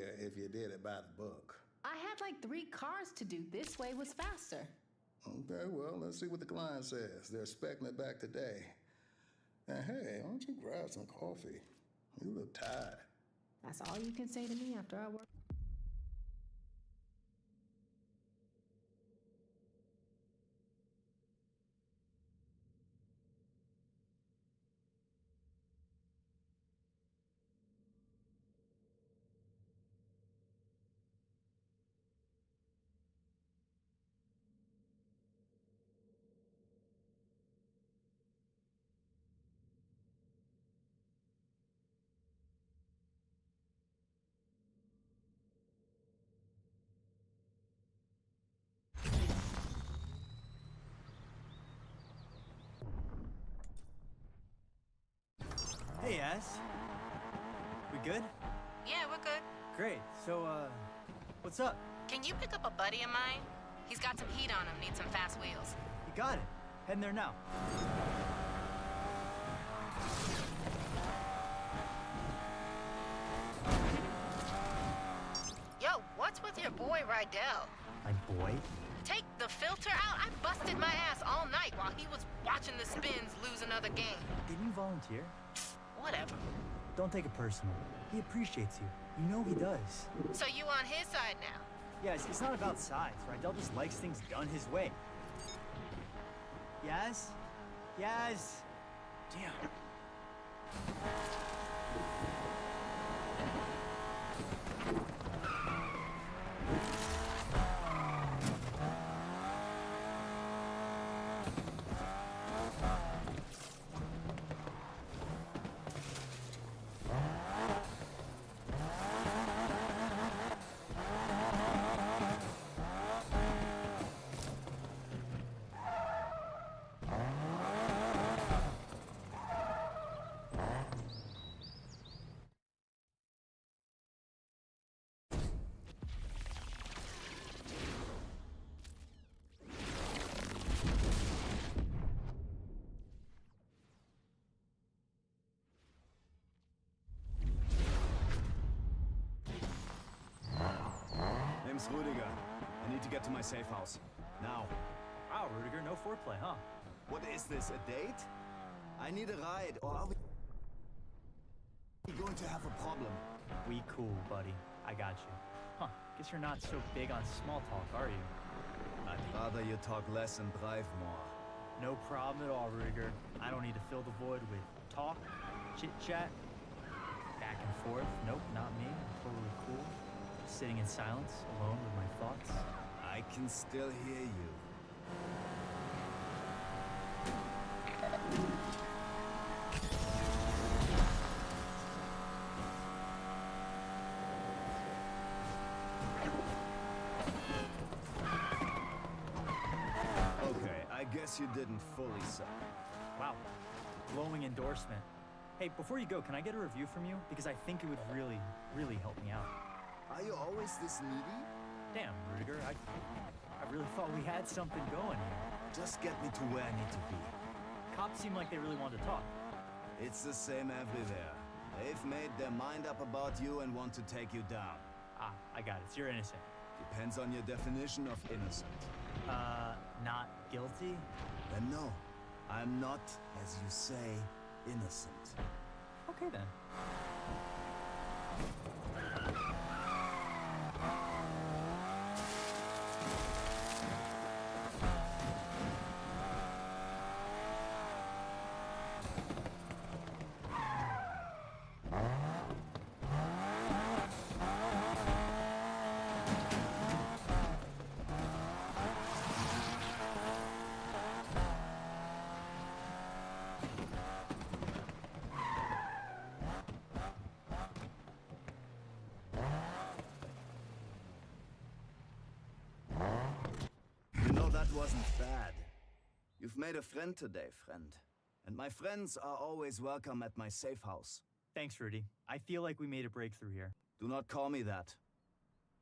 easier if you did it by the book. I had like 3 cars to do. This way was faster. Okay, well, let's see what the client says. They're expecting it back today. And hey, why don't you grab some coffee? You look tired. That's all you can say to me after I work. Hey, Ass. We good? Yeah, we're good. Great. So, what's up? Can you pick up a buddy of mine? He's got some heat on him, needs some fast wheels. You got it. Heading there now. Yo, what's with your boy Rydell? My boy? Take the filter out? I busted my ass all night while he was watching the Spins lose another game. Didn't you volunteer? Whatever. Don't take it personal. He appreciates you. You know he does. So you on his side now? Yeah, it's not about sides. Rydell just likes things done his way. Yaz? Yaz? Damn. Name's Rudiger. I need to get to my safe house. Now. Wow, Rudiger, no foreplay, huh? What is this, a date? I need a ride, or are we going to have a problem? We cool, buddy. I got you. Huh, guess you're not so big on small talk, are you? I'd rather you talk less and drive more. No problem at all, Rudiger. I don't need to fill the void with talk, chit-chat, back and forth. Nope, not me. I'm totally cool. Sitting in silence, alone with my thoughts. I can still hear you. Okay, I guess you didn't fully suck. Wow, glowing endorsement. Hey, before you go, can I get a review from you? Because I think it would really, really help me out. Are you always this needy? Damn, Rudiger, I really thought we had something going here. Just get me to where I need to be. Cops seem like they really want to talk. It's the same everywhere. They've made their mind up about you and want to take you down. Ah, I got it. So you're innocent. Depends on your definition of innocent. Not guilty? Then no, I'm not, as you say, innocent. Okay then. Wasn't bad. You've made a friend today, friend. And my friends are always welcome at my safe house. Thanks, Rudy. I feel like we made a breakthrough here. Do not call me that.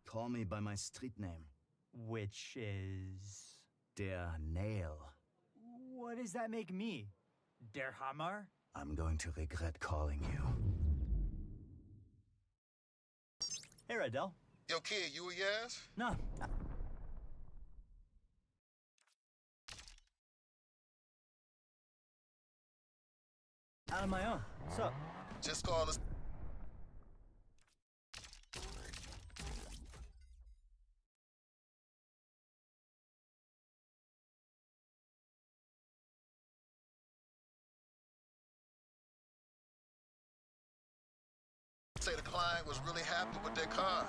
Call me by my street name. Which is... Der Nail. What does that make me? Der Hammer? I'm going to regret calling you. Hey, Rydell. Yo, kid, you a yes? No. Out on my own. What's up? Just call us. Say the client was really happy with their car.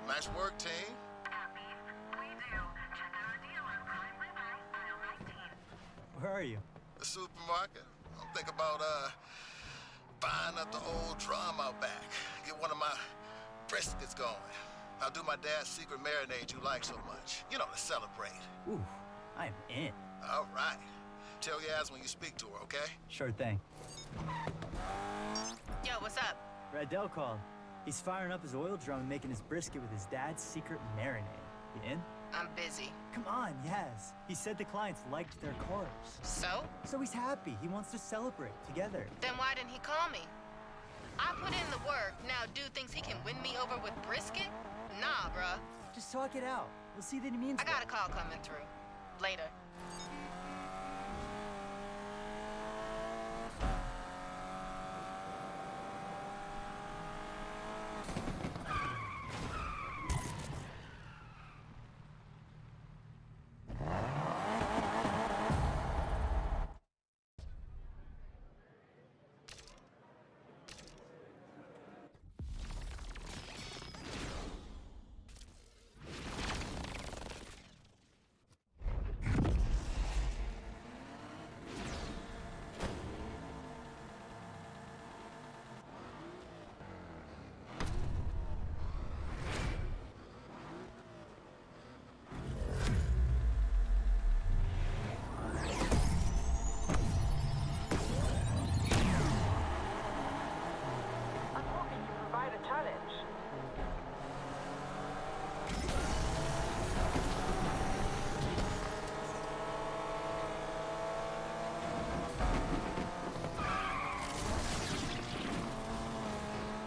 Nice work, team. We do. Check out our deal on Prime Bye-Bye, aisle 19. Where are you? The supermarket. I'm thinking about buying up the old drum out back. Get one of my briskets going. I'll do my dad's secret marinade you like so much. You know, to celebrate. Ooh, I'm in. All right. Tell Yaz when you speak to her, okay? Sure thing. Yo, what's up? Rydell called. He's firing up his oil drum and making his brisket with his dad's secret marinade. You in? I'm busy. Come on, Yaz. He said the clients liked their cars. So? So he's happy. He wants to celebrate together. Then why didn't he call me? I put in the work. Now dude thinks he can win me over with brisket? Nah, bruh. Just talk it out. We'll see that he means I it. got a call coming through. Later.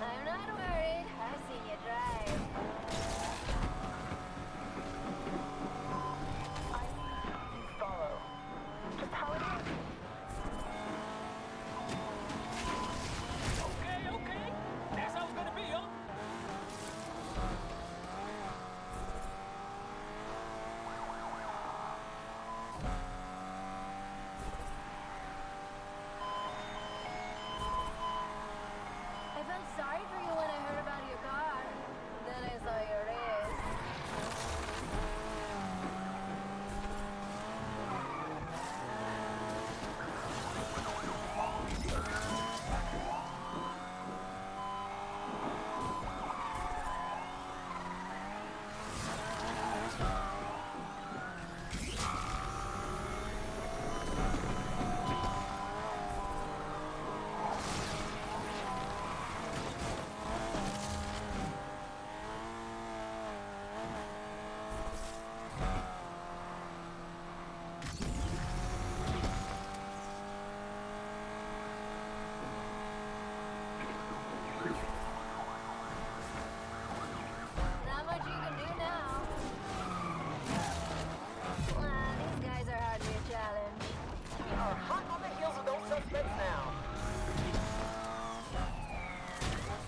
I'm not worried. I've seen you drive. I need you follow. Just how it is. Okay. That's how it's gonna be, huh? I felt sorry for you when I heard about your car. Then I saw your wrist. Not much you can do now. These guys are hardly a challenge. We are hot on the heels of those suspects now.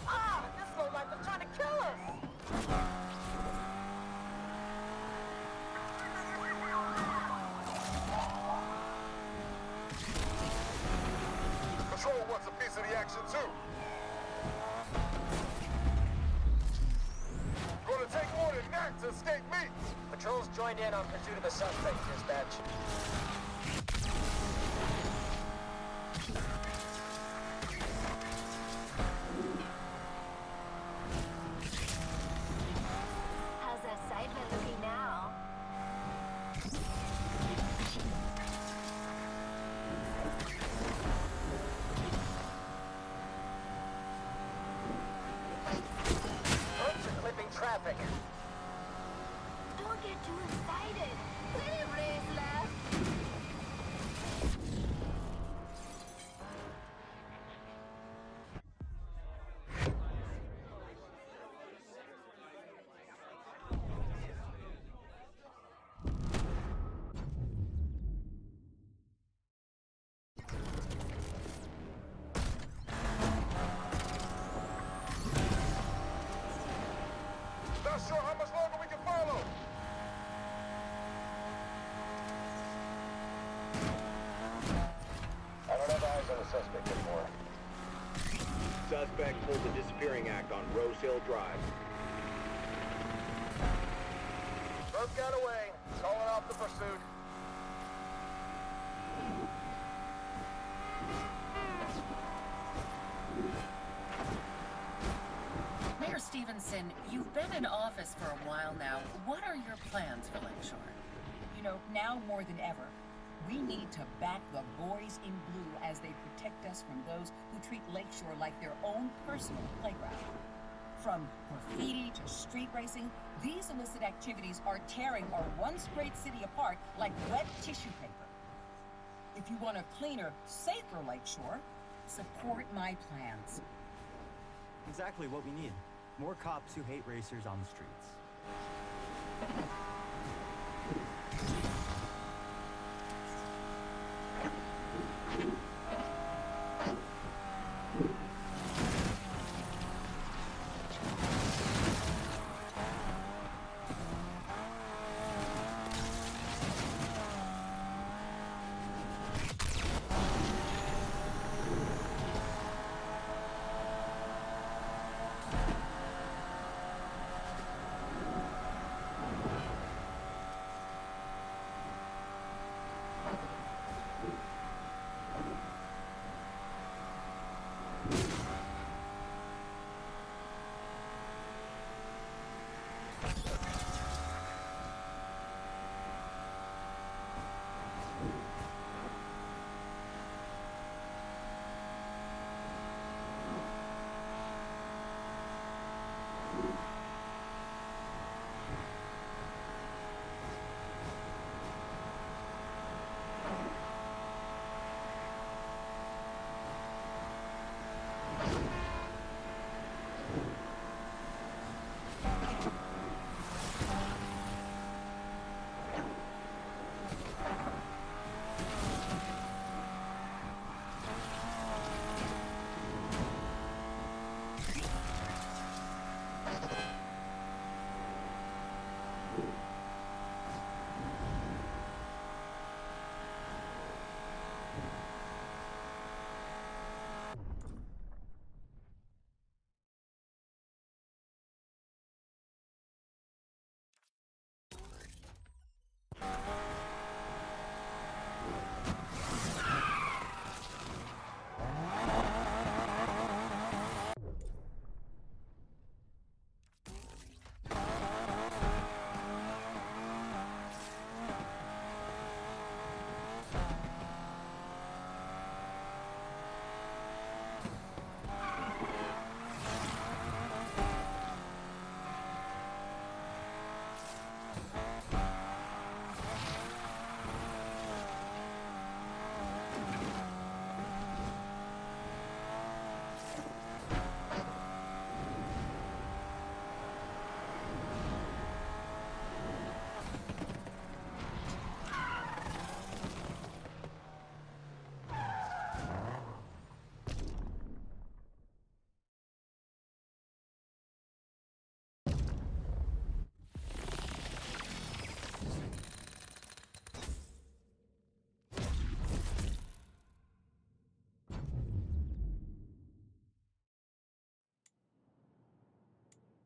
Ah! This lowlife is trying to kill us! Patrol wants a piece of the action too. Gonna take more than that to escape me. Patrol's joined in on pursuit of the suspect, dispatch. How's that sideman looking now? Folks are clipping traffic. Don't get too excited. Plenty of race left. a suspect anymore. Suspect pulled the disappearing act on Rose Hill Drive. Both got away. Calling off the pursuit. Mayor Stevenson, you've been in office for a while now. What are your plans for Lakeshore? You know, now more than ever, we need to back the boys in blue as they protect us from those who treat Lakeshore like their own personal playground. From graffiti to street racing, these illicit activities are tearing our once great city apart like wet tissue paper. If you want a cleaner, safer Lakeshore, support my plans. Exactly what we need. More cops who hate racers on the streets.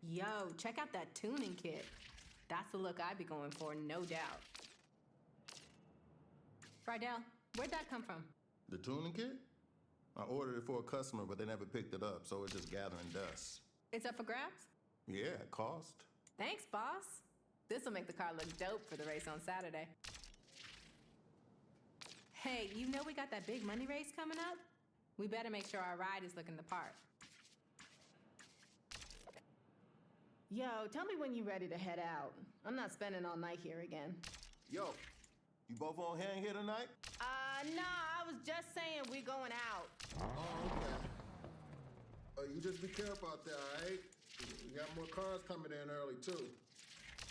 Yo, check out that tuning kit. That's the look I'd be going for, no doubt. Rydell, where'd that come from? The tuning kit? I ordered it for a customer, but they never picked it up, so it's just gathering dust. It's up for grabs? Yeah, it cost. Thanks, boss. This'll make the car look dope for the race on Saturday. Hey, you know we got that big money race coming up? We better make sure our ride is looking the part. Yo, tell me when you're ready to head out. I'm not spending all night here again. Yo, you both on hand here tonight? No, I was just saying we're going out. Oh, okay. You just be careful out there, all right? We got more cars coming in early, too.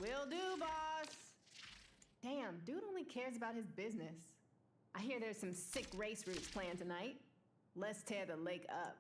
Will do, boss. Damn, dude only cares about his business. I hear there's some sick race routes planned tonight. Let's tear the lake up.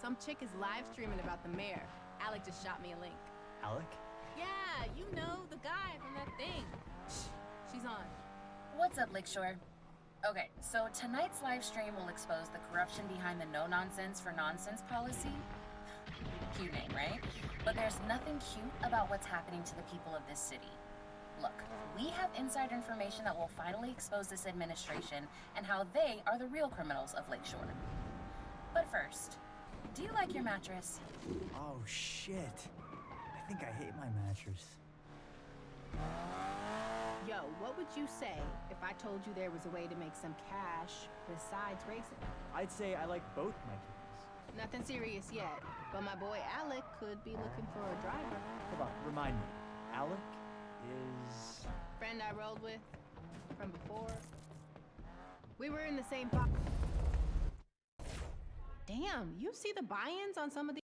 Some chick is live streaming about the mayor. Alec just shot me a link. Alec? Yeah, you know, the guy from that thing. Shh, she's on. What's up, Lakeshore? Okay, so tonight's live stream will expose the corruption behind the no nonsense for nonsense policy. Cute name, right? But there's nothing cute about what's happening to the people of this city. Look, we have inside information that will finally expose this administration and how they are the real criminals of Lakeshore. But first, do you like your mattress? Oh, shit. I think I hate my mattress. Yo, what would you say if I told you there was a way to make some cash besides racing? I'd say I like both my kids. Nothing serious yet, but my boy Alec could be looking for a driver. Hold on, remind me. Alec is... Friend I rolled with from before. We were in the same box. Damn, you see the buy-ins on some of these?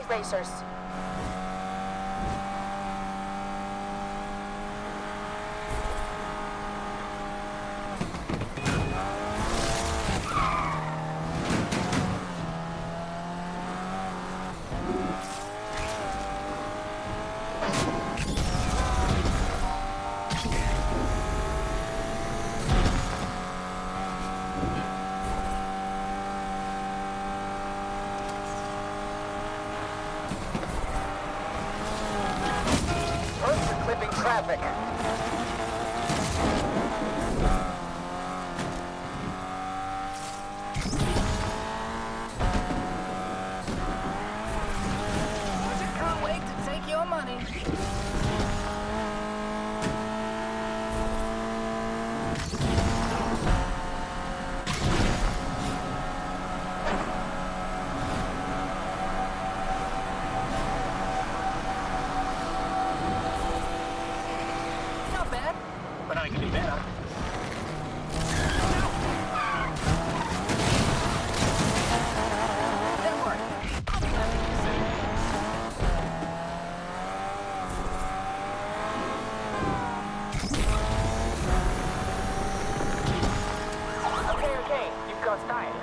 Racers. Traffic. Can't wait to take your money. But I can do better. Don't worry. I'll be happy to see you. Okay, you've got style.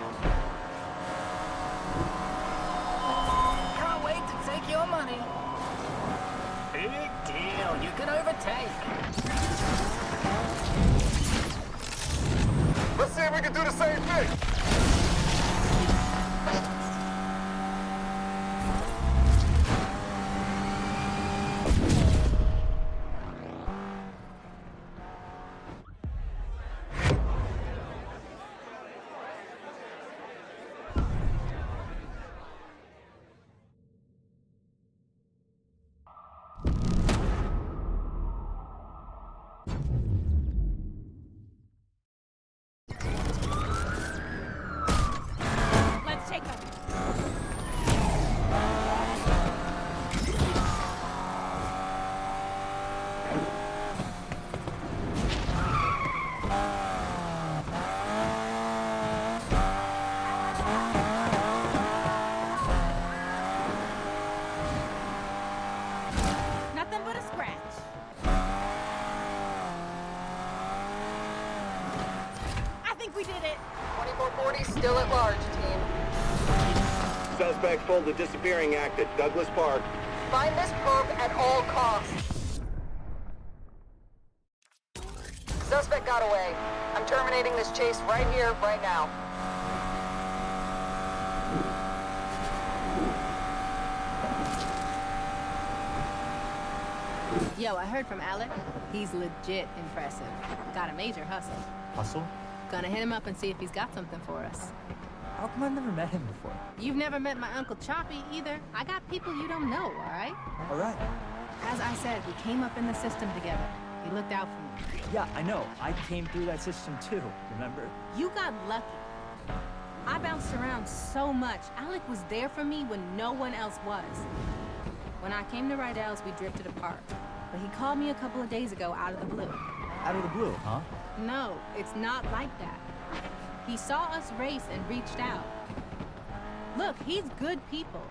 Can't wait to take your money. Big deal. You can overtake. Let's see if we can do the same thing. Nothing but a scratch. I think we did it. 2440 still at large, team. Suspect pulled the disappearing act at Douglas Park. Find this perp at all costs. Suspect got away. I'm terminating this chase right here, right now. Yo, I heard from Alec. He's legit impressive. Got a major hustle. Hustle? Gonna hit him up and see if he's got something for us. How come I've never met him before? You've never met my Uncle Choppy either. I got people you don't know, all right? All right. As I said, we came up in the system together. He looked out for me. Yeah, I know. I came through that system too, remember? You got lucky. I bounced around so much. Alec was there for me when no one else was. When I came to Rydell's, we drifted apart. But he called me a couple of days ago out of the blue. Out of the blue, huh? No, it's not like that. He saw us race and reached out. Look, he's good people.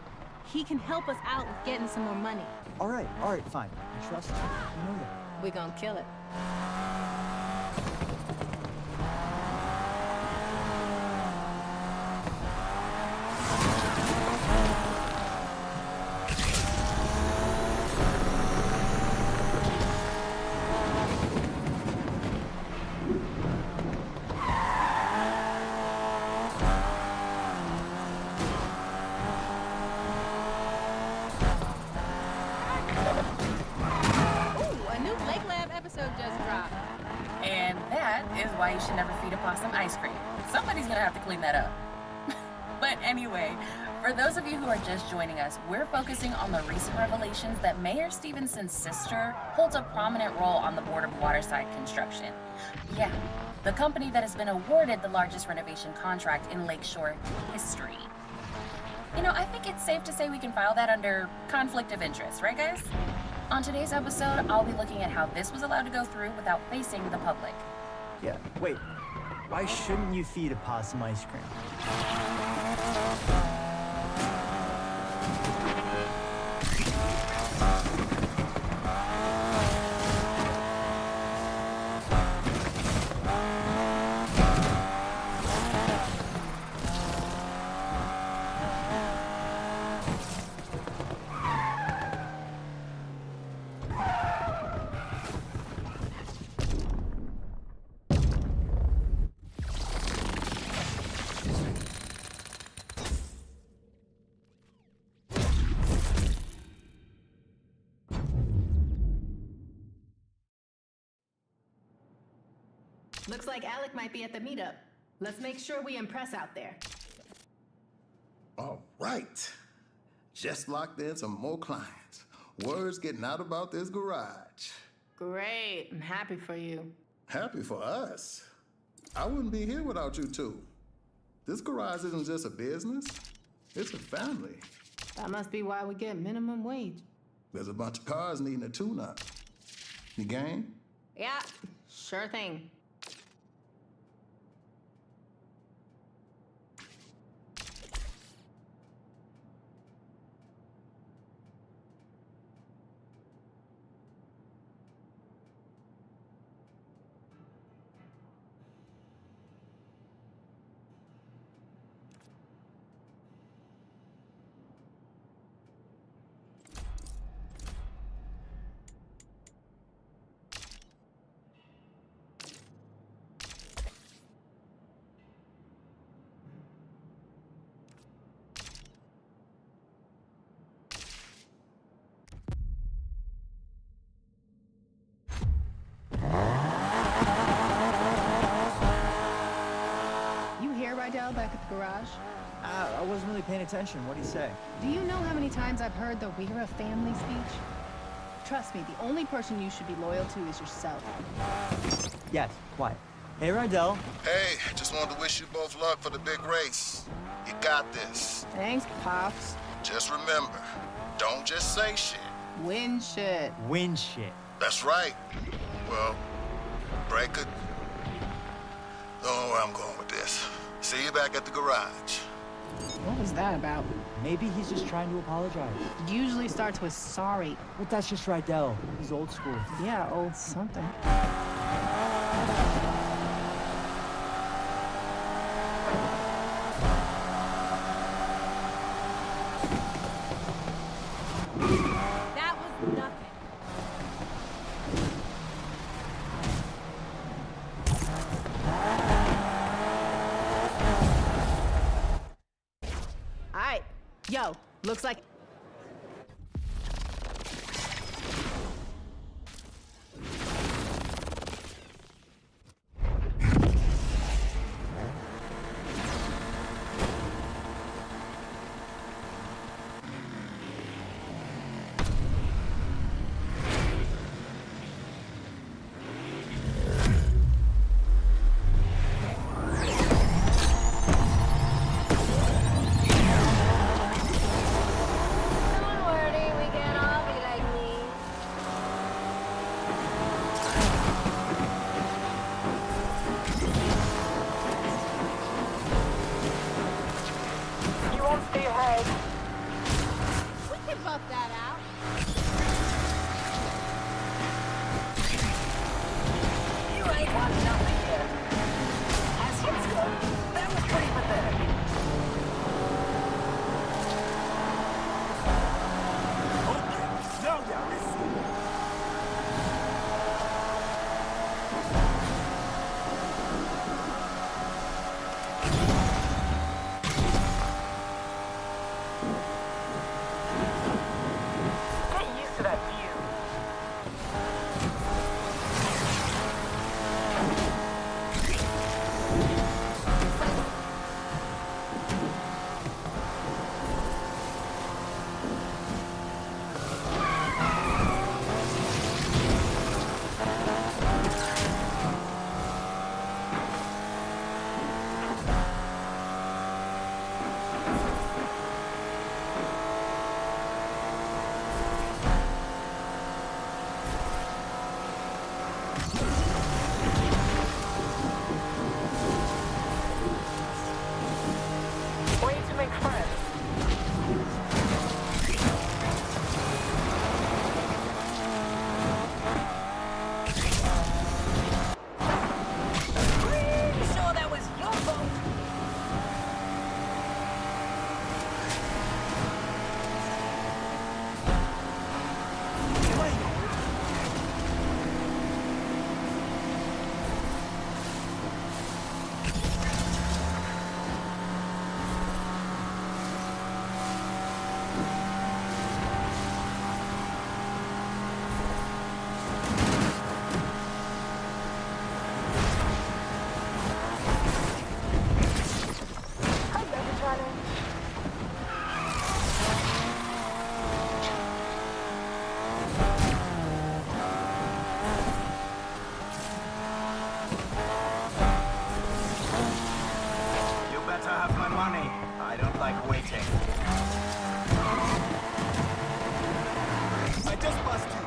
He can help us out with getting some more money. All right, fine. I trust you. You know that. We're gonna kill it. And that is why you should never feed a possum ice cream. Somebody's gonna have to clean that up. But anyway, for those of you who are just joining us, we're focusing on the recent revelations that Mayor Stevenson's sister holds a prominent role on the board of waterside construction. Yeah, the company that has been awarded the largest renovation contract in Lakeshore history. You know, I think it's safe to say we can file that under conflict of interest, right guys? On today's episode, I'll be looking at how this was allowed to go through without facing the public. Yeah, wait. Why shouldn't you feed a possum ice cream? Looks like Alec might be at the meetup. Let's make sure we impress out there. All right. Just locked in some more clients. Word's getting out about this garage. Great. I'm happy for you. Happy for us. I wouldn't be here without you two. This garage isn't just a business. It's a family. That must be why we get minimum wage. There's a bunch of cars needing a tune-up. You game? Yeah, sure thing. Back at the garage? I wasn't really paying attention. What do you say? Do you know how many times I've heard the "We're a family" speech? Trust me, the only person you should be loyal to is yourself. Yes, quiet. Hey, Rydell. Hey, just wanted to wish you both luck for the big race. You got this. Thanks, Pops. Just remember, don't just say shit. Win shit. Win shit. That's right. Well, break it. Don't know where I'm going with this. See you back at the garage. What was that about? Maybe he's just trying to apologize. Usually starts with sorry. Well, that's just Rydell. He's old school. Yeah, old something. That was nothing. All right, yo, looks like Don't worry, we can all be like me. You won't stay ahead. we can buff that out. You ain't won nothing yet. As hits go, that was pretty pathetic. Now there is. Get used to that view. Way to make friends. Pretty sure that was your fault. Hi, baby, Charlie. You better have my money. I don't like waiting. I just bust you.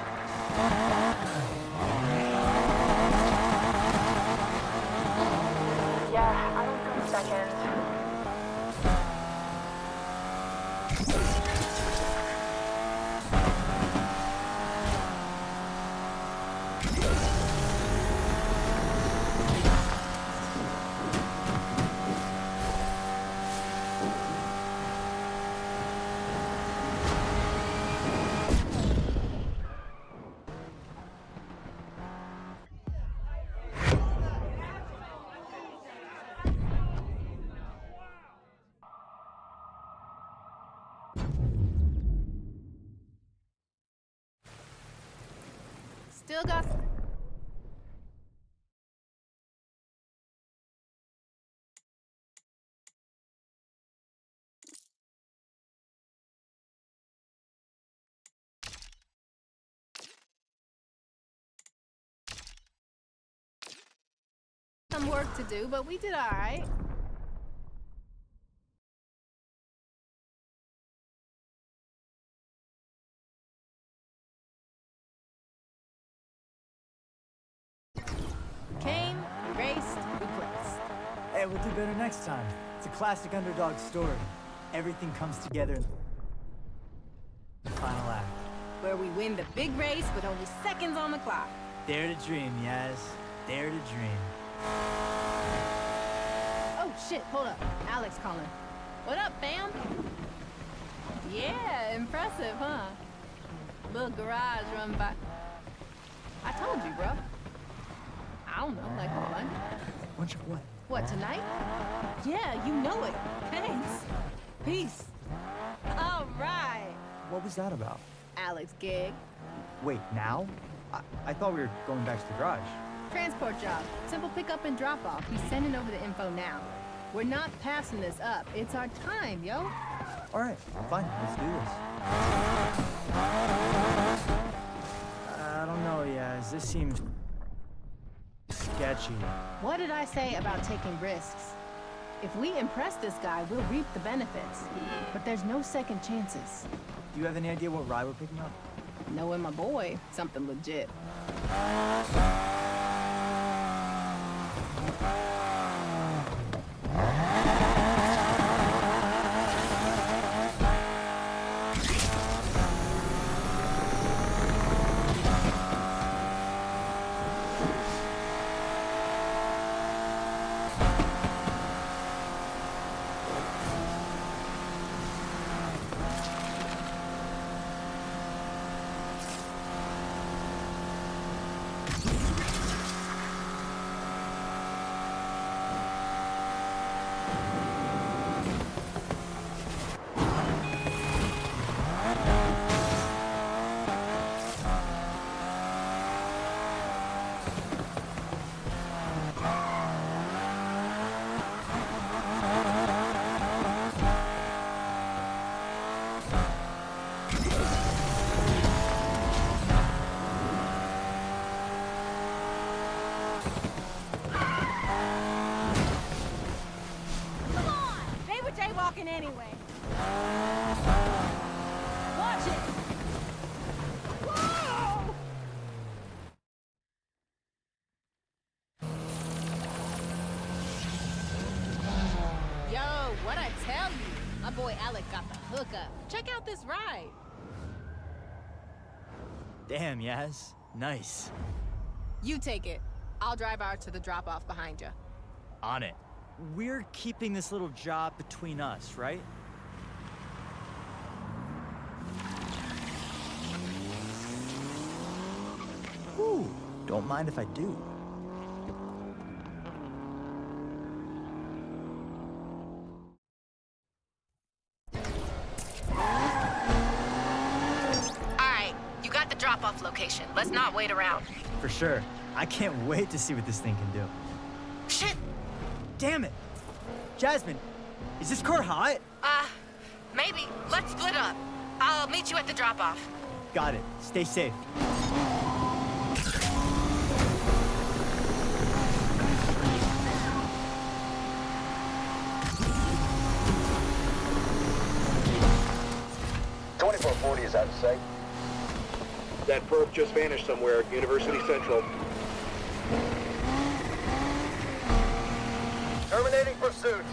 Yeah, I don't come second. Still got. Some work to do, but we did all right. came, we raced, we placed. Hey, we'll do better next time. It's a classic underdog story. Everything comes together in the final act. Where we win the big race with only seconds on the clock. Dare to dream, Yaz. Dare to dream. Oh, shit, hold up. Alex calling. What up, fam? Yeah, impressive, huh? Little garage run by... I told you, bro. I don't know, like a bunch. Bunch of what? What, tonight? Yeah, you know it. Thanks. Peace. All right. What was that about? Alex gig. Wait, now? I thought we were going back to the garage. Transport job. Simple pickup and drop off. He's sending over the info now. We're not passing this up. It's our time, yo. All right, fine. Let's do this. I don't know, Yaz. This seems sketchy. What did I say about taking risks? If we impress this guy, we'll reap the benefits. But there's no second chances. Do you have any idea what ride we're picking up? Knowing my boy, something legit. Anyway. Watch it! Whoa! Yo, what'd I tell you? My boy Alec got the hookup. Check out this ride. Damn, Yaz. Nice. You take it. I'll drive out to the drop-off behind you. On it. We're keeping this little job between us, right? Ooh, don't mind if I do. Alright, you got the drop-off location. Let's not wait around. For sure. I can't wait to see what this thing can do. Shit! Damn it! Jasmine, is this car hot? Maybe. Let's split up. I'll meet you at the drop-off. Got it. Stay safe. .2440 is out of sight. That perp just vanished somewhere at University Central. Terminating pursuit.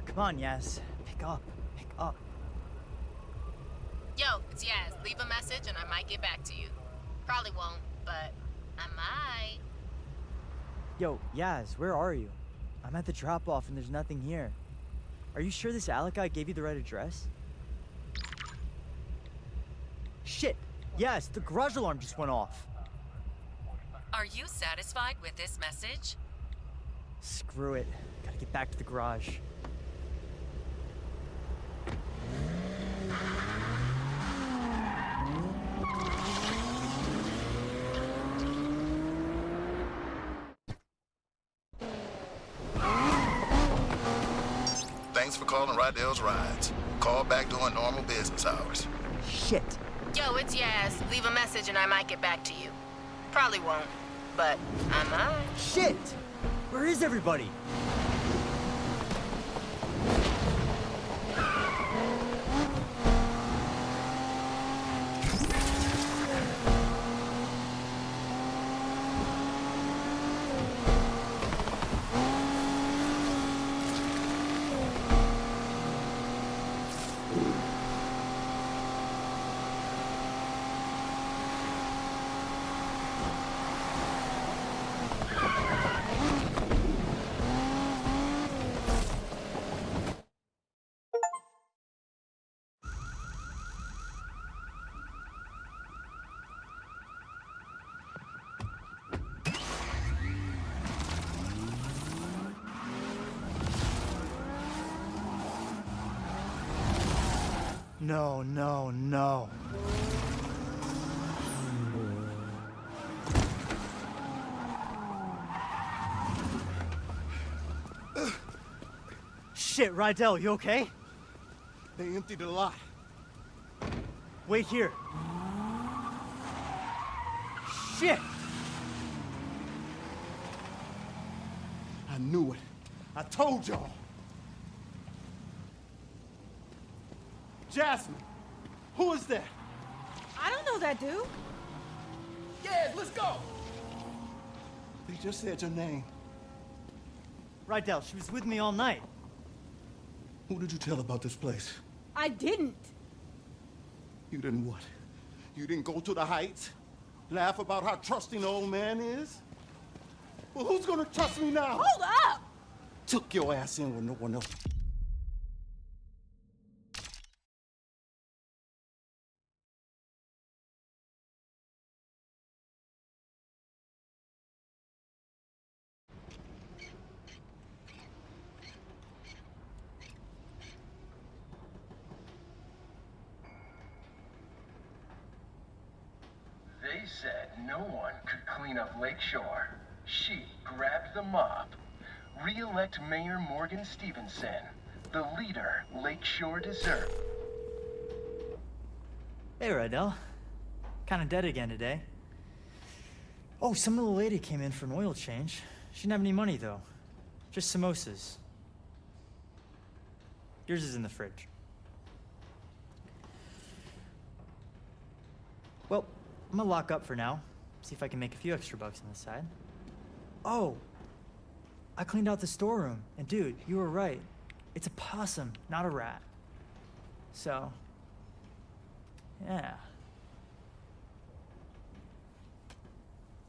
Come on, Yaz. Pick up. Pick up. Yo, it's Yaz. Leave a message and I might get back to you. Probably won't, but I might. Yo, Yaz, where are you? I'm at the drop-off and there's nothing here. Are you sure this Alec guy gave you the right address? Shit! Yes, the garage alarm just went off. Are you satisfied with this message? Screw it. Gotta get back to the garage. Thanks for calling Rydell's Rides. Call back during normal business hours. Shit. Yo, it's Yaz. Leave a message and I might get back to you. Probably won't, but I might. Shit! Where is everybody? No, no, no. Shit, Rydell, you okay? They emptied the lot. Wait here. Shit! I knew it. I told y'all. Jasmine, who is that? I don't know that dude. Yes, let's go. They just said your name. Rydell, she was with me all night. Who did you tell about this place? I didn't. You didn't what? You didn't go to the Heights? Laugh about how trusting the old man is? Well, who's gonna trust me now? Hold up! Took your ass in when no one else. They said no one could clean up Lakeshore. She grabbed the mop. Re-elect Mayor Morgan Stevenson, the leader Lakeshore deserved. Hey, Rydell. Kinda dead again today. Oh, some little lady came in for an oil change. She didn't have any money, though. Just samosas. Yours is in the fridge. Well, I'm gonna lock up for now. See if I can make a few extra bucks on the side. Oh! I cleaned out the storeroom. And dude, you were right. It's a possum, not a rat. So... yeah.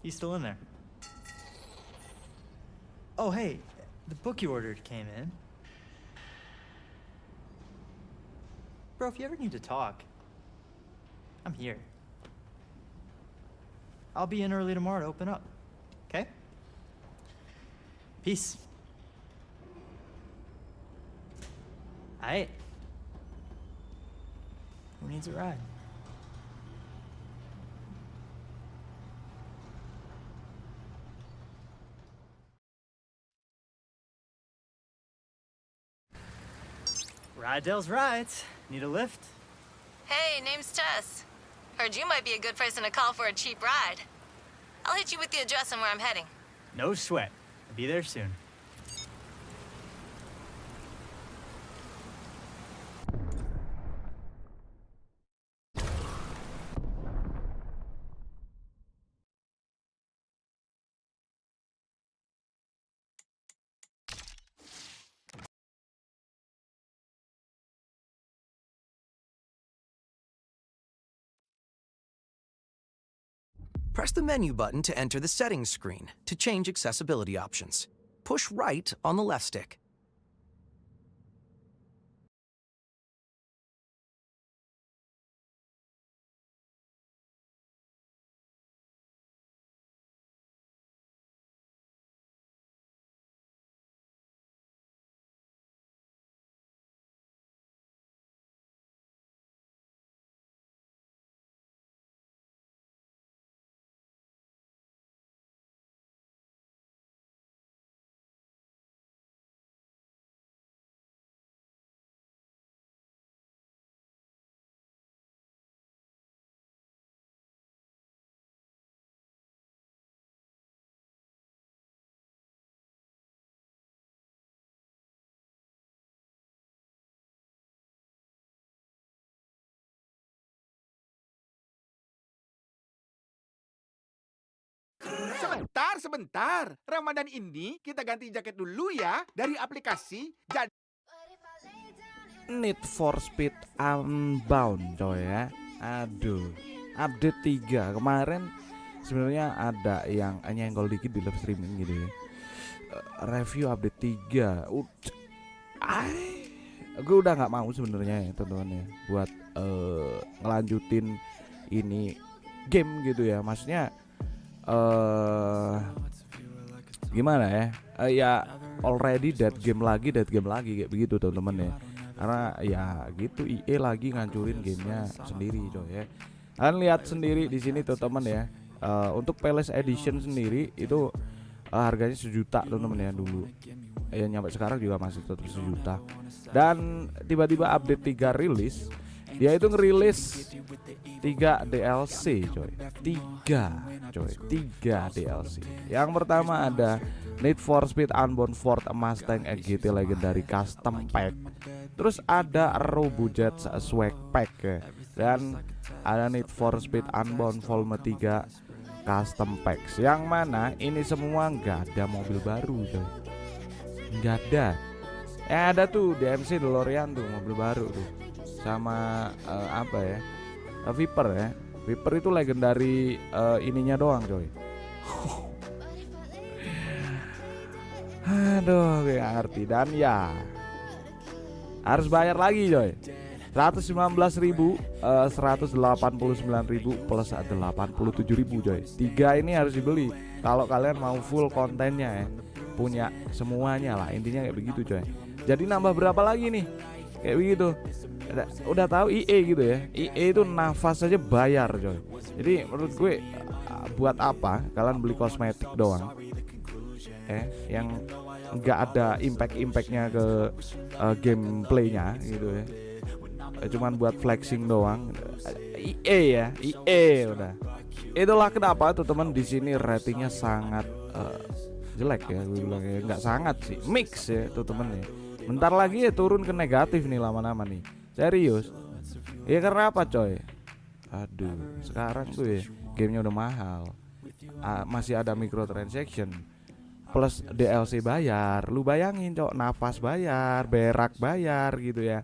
He's still in there. Oh, hey, the book you ordered came in. Bro, if you ever need to talk, I'm here. I'll be in early tomorrow to open up, okay? Peace. Aight. Who needs a ride? Rydell's Rides. Need a lift? Hey, name's Tess. Heard you might be a good person to call for a cheap ride. I'll hit you with the address and where I'm heading. No sweat. I'll be there soon. Press the menu button to enter the settings screen to change accessibility options. Push right on the left stick. Sebentar. Ramadan ini kita ganti jaket dulu ya dari aplikasi. Jadi Need for Speed Unbound coy ya. Aduh, update 3 kemarin sebenarnya ada yang nyenggol dikit di live streaming gitu ya. Review update 3. Gue udah nggak mau sebenarnya ya teman-teman ya buat ngelanjutin ini game gitu ya. Maksudnya gimana ya? Ya already dead game lagi kayak begitu teman-teman ya. Karena ya gitu EA lagi ngancurin gamenya sendiri coy ya. Kalian lihat sendiri di sini teman-teman ya. Untuk Palace Edition sendiri itu harganya 1 juta teman-teman ya dulu. Ya nyampe sekarang juga masih tetap 1 juta. Dan tiba-tiba update 3 rilis, dia itu ngerilis 3 DLC coy. 3 DLC. Yang pertama ada Need for Speed Unbound Ford Mustang GT Legendary Custom Pack. Terus ada Robojet Swag Pack ya. Dan ada Need for Speed Unbound Volume 3 Custom Packs. Yang mana ini semua nggak ada mobil baru coy. Nggak ada. Yang ada tuh DMC DeLorean tuh mobil baru tuh. Sama apa ya? Viper ya. Viper itu legendary ininya doang coy. Aduh, gak ngerti. Dan ya harus bayar lagi coy. 119.000, 189.000 plus 87.000 coy. 3 ini harus dibeli kalau kalian mau full kontennya ya. Punya semuanya lah, intinya kayak begitu coy. Jadi nambah berapa lagi nih? Kayak begitu. Udah tahu EA gitu ya. EA itu nafas aja bayar coy. Jadi menurut gue buat apa kalian beli kosmetik doang? Yang nggak ada impactnya ke gameplaynya gitu ya. Cuman buat flexing doang. EA ya, EA udah. Itulah kenapa tuh teman di sini ratingnya sangat jelek ya, gue bilang ya. Nggak sangat sih, mix ya tuh temen ya. Bentar lagi ya turun ke negatif nih lama-lama nih. Serius. Ya karena apa coy? Aduh, sekarang tuh ya gamenya udah mahal. Masih ada microtransaction plus DLC bayar. Lu bayangin cok, nafas bayar, berak bayar gitu ya.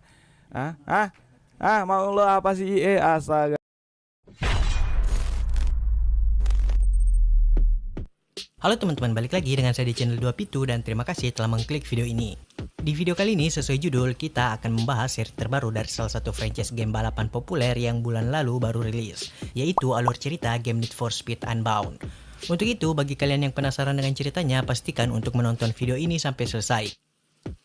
Mau lo apa sih EA? Astaga. Halo teman-teman, balik lagi dengan saya di channel 2 Pitu dan terima kasih telah mengklik video ini. Di video kali ini sesuai judul, kita akan membahas seri terbaru dari salah satu franchise game balapan populer yang bulan lalu baru rilis, yaitu alur cerita game Need for Speed Unbound. Untuk itu, bagi kalian yang penasaran dengan ceritanya, pastikan untuk menonton video ini sampai selesai.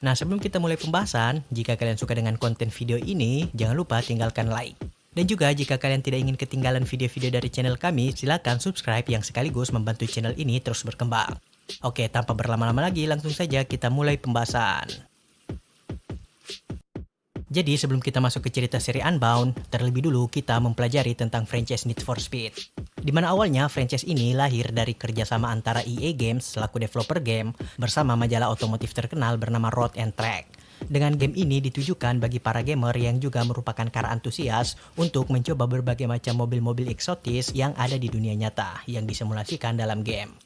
Nah, sebelum kita mulai pembahasan, jika kalian suka dengan konten video ini, jangan lupa tinggalkan like. Dan juga jika kalian tidak ingin ketinggalan video-video dari channel kami, silakan subscribe yang sekaligus membantu channel ini terus berkembang. Oke, tanpa berlama-lama lagi, langsung saja kita mulai pembahasan. Jadi sebelum kita masuk ke cerita seri Unbound, terlebih dulu kita mempelajari tentang franchise Need for Speed. Di mana awalnya franchise ini lahir dari kerjasama antara EA Games selaku developer game bersama majalah otomotif terkenal bernama Road and Track. Dengan game ini ditujukan bagi para gamer yang juga merupakan car antusias untuk mencoba berbagai macam mobil-mobil eksotis yang ada di dunia nyata yang disimulasikan dalam game.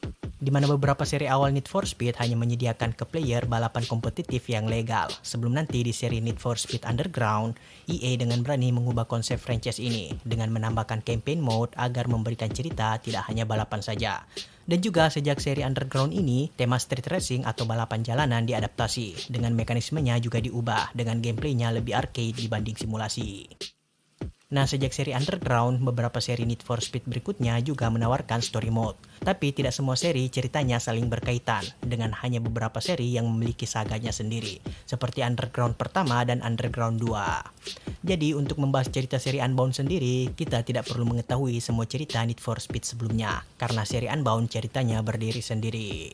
Di mana beberapa seri awal Need for Speed hanya menyediakan ke player balapan kompetitif yang legal. Sebelum nanti di seri Need for Speed Underground, EA dengan berani mengubah konsep franchise ini dengan menambahkan campaign mode agar memberikan cerita tidak hanya balapan saja. Dan juga sejak seri Underground ini, tema street racing atau balapan jalanan diadaptasi, dengan mekanismenya juga diubah dengan gameplaynya lebih arcade dibanding simulasi. Nah, sejak seri Underground, beberapa seri Need for Speed berikutnya juga menawarkan story mode. Tapi tidak semua seri ceritanya saling berkaitan, dengan hanya beberapa seri yang memiliki saganya sendiri, seperti Underground pertama dan Underground 2. Jadi, untuk membahas cerita seri Unbound sendiri, kita tidak perlu mengetahui semua cerita Need for Speed sebelumnya, karena seri Unbound ceritanya berdiri sendiri.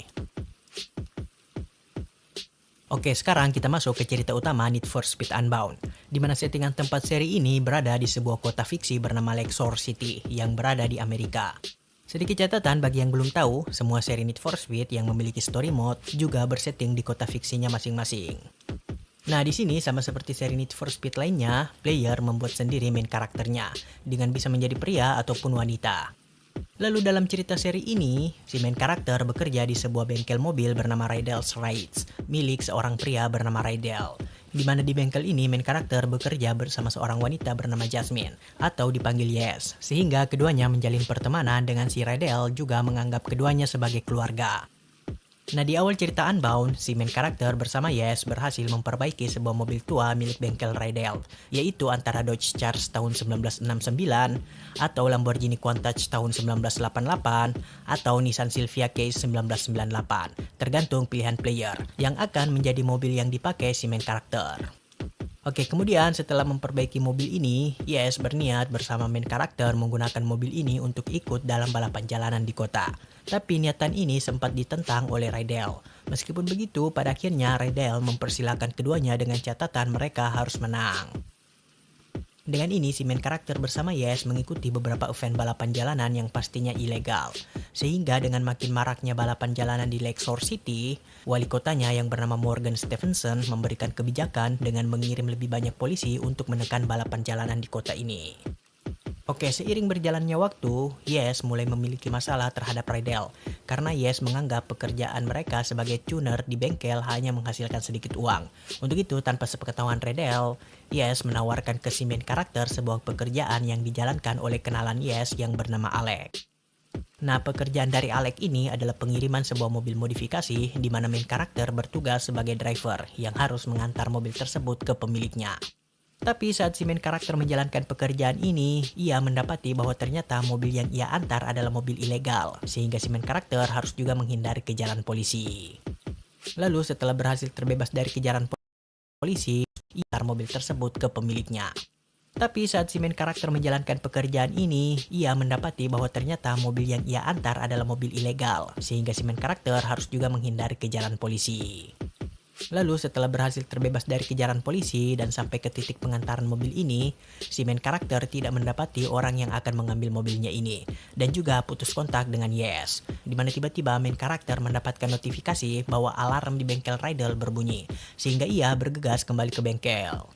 Oke, sekarang kita masuk ke cerita utama Need for Speed Unbound, di mana settingan tempat seri ini berada di sebuah kota fiksi bernama Lakeshore City yang berada di Amerika. Sedikit catatan bagi yang belum tahu, semua seri Need for Speed yang memiliki story mode juga bersetting di kota fiksinya masing-masing. Nah, di sini sama seperti seri Need for Speed lainnya, player membuat sendiri main karakternya dengan bisa menjadi pria ataupun wanita. Lalu dalam cerita seri ini, si main karakter bekerja di sebuah bengkel mobil bernama Rydell's Rides, milik seorang pria bernama Rydell. Di mana di bengkel ini main karakter bekerja bersama seorang wanita bernama Jasmine, atau dipanggil Yes, sehingga keduanya menjalin pertemanan dengan si Rydell juga menganggap keduanya sebagai keluarga. Nah, di awal cerita Unbound, si main karakter bersama Yes berhasil memperbaiki sebuah mobil tua milik bengkel Rydell, yaitu antara Dodge Charge tahun 1969, atau Lamborghini Countach tahun 1988, atau Nissan Silvia Case 1998, tergantung pilihan player, yang akan menjadi mobil yang dipakai si main karakter. Oke, kemudian setelah memperbaiki mobil ini, Yes berniat bersama main karakter menggunakan mobil ini untuk ikut dalam balapan jalanan di kota. Tapi niatan ini sempat ditentang oleh Rydell. Meskipun begitu, pada akhirnya Rydell mempersilahkan keduanya dengan catatan mereka harus menang. Dengan ini, si main karakter bersama Yes mengikuti beberapa event balapan jalanan yang pastinya ilegal. Sehingga dengan makin maraknya balapan jalanan di Lakeshore City, wali kotanya yang bernama Morgan Stevenson memberikan kebijakan dengan mengirim lebih banyak polisi untuk menekan balapan jalanan di kota ini. Oke, seiring berjalannya waktu, Yes mulai memiliki masalah terhadap Rydell. Karena Yes menganggap pekerjaan mereka sebagai tuner di bengkel hanya menghasilkan sedikit uang. Untuk itu, tanpa sepengetahuan Rydell, Yes menawarkan ke si main karakter sebuah pekerjaan yang dijalankan oleh kenalan Yes yang bernama Alex. Nah, pekerjaan dari Alex ini adalah pengiriman sebuah mobil modifikasi di mana main karakter bertugas sebagai driver yang harus mengantar mobil tersebut ke pemiliknya. Tapi saat si main karakter menjalankan pekerjaan ini, ia mendapati bahwa ternyata mobil yang ia antar adalah mobil ilegal, sehingga si main karakter harus juga menghindari kejaran polisi. Lalu setelah berhasil terbebas dari kejaran polisi, ia antar mobil tersebut ke pemiliknya. Tapi saat si main karakter menjalankan pekerjaan ini, ia mendapati bahwa ternyata mobil yang ia antar adalah mobil ilegal, sehingga si main karakter harus juga menghindari kejaran polisi. Lalu setelah berhasil terbebas dari kejaran polisi dan sampai ke titik pengantaran mobil ini, si main karakter tidak mendapati orang yang akan mengambil mobilnya ini, dan juga putus kontak dengan Yes. Dimana tiba-tiba main karakter mendapatkan notifikasi bahwa alarm di bengkel Rydell berbunyi, sehingga ia bergegas kembali ke bengkel.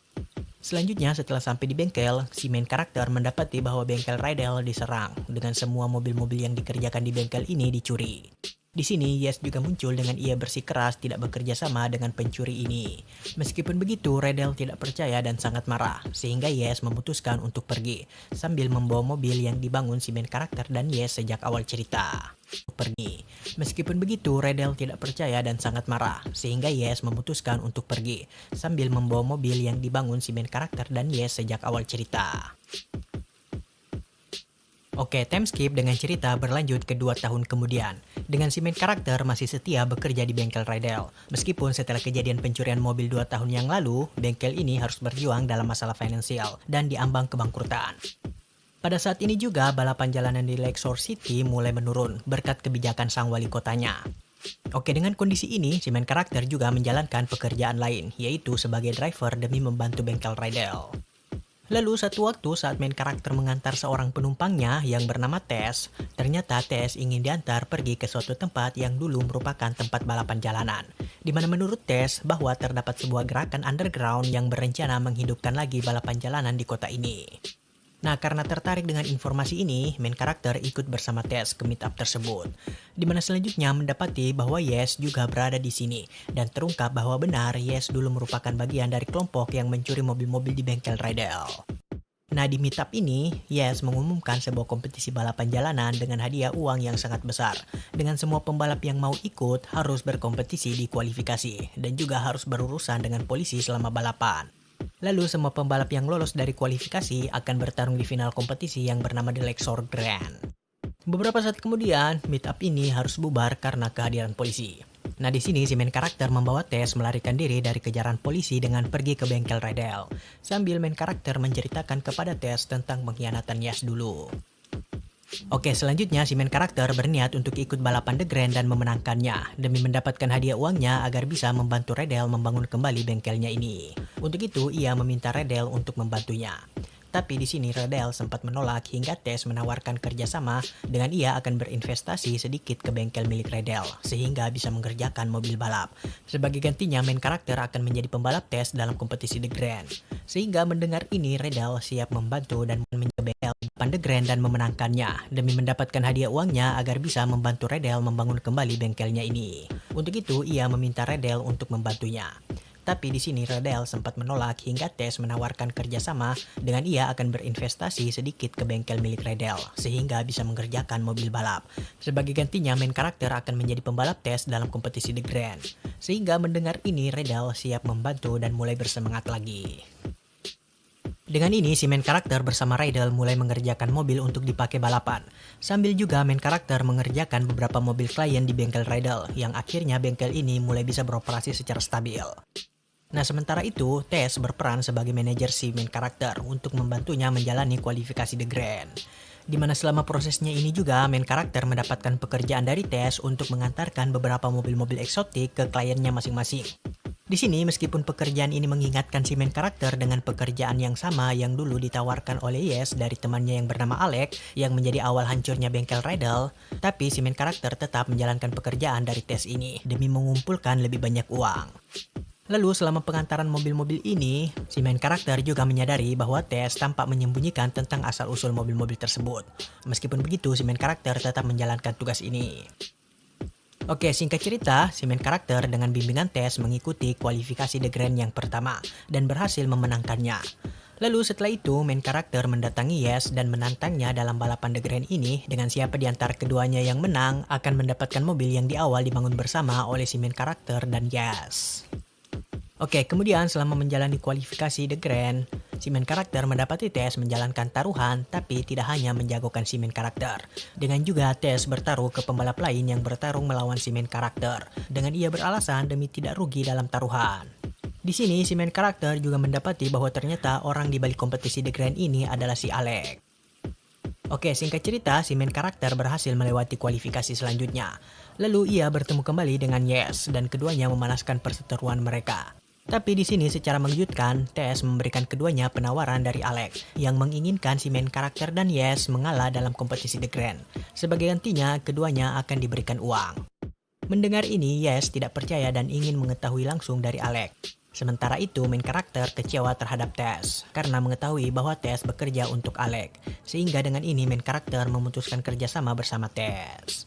Selanjutnya setelah sampai di bengkel, si main karakter mendapati bahwa bengkel Rydell diserang, dengan semua mobil-mobil yang dikerjakan di bengkel ini dicuri. Di sini, Yes juga muncul dengan ia bersikeras tidak bekerja sama dengan pencuri ini. Meskipun begitu, Rydell tidak percaya dan sangat marah, sehingga Yes memutuskan untuk pergi, sambil membawa mobil yang dibangun si main karakter dan Yes sejak awal cerita. Pergi. Meskipun begitu, Rydell tidak percaya dan sangat marah, sehingga Yes memutuskan untuk pergi, sambil membawa mobil yang dibangun si main karakter dan Yes sejak awal cerita. Oke, time skip dengan cerita berlanjut ke 2 tahun kemudian. Dengan si main karakter masih setia bekerja di bengkel Rydell. Meskipun setelah kejadian pencurian mobil 2 tahun yang lalu, bengkel ini harus berjuang dalam masalah finansial dan diambang kebangkrutan. Pada saat ini juga, balapan jalanan di Lakeshore City mulai menurun berkat kebijakan sang wali kotanya. Oke, dengan kondisi ini, si main karakter juga menjalankan pekerjaan lain, yaitu sebagai driver demi membantu bengkel Rydell. Lalu satu waktu saat main karakter mengantar seorang penumpangnya yang bernama Tess, ternyata Tess ingin diantar pergi ke suatu tempat yang dulu merupakan tempat balapan jalanan. Di mana menurut Tess bahwa terdapat sebuah gerakan underground yang berencana menghidupkan lagi balapan jalanan di kota ini. Nah, karena tertarik dengan informasi ini, main karakter ikut bersama Tess ke meetup tersebut. Di mana selanjutnya mendapati bahwa Yes juga berada di sini, dan terungkap bahwa benar Yes dulu merupakan bagian dari kelompok yang mencuri mobil-mobil di bengkel Rydell. Nah, di meetup ini, Yes mengumumkan sebuah kompetisi balapan jalanan dengan hadiah uang yang sangat besar. Dengan semua pembalap yang mau ikut harus berkompetisi di kualifikasi, dan juga harus berurusan dengan polisi selama balapan. Lalu semua pembalap yang lolos dari kualifikasi akan bertarung di final kompetisi yang bernama The Lakeshore Grand. Beberapa saat kemudian, meetup ini harus bubar karena kehadiran polisi. Nah, di sini si main karakter membawa Tess melarikan diri dari kejaran polisi dengan pergi ke bengkel Rydell, sambil main karakter menceritakan kepada Tess tentang pengkhianatan Yes dulu. Oke, selanjutnya si main karakter berniat untuk ikut balapan The Grand dan memenangkannya demi mendapatkan hadiah uangnya agar bisa membantu Rydell membangun kembali bengkelnya ini. Untuk itu, ia meminta Rydell untuk membantunya. Tapi di sini Rydell sempat menolak hingga Tess menawarkan kerjasama dengan ia akan berinvestasi sedikit ke bengkel milik Rydell sehingga bisa mengerjakan mobil balap. Sebagai gantinya, main karakter akan menjadi pembalap Tess dalam kompetisi The Grand. Sehingga mendengar ini, Rydell siap membantu dan menjaga bengkel balapan The Grand dan memenangkannya demi mendapatkan hadiah uangnya agar bisa membantu Redel membangun kembali bengkelnya ini. Untuk itu, ia meminta Redel untuk membantunya. Tapi di sini Redel sempat menolak hingga Tess menawarkan kerjasama dengan ia akan berinvestasi sedikit ke bengkel milik Redel sehingga bisa mengerjakan mobil balap. Sebagai gantinya, main karakter akan menjadi pembalap Tess dalam kompetisi The Grand. Sehingga mendengar ini, Redel siap membantu dan mulai bersemangat lagi. Dengan ini, si main karakter bersama Redel mulai mengerjakan mobil untuk dipakai balapan. Sambil juga main karakter mengerjakan beberapa mobil klien di bengkel Redel, yang akhirnya bengkel ini mulai bisa beroperasi secara stabil. Nah, sementara itu, Tess berperan sebagai manajer si main karakter untuk membantunya menjalani kualifikasi The Grand. Di mana selama prosesnya ini juga, main karakter mendapatkan pekerjaan dari Tess untuk mengantarkan beberapa mobil-mobil eksotik ke kliennya masing-masing. Di sini, meskipun pekerjaan ini mengingatkan si main karakter dengan pekerjaan yang sama yang dulu ditawarkan oleh Yes dari temannya yang bernama Alex yang menjadi awal hancurnya bengkel Redel, tapi si main karakter tetap menjalankan pekerjaan dari Tess ini demi mengumpulkan lebih banyak uang. Lalu selama pengantaran mobil-mobil ini, si main karakter juga menyadari bahwa Tess tampak menyembunyikan tentang asal-usul mobil-mobil tersebut. Meskipun begitu, si main karakter tetap menjalankan tugas ini. Oke, singkat cerita, si main karakter dengan bimbingan Tess mengikuti kualifikasi The Grand yang pertama dan berhasil memenangkannya. Lalu setelah itu, main karakter mendatangi Yes dan menantangnya dalam balapan The Grand ini dengan siapa di antara keduanya yang menang akan mendapatkan mobil yang di awal dibangun bersama oleh si main karakter dan Yes. Oke, kemudian selama menjalani kualifikasi The Grand, si main karakter mendapati Tess menjalankan taruhan tapi tidak hanya menjagokan si main karakter. Dengan juga Tess bertaruh ke pembalap lain yang bertarung melawan si main karakter dengan ia beralasan demi tidak rugi dalam taruhan. Di sini si main karakter juga mendapati bahwa ternyata orang di balik kompetisi The Grand ini adalah si Alex. Oke, singkat cerita, si main karakter berhasil melewati kualifikasi selanjutnya. Lalu ia bertemu kembali dengan Yes dan keduanya memanaskan perseteruan mereka. Tapi di sini secara mengejutkan, Tess memberikan keduanya penawaran dari Alex yang menginginkan si main karakter dan Yes mengalah dalam kompetisi The Grand. Sebagai gantinya, keduanya akan diberikan uang. Mendengar ini, Yes tidak percaya dan ingin mengetahui langsung dari Alex. Sementara itu, main karakter kecewa terhadap Tess karena mengetahui bahwa Tess bekerja untuk Alex. Sehingga dengan ini main karakter memutuskan kerjasama bersama Tess.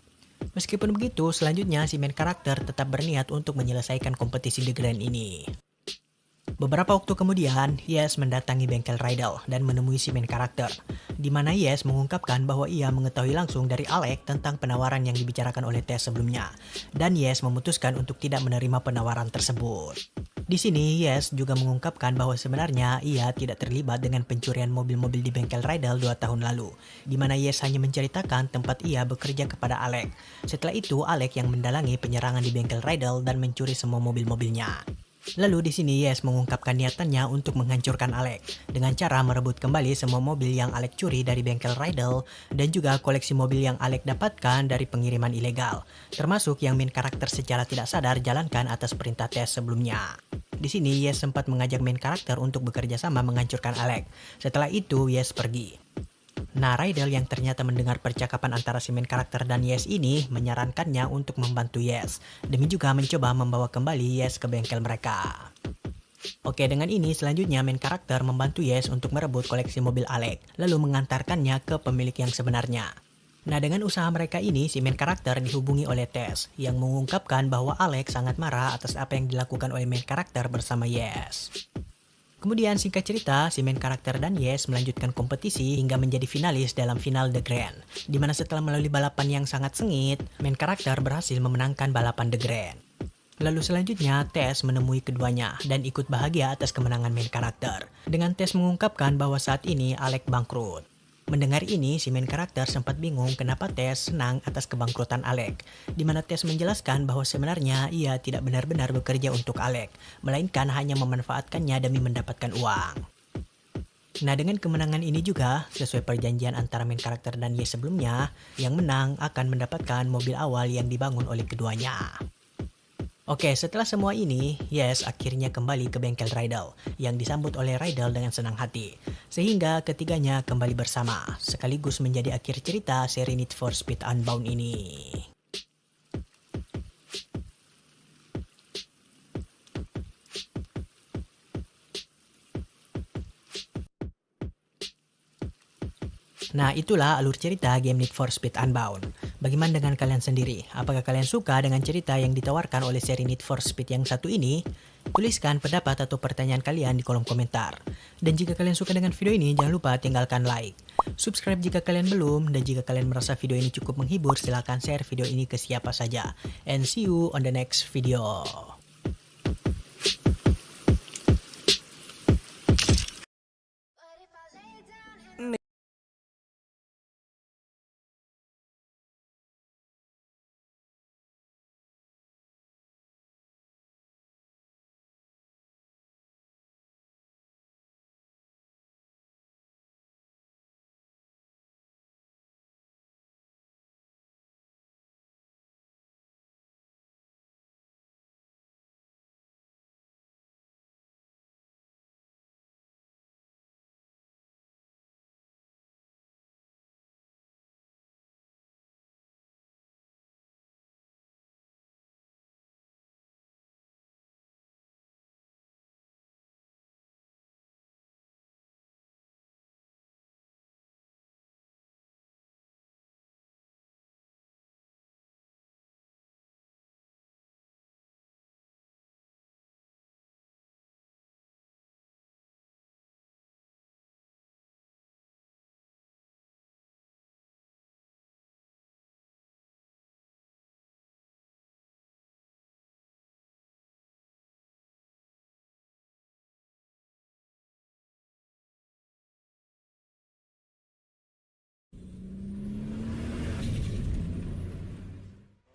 Meskipun begitu, selanjutnya si main karakter tetap berniat untuk menyelesaikan kompetisi The Grand ini. Beberapa waktu kemudian, Yes mendatangi bengkel Redel dan menemui si main karakter, di mana Yes mengungkapkan bahwa ia mengetahui langsung dari Alex tentang penawaran yang dibicarakan oleh Tess sebelumnya, dan Yes memutuskan untuk tidak menerima penawaran tersebut. Di sini, Yes juga mengungkapkan bahwa sebenarnya ia tidak terlibat dengan pencurian mobil-mobil di bengkel Redel 2 tahun lalu, di mana Yes hanya menceritakan tempat ia bekerja kepada Alex. Setelah itu, Alex yang mendalangi penyerangan di bengkel Redel dan mencuri semua mobil-mobilnya. Lalu di sini Yes mengungkapkan niatannya untuk menghancurkan Alex dengan cara merebut kembali semua mobil yang Alex curi dari bengkel Redel dan juga koleksi mobil yang Alex dapatkan dari pengiriman ilegal, termasuk yang main karakter secara tidak sadar jalankan atas perintah Tess sebelumnya. Di sini Yes sempat mengajak main karakter untuk bekerja sama menghancurkan Alex. Setelah itu Yes pergi. Nah, Redel yang ternyata mendengar percakapan antara si main karakter dan Yes ini menyarankannya untuk membantu Yes, demi juga mencoba membawa kembali Yes ke bengkel mereka. Oke, dengan ini selanjutnya main karakter membantu Yes untuk merebut koleksi mobil Alex, lalu mengantarkannya ke pemilik yang sebenarnya. Nah, dengan usaha mereka ini, si main karakter dihubungi oleh Tess, yang mengungkapkan bahwa Alex sangat marah atas apa yang dilakukan oleh main karakter bersama Yes. Kemudian singkat cerita, si main karakter dan Yes melanjutkan kompetisi hingga menjadi finalis dalam final The Grand. Dimana setelah melalui balapan yang sangat sengit, main karakter berhasil memenangkan balapan The Grand. Lalu selanjutnya, Tess menemui keduanya dan ikut bahagia atas kemenangan main karakter. Dengan Tess mengungkapkan bahwa saat ini Alex bangkrut. Mendengar ini, si main karakter sempat bingung kenapa Tess senang atas kebangkrutan Alex, di mana Tess menjelaskan bahwa sebenarnya ia tidak benar-benar bekerja untuk Alex, melainkan hanya memanfaatkannya demi mendapatkan uang. Nah, dengan kemenangan ini juga, sesuai perjanjian antara main karakter dan Yes sebelumnya, yang menang akan mendapatkan mobil awal yang dibangun oleh keduanya. Oke, setelah semua ini, Yes akhirnya kembali ke bengkel Redel yang disambut oleh Redel dengan senang hati. Sehingga ketiganya kembali bersama, sekaligus menjadi akhir cerita seri Need for Speed Unbound ini. Nah, itulah alur cerita game Need for Speed Unbound. Bagaimana dengan kalian sendiri? Apakah kalian suka dengan cerita yang ditawarkan oleh seri Need for Speed yang satu ini? Tuliskan pendapat atau pertanyaan kalian di kolom komentar. Dan jika kalian suka dengan video ini, jangan lupa tinggalkan like. Subscribe jika kalian belum, dan jika kalian merasa video ini cukup menghibur, silahkan share video ini ke siapa saja. And see you on the next video.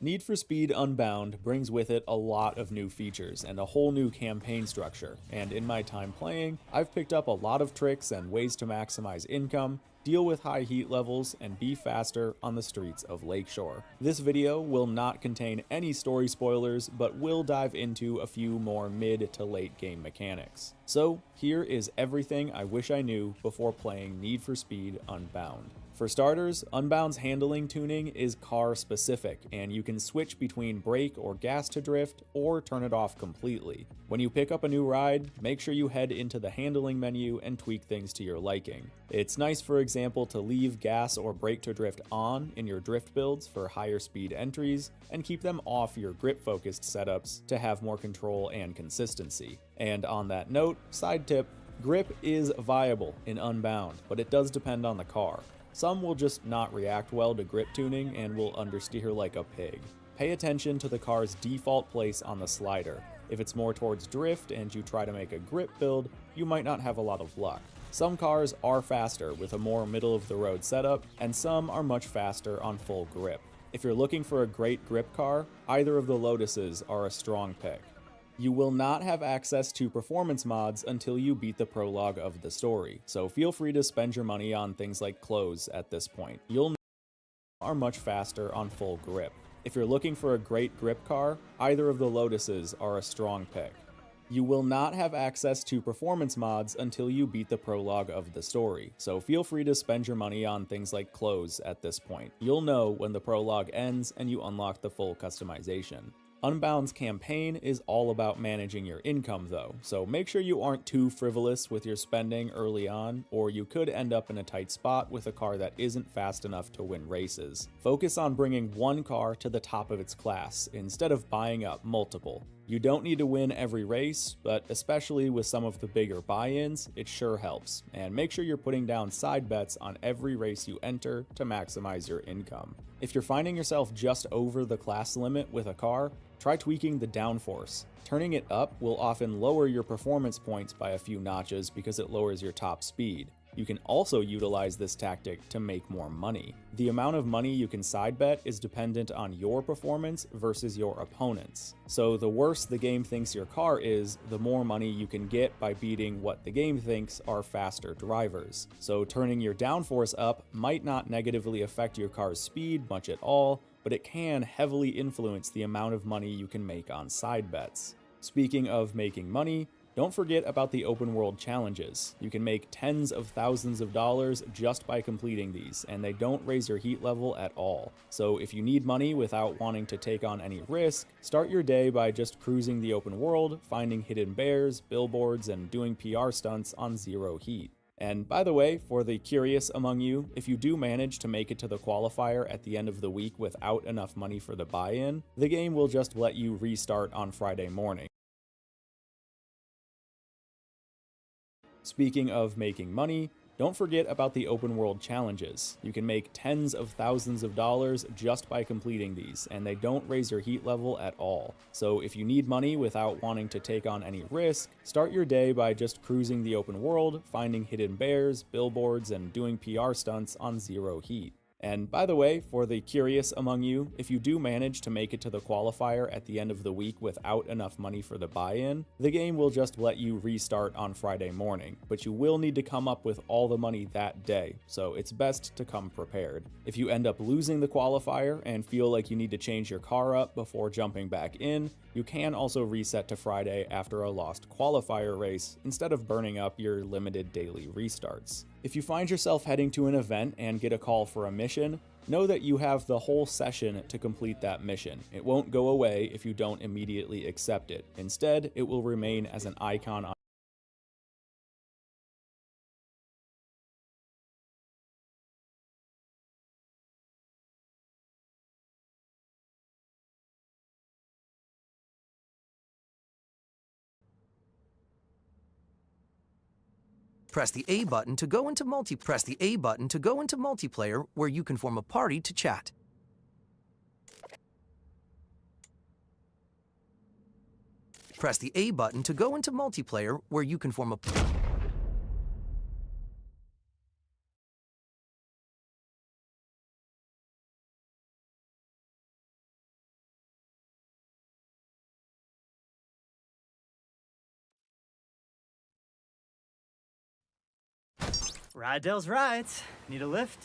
Need for Speed Unbound brings with it a lot of new features and a whole new campaign structure, and in my time playing, I've picked up a lot of tricks and ways to maximize income, deal with high heat levels, and be faster on the streets of Lakeshore. This video will not contain any story spoilers, but will dive into a few more mid to late game mechanics. So here is everything I wish I knew before playing Need for Speed Unbound. For starters, Unbound's handling tuning is car specific, and you can switch between brake or gas to drift, or turn it off completely. When you pick up a new ride, make sure you head into the handling menu and tweak things to your liking. It's nice, for example, to leave gas or brake to drift on in your drift builds for higher speed entries, and keep them off your grip focused setups to have more control and consistency. And on that note, side tip, grip is viable in Unbound, but it does depend on the car. Some will just not react well to grip tuning and will understeer like a pig. Pay attention to the car's default place on the slider. If it's more towards drift and you try to make a grip build, you might not have a lot of luck. Some cars are faster with a more middle-of-the-road setup, and some are much faster on full grip. If you're looking for a great grip car, either of the Lotuses are a strong pick. You will not have access to performance mods until you beat the prologue of the story, so feel free to spend your money on things like clothes at this point. You'll are much faster on full grip. If you're looking for a great grip car, either of the Lotuses are a strong pick. You will not have access to performance mods until you beat the prologue of the story, so feel free to spend your money on things like clothes at this point. You'll know when the prologue ends and you unlock the full customization. Unbound's campaign is all about managing your income though, so make sure you aren't too frivolous with your spending early on, or you could end up in a tight spot with a car that isn't fast enough to win races. Focus on bringing one car to the top of its class, instead of buying up multiple. You don't need to win every race, but especially with some of the bigger buy-ins, it sure helps. And make sure you're putting down side bets on every race you enter to maximize your income. If you're finding yourself just over the class limit with a car, try tweaking the downforce. Turning it up will often lower your performance points by a few notches because it lowers your top speed. You can also utilize this tactic to make more money. The amount of money you can side bet is dependent on your performance versus your opponent's. So the worse the game thinks your car is, the more money you can get by beating what the game thinks are faster drivers. So turning your downforce up might not negatively affect your car's speed much at all, but it can heavily influence the amount of money you can make on side bets. Speaking of making money, don't forget about the open world challenges. You can make tens of thousands of dollars just by completing these, and they don't raise your heat level at all. So if you need money without wanting to take on any risk, start your day by just cruising the open world, finding hidden bears, billboards, and doing PR stunts on zero heat. And by the way, for the curious among you, if you do manage to make it to the qualifier at the end of the week without enough money for the buy-in, the game will just let you restart on Friday morning. Speaking of making money, don't forget about the open world challenges. You can make tens of thousands of dollars just by completing these, and they don't raise your heat level at all. So if you need money without wanting to take on any risk, start your day by just cruising the open world, finding hidden bears, billboards, and doing PR stunts on zero heat. And by the way, for the curious among you, if you do manage to make it to the qualifier at the end of the week without enough money for the buy-in, the game will just let you restart on Friday morning, but you will need to come up with all the money that day, so it's best to come prepared. If you end up losing the qualifier and feel like you need to change your car up before jumping back in, you can also reset to Friday after a lost qualifier race instead of burning up your limited daily restarts. If you find yourself heading to an event and get a call for a mission, know that you have the whole session to complete that mission. It won't go away if you don't immediately accept it. Instead, it will remain as an icon on Press the A button to go into multiplayer where you can form a party to chat. Press the A button to go into multiplayer where you can form a Rydell's rides. Need a lift?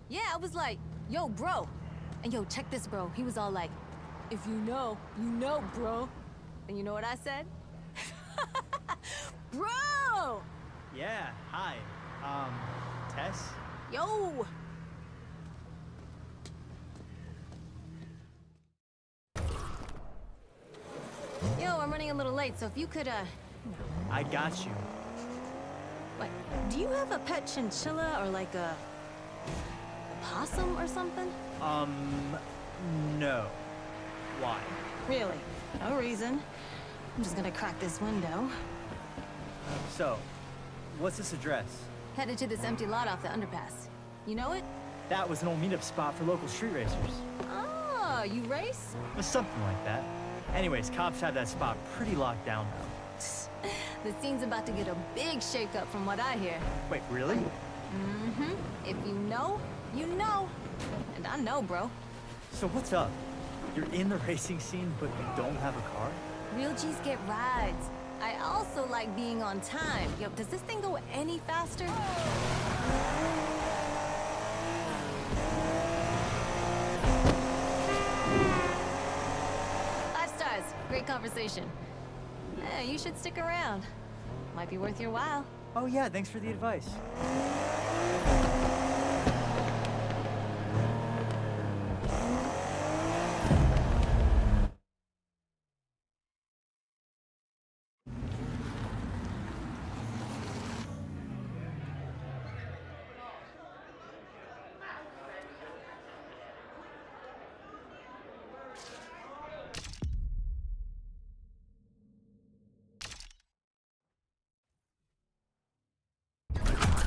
Yeah, I was like, yo, bro. And yo, check this, bro. He was all like, if you know, bro. And you know what I said? Bro! Yeah, hi. Tess? Yo! Yo, I'm running a little late, so if you could, I got you. Wait, do you have a pet chinchilla or like a possum or something? No. Why? Really? No reason. I'm just gonna crack this window. So, what's this address? Headed to this empty lot off the underpass. You know it? That was an old meetup spot for local street racers. Oh, you race? It was something like that. Anyways, cops have that spot pretty locked down now. The scene's about to get a big shakeup from what I hear. Wait, really? Mm-hmm. If you know, you know. And I know, bro. So what's up? You're in the racing scene, but you don't have a car? Real G's get rides. I also like being on time. Yo, does this thing go any faster? conversation. You should stick around. Might be worth your while. Oh yeah, thanks for the advice.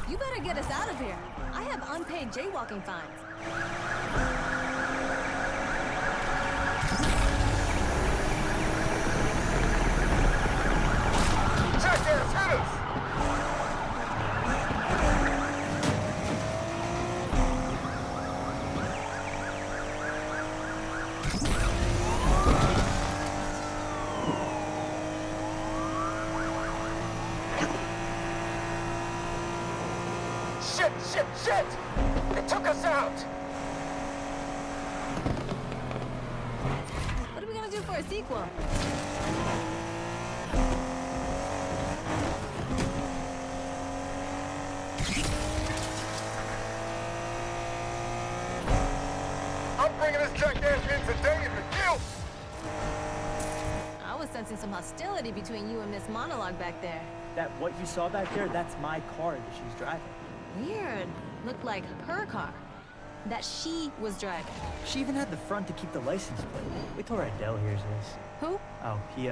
You better get us out of here. I have unpaid jaywalking fines. Jackass, hit us! Shit! They took us out! What are we gonna do for a sequel? I'm bringing this jackass in today if it kills! I was sensing some hostility between you and Miss Monologue back there. That what you saw back there, that's my car that she's driving. Weird. Looked like her car. That she was driving. She even had the front to keep the license plate. Wait till Rydell hears this. Who? Oh, he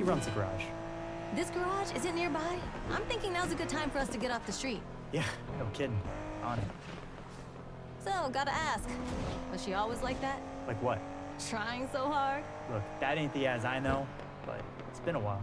runs the garage. This garage? Is it nearby? I'm thinking now's a good time for us to get off the street. Yeah, no kidding. On it. So, gotta ask. Was she always like that? Like what? Trying so hard? Look, that ain't the Az I know, but it's been a while.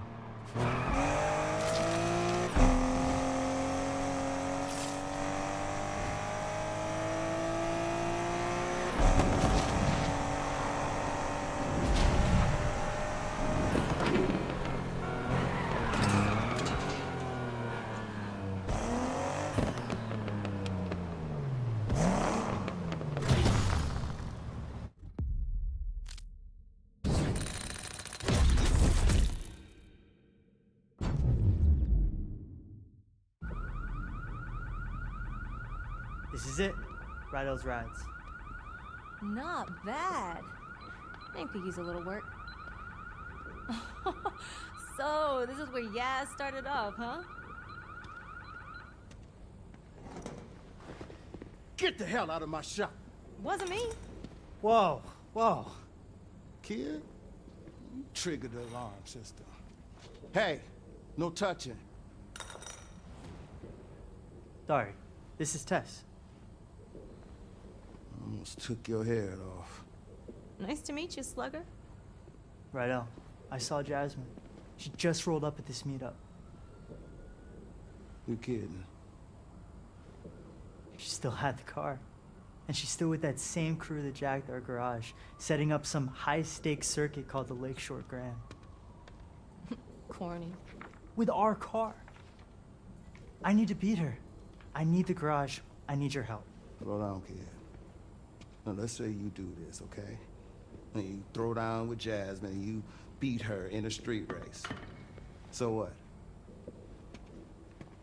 This is it. Rydell's rides. Not bad. Maybe could use a little work. So, this is where Yaz started off, huh? Get the hell out of my shop. Wasn't me. Whoa. Kid, you triggered the alarm system. Hey, no touching. Sorry, this is Tess. Almost took your head off. Nice to meet you, Slugger. Rydell, I saw Jasmine. She just rolled up at this meetup. You kidding? She still had the car. And she's still with that same crew that jacked our garage, setting up some high-stakes circuit called the Lakeshore Grand. Corny. With our car. I need to beat her. I need the garage. I need your help. Hold on, kid. Now, let's say you do this, okay? And you throw down with Jasmine and you beat her in a street race. So what?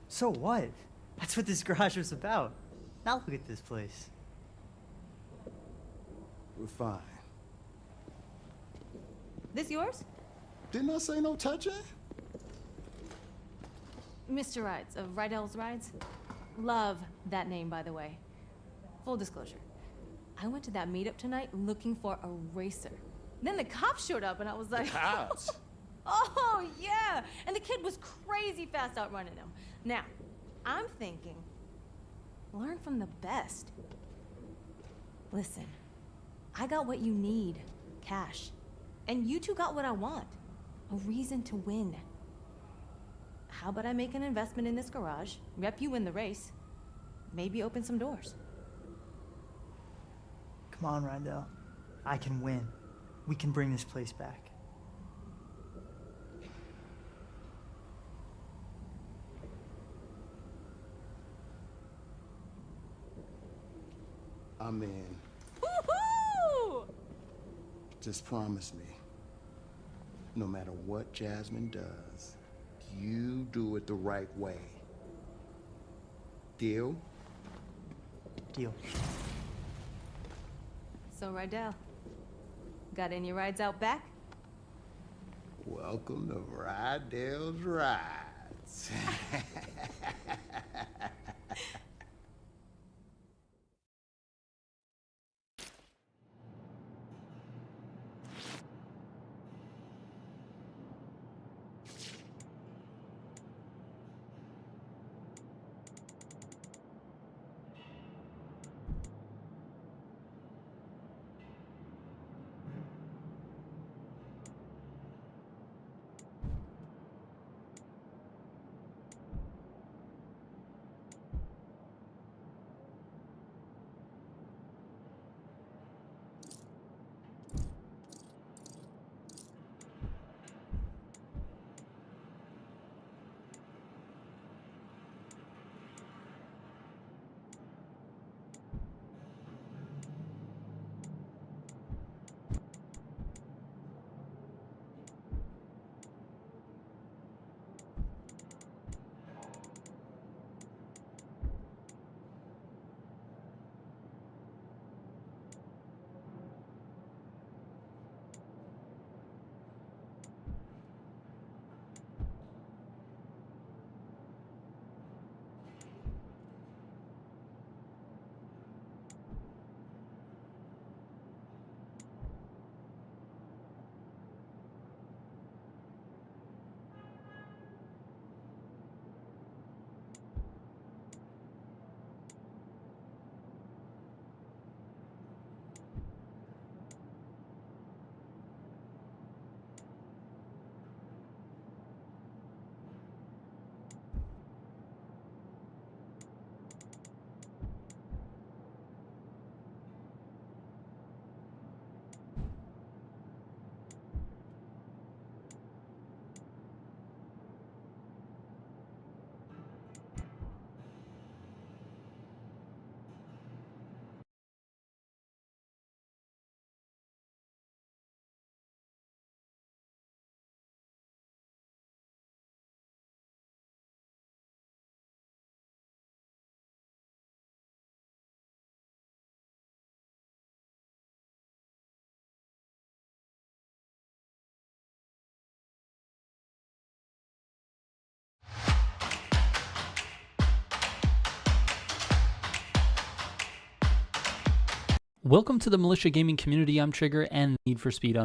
So what? That's what this garage was about. Now look at this place. We're fine. This yours? Didn't I say no touching? Mr. Rides, of Rydell's Rides. Love that name, by the way. Full disclosure. I went to that meetup tonight looking for a racer. Then the cops showed up and I was like... The cops? Oh, yeah! And the kid was crazy fast outrunning him. Now, I'm thinking, learn from the best. Listen, I got what you need, cash. And you two got what I want, a reason to win. How about I make an investment in this garage, rep you in the race, maybe open some doors. Come on, Rydell. I can win. We can bring this place back. I'm in. Woohoo! Just promise me. no matter what Jasmine does, you do it the right way. Deal? Deal. So, Rydell, got any rides out back? Welcome to Rydell's Rides. Welcome to the Militia Gaming community. I'm Trigger, and Need for Speed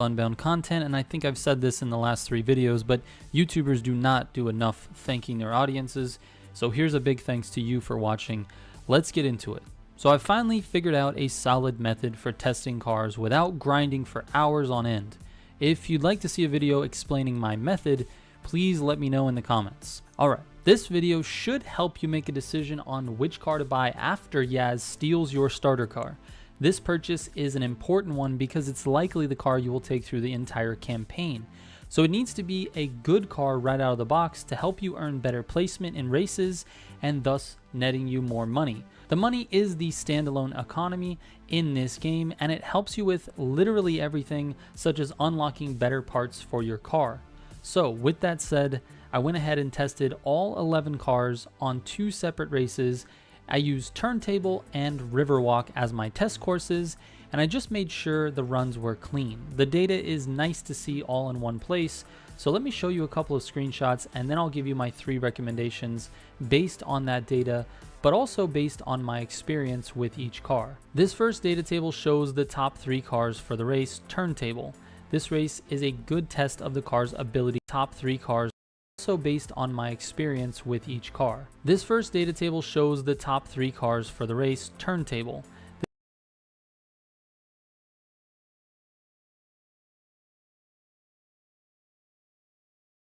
Unbound content, and I think I've said this in the last 3 videos, but YouTubers do not do enough thanking their audiences, so here's a big thanks to you for watching. Let's get into it. So I've finally figured out a solid method for testing cars without grinding for hours on end. If you'd like to see a video explaining my method, please let me know in the comments. Alright, this video should help you make a decision on which car to buy after Yaz steals your starter car. This purchase is an important one because it's likely the car you will take through the entire campaign. So it needs to be a good car right out of the box to help you earn better placement in races and thus netting you more money. The money is the standalone economy in this game, and it helps you with literally everything, such as unlocking better parts for your car. So with that said, I went ahead and tested all 11 cars on 2 separate races. I used Turntable and Riverwalk as my test courses, and I just made sure the runs were clean. The data is nice to see all in one place, so let me show you a couple of screenshots and then I'll give you my 3 recommendations based on that data, but also based on my experience with each car. This first data table shows the top 3 cars for the race Turntable. This race is a good test of the car's ability. Top 3 cars also based on my experience with each car. This first data table shows the top 3 cars for the race Turntable.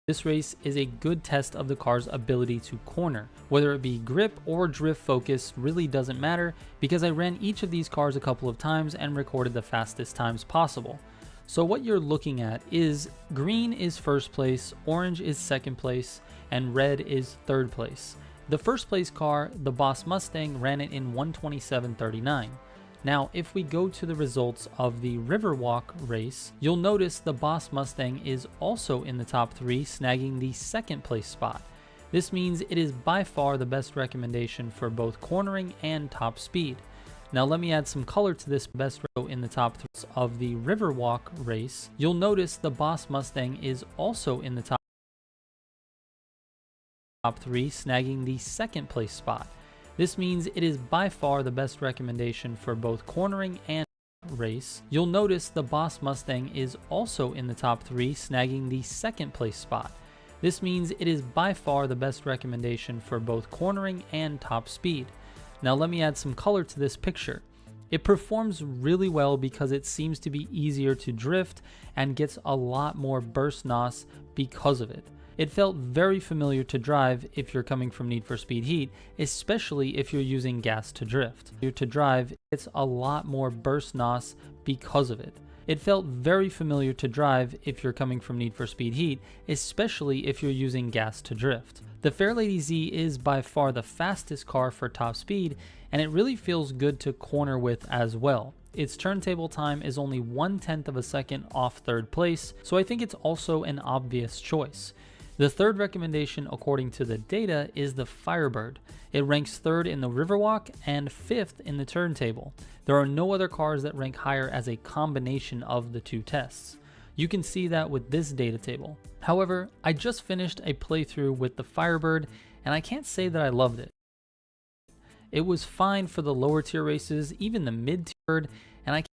This race is a good test of the car's ability to corner. Whether it be grip or drift focus really doesn't matter because I ran each of these cars a couple of times and recorded the fastest times possible. So what you're looking at is green is first place, orange is second place, and red is third place. The first place car, the Boss Mustang, ran it in 1:27:39. Now, if we go to the results of the Riverwalk race, you'll notice the Boss Mustang is also in the top 3, snagging the 2nd place spot. This means it is by far the best recommendation for both cornering and top speed. Now let me add some color to this best row in the top 3 of the Riverwalk race. You'll notice the Boss Mustang is also in the top 3, snagging the 2nd place spot. This means it is by far the best recommendation for both cornering and race. You'll notice the Boss Mustang is also in the top 3, snagging the 2nd place spot. This means it is by far the best recommendation for both cornering and top speed. Now let me add some color to this picture. It performs really well because it seems to be easier to drift and gets a lot more burst NOS because of it. It felt very familiar to drive if you're coming from Need for Speed Heat, especially if you're using gas to drift. To drive, it's a lot more burst NOS because of it. It felt very familiar to drive if you're coming from Need for Speed Heat, especially if you're using gas to drift. The Fairlady Z is by far the fastest car for top speed, and it really feels good to corner with as well. Its turntable time is only 1/10 of a second off 3rd place, so I think it's also an obvious choice. The 3rd recommendation according to the data is the Firebird. It ranks 3rd in the Riverwalk and 5th in the turntable. There are no other cars that rank higher as a combination of the 2 tests. You can see that with this data table. However, I just finished a playthrough with the Firebird and I can't say that I loved it. It was fine for the lower tier races, even the mid tier, and I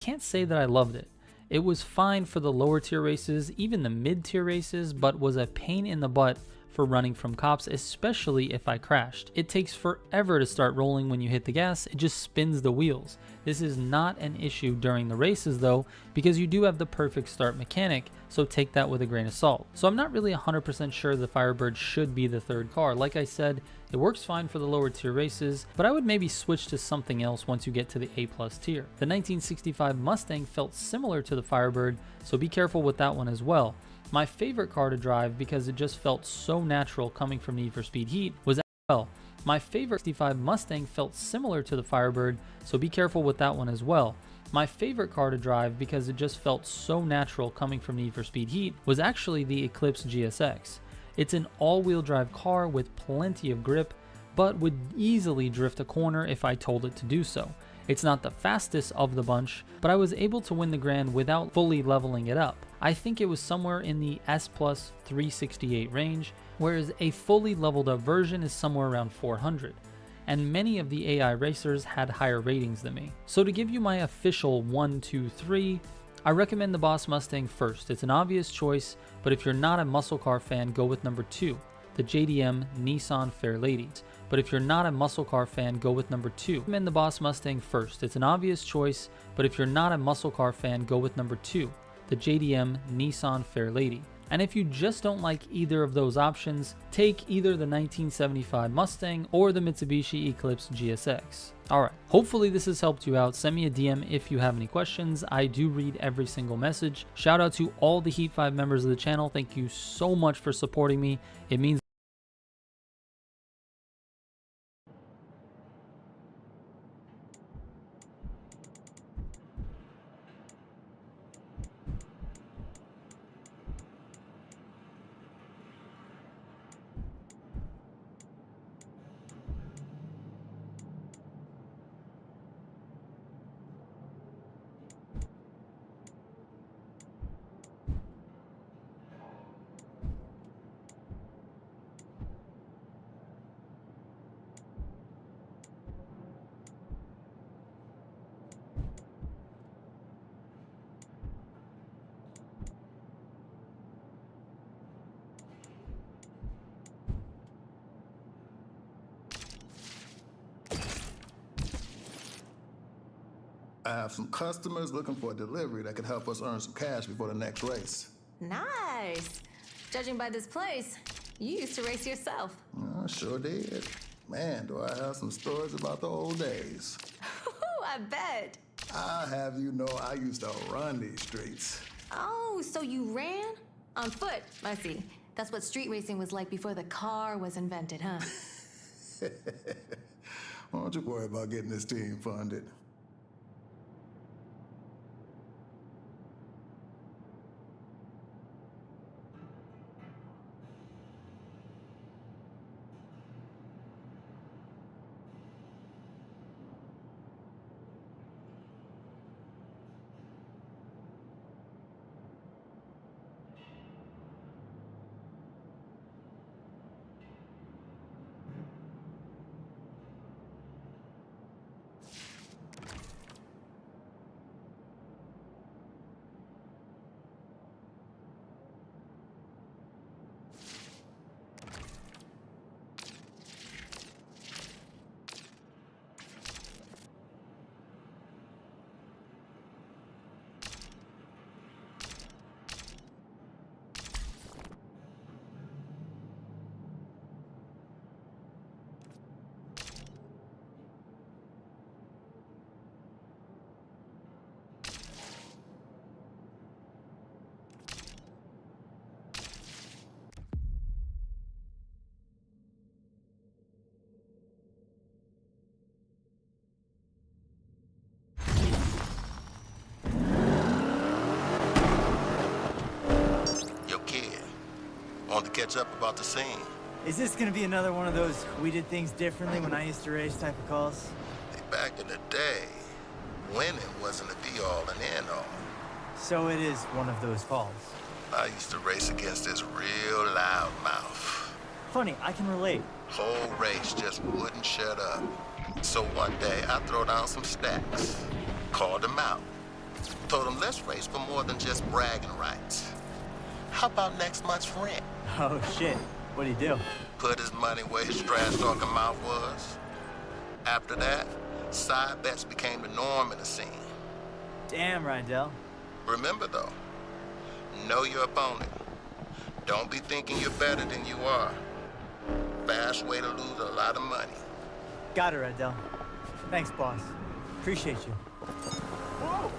can't say that I loved it. It was fine for the lower tier races, even the mid tier races, but was a pain in the butt for running from cops, especially if I crashed. It takes forever to start rolling when you hit the gas, it just spins the wheels. This is not an issue during the races though, because you do have the perfect start mechanic, so take that with a grain of salt. So I'm not really 100% sure the Firebird should be the 3rd car. Like I said, it works fine for the lower tier races, but I would maybe switch to something else once you get to the A+ tier. The 1965 Mustang felt similar to the Firebird, so be careful with that one as well. My favorite car to drive because it just felt so natural coming from Need for Speed Heat was well. My favorite 65 Mustang felt similar to the Firebird, so be careful with that one as well. My favorite car to drive because it just felt so natural coming from Need for Speed Heat was actually the Eclipse GSX. It's an all-wheel drive car with plenty of grip, but would easily drift a corner if I told it to do so. It's not the fastest of the bunch, but I was able to win the Grand without fully leveling it up. I think it was somewhere in the S+ 368 range, whereas a fully leveled up version is somewhere around 400. And many of the AI racers had higher ratings than me. So to give you my official 1, 2, 3, I recommend the Boss Mustang first. It's an obvious choice, but if you're not a muscle car fan, go with number 2, the JDM Nissan Fairlady. But if you're not a muscle car fan, go with number 2. I recommend the Boss Mustang first. It's an obvious choice, but if you're not a muscle car fan, go with number 2, the JDM Nissan Fairlady. And if you just don't like either of those options, take either the 1975 Mustang or the Mitsubishi Eclipse GSX. Alright, hopefully this has helped you out. Send me a DM if you have any questions. I do read every single message. Shout out to all the Heat 5 members of the channel. Thank you so much for supporting me. It means I have some customers looking for a delivery that could help us earn some cash before the next race. Nice. Judging by this place, you used to race yourself. I sure did. Man, do I have some stories about the old days. I bet. I have you know I used to run these streets. Oh, so you ran? On foot, I see. That's what street racing was like before the car was invented, huh? Why don't you worry about getting this team funded? Want to catch up about the scene. Is this gonna be another one of those we did things differently when I used to race type of calls? Back in the day, winning wasn't a be-all and end-all. So it is one of those calls. I used to race against this real loudmouth. Funny, I can relate. Whole race just wouldn't shut up. So one day, I throw down some stacks, called him out, told him let's race for more than just bragging rights. How about next month's rent? Oh shit, what'd he do? Put his money where his trash-talking mouth was. After that, side bets became the norm in the scene. Damn, Rydell. Remember though, know your opponent. Don't be thinking you're better than you are. Fast way to lose a lot of money. Got it, Rydell. Thanks, boss. Appreciate you. Whoa.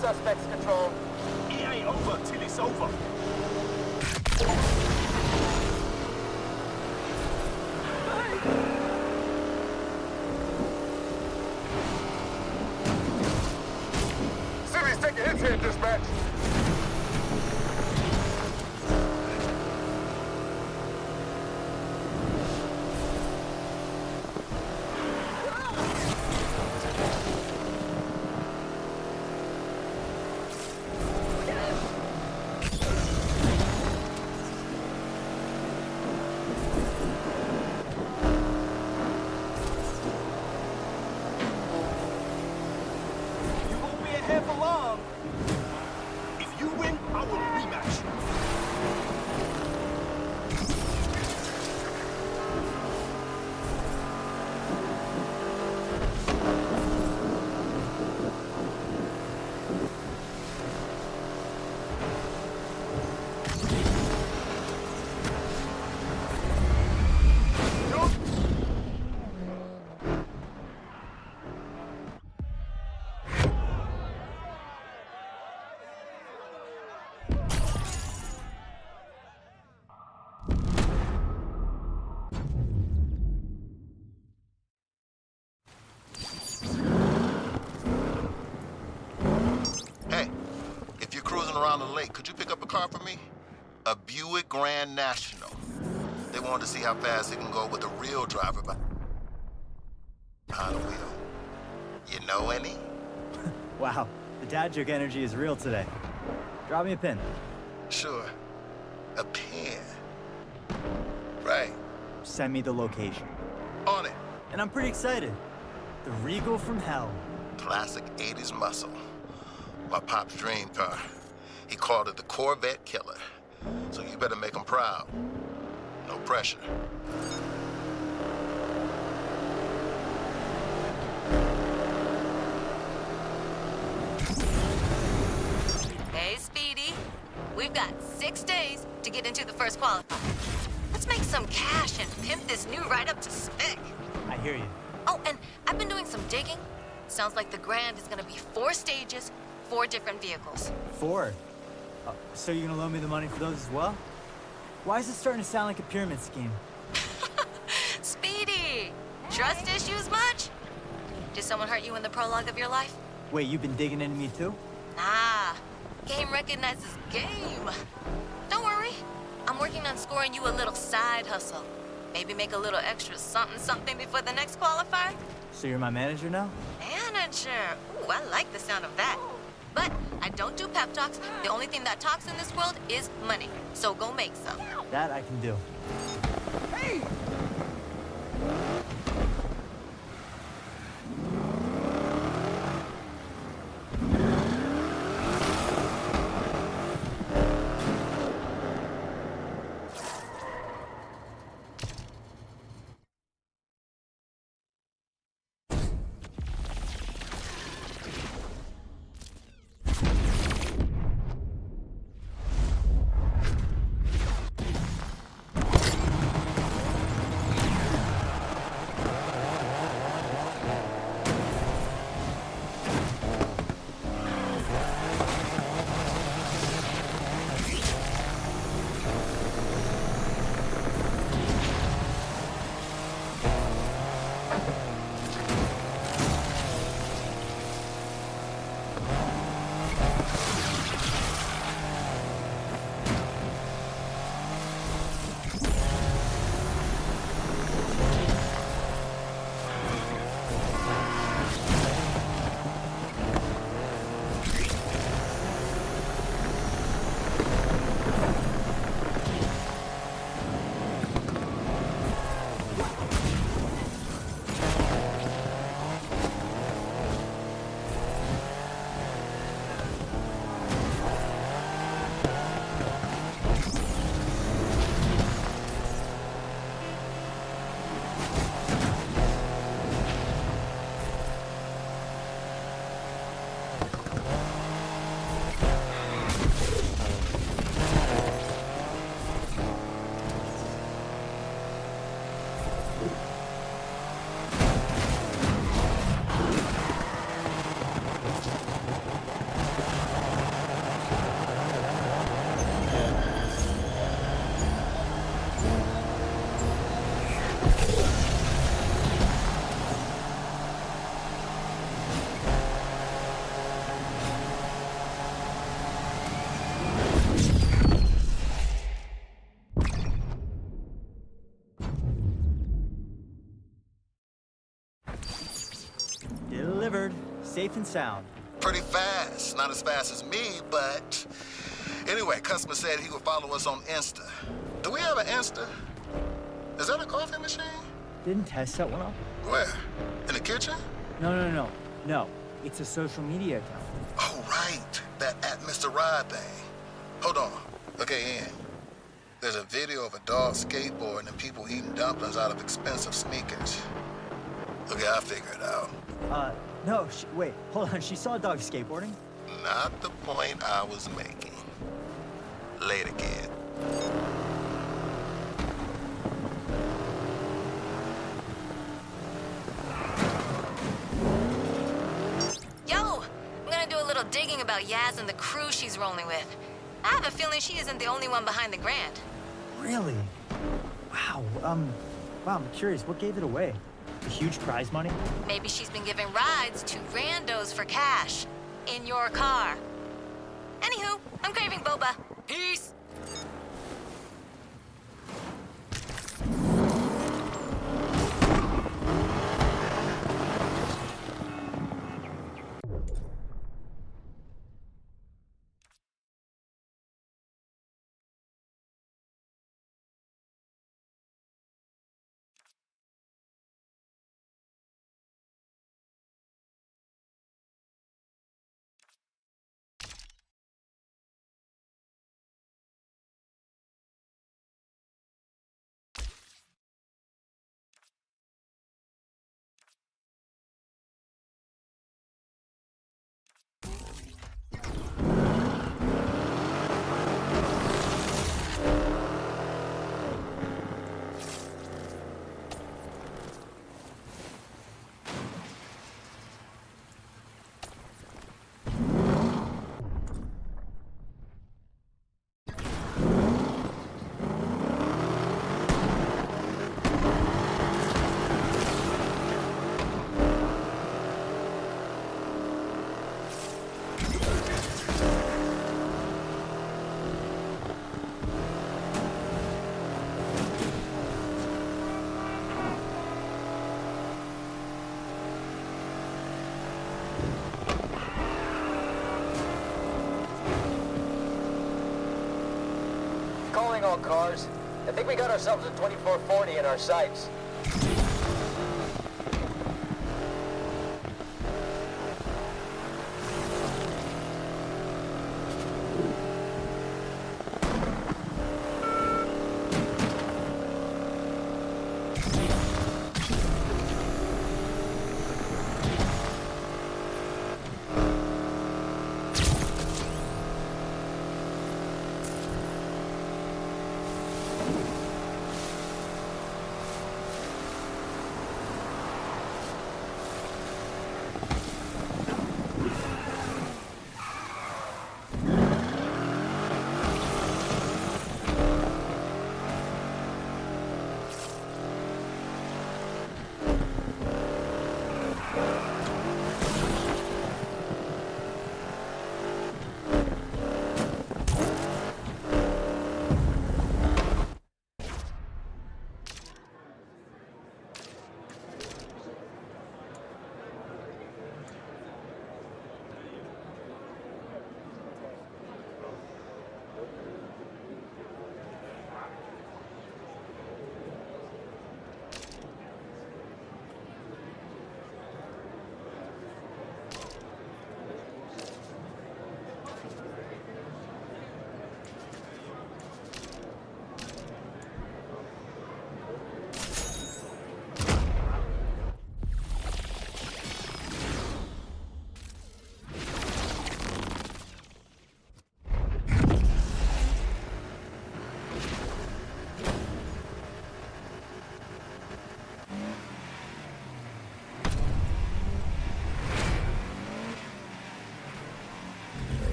Suspects control. It ain't over till it's over. Hey. Roads here, dispatch. Around the lake, could you pick up a car for me? A Buick Grand National. They wanted to see how fast it can go with a real driver behind the wheel. You know any? Wow, the dad joke energy is real today. Drop me a pin. Sure. A pin. Right. Send me the location. On it. And I'm pretty excited. The Regal from hell. Classic 80s muscle. My pop's dream car. He called it the Corvette Killer. So you better make him proud. No pressure. Hey, Speedy. We've got 6 days to get into the first qualifier. Let's make some cash and pimp this new ride up to spec. I hear you. Oh, and I've been doing some digging. Sounds like the Grand is gonna be 4 stages, 4 different vehicles. 4? So you're gonna loan me the money for those as well? Why is it starting to sound like a pyramid scheme? Speedy! Trust issues much? Did someone hurt you in the prologue of your life? Wait, you've been digging into me too? Nah. Game recognizes game. Don't worry. I'm working on scoring you a little side hustle. Maybe make a little extra something before the next qualifier? So you're my manager now? Manager? Ooh, I like the sound of that. But I don't do pep talks. The only thing that talks in this world is money. So go make some. That I can do. Hey! Safe and sound. Pretty fast. Not as fast as me, but... Anyway, customer said he would follow us on Insta. Do we have an Insta? Is that a coffee machine? Didn't Tess set one up? Where? In the kitchen? No. It's a social media account. Oh, right. That at Mr. Rod thing. Hold on. Okay, Ian. There's a video of a dog skateboarding and people eating dumplings out of expensive sneakers. Okay, I'll figure it out. No, wait, hold on. She saw a dog skateboarding? Not the point I was making. Later, kid. Yo, I'm gonna do a little digging about Yaz and the crew she's rolling with. I have a feeling she isn't the only one behind the grant. Really? Wow, I'm curious, what gave it away? The huge prize money? Maybe she's been giving rides to randos for cash. In your car. Anywho, I'm craving boba. Peace! Calling all cars. I think we got ourselves a 2440 in our sights.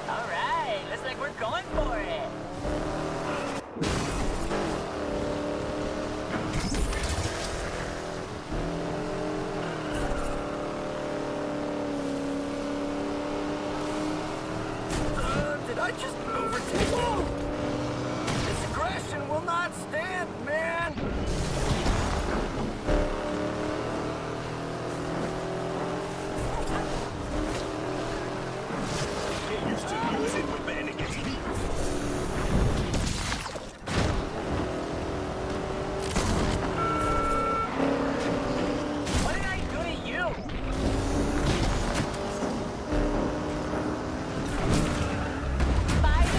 All right, looks like we're going for it. I just overtake. Whoa! This aggression will not stand, man! Get used to using the band against me. What did I do to you? Bye!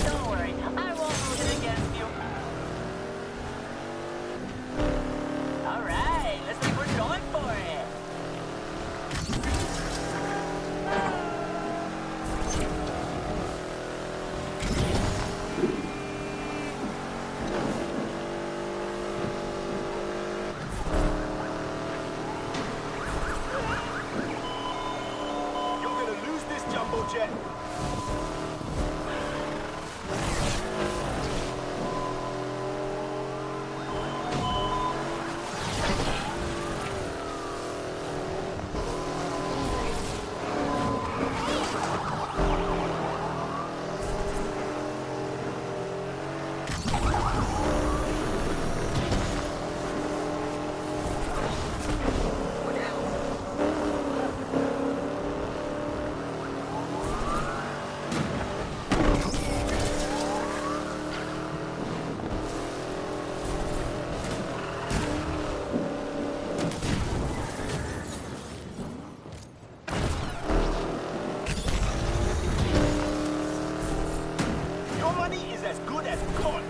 Don't worry, I won't hold it against you. Alright, looks like we're going for it. You're gonna lose this jumbo jet. Your money is as good as gone.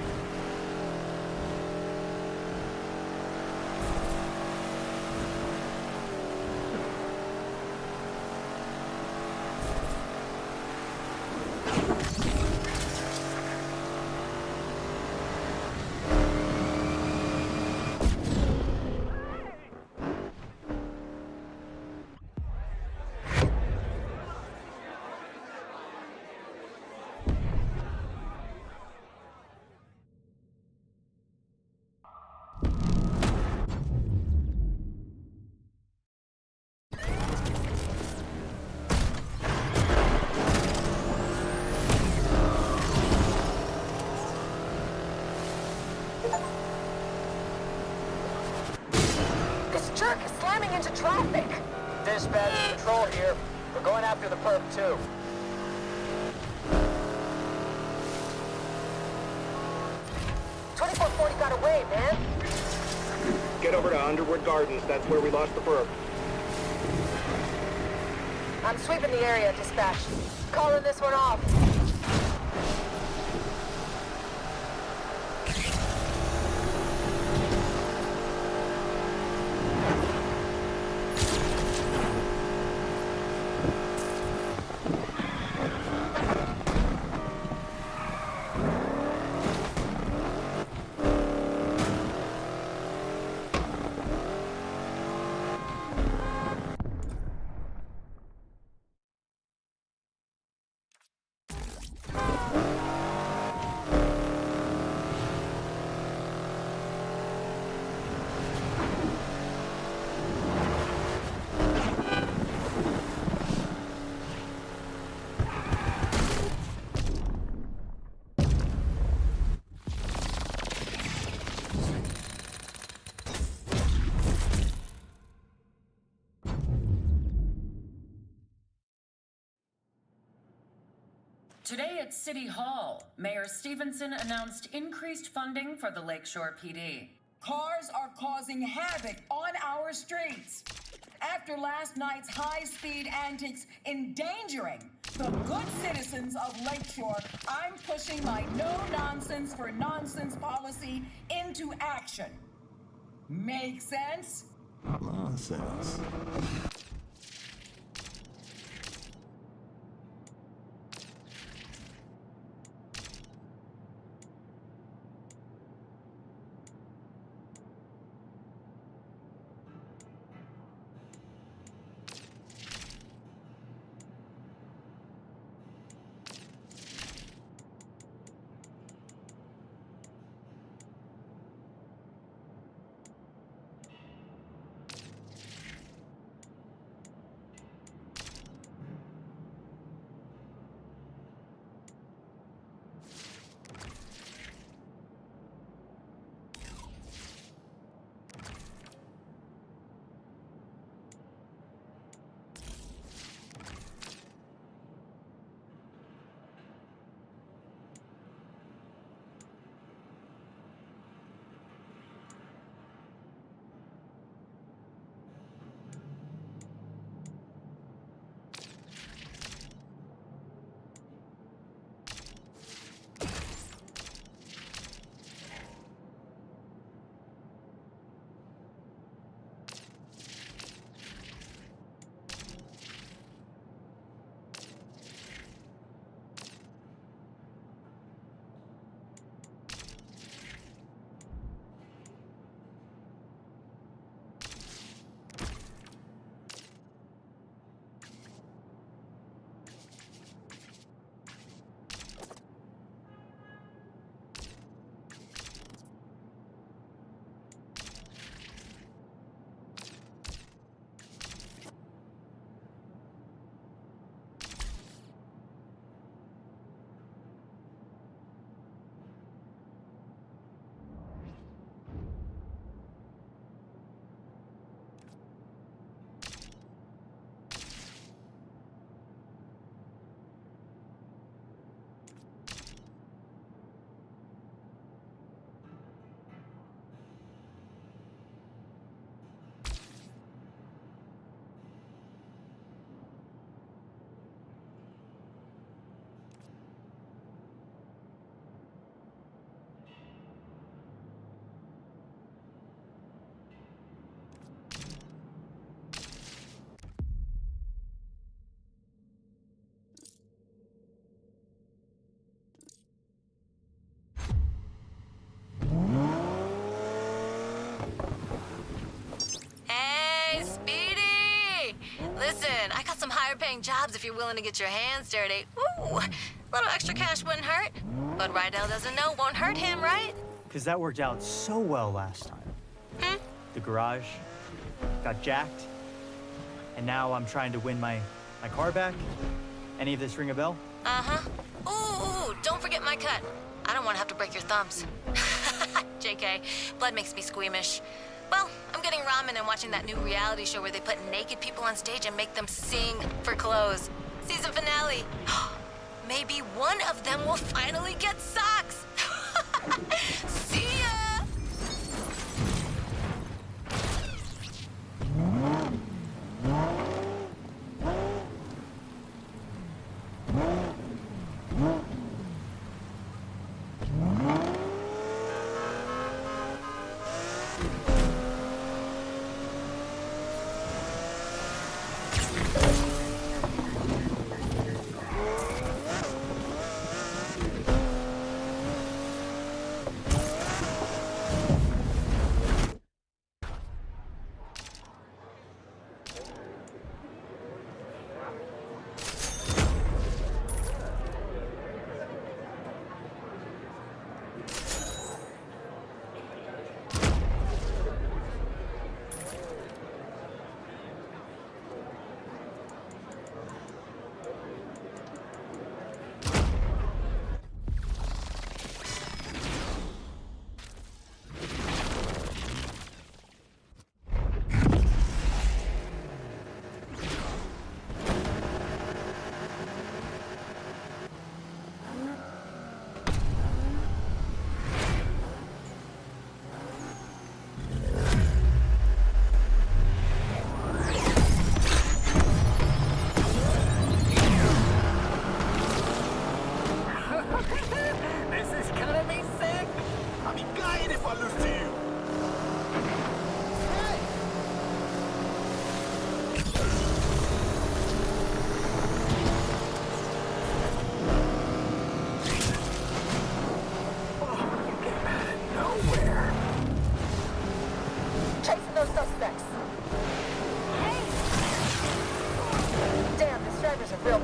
This jerk is slamming into traffic. Dispatch control here. We're going after the perp, too. "2440 got away, man." Get over to Underwood Gardens. That's where we lost the perp. I'm sweeping the area, dispatch. Calling this one off. Today at City Hall, Mayor Stevenson announced increased funding for the Lakeshore PD. Cars are causing havoc on our streets. After last night's high-speed antics endangering the good citizens of Lakeshore, I'm pushing my no-nonsense for nonsense policy into action. Make sense? Nonsense. higher-paying jobs if you're willing to get your hands dirty. Ooh, a little extra cash wouldn't hurt. But Rydell doesn't know won't hurt him, right? Because that worked out so well last time. Hmm? The garage got jacked, and now I'm trying to win my car back. Any of this ring a bell? Uh-huh. Ooh, don't forget my cut. I don't want to have to break your thumbs. JK, blood makes me squeamish. Well, I'm getting ramen and watching that new reality show where they put naked people on stage and make them sing for clothes. Season finale. Maybe one of them will finally get socks. See ya!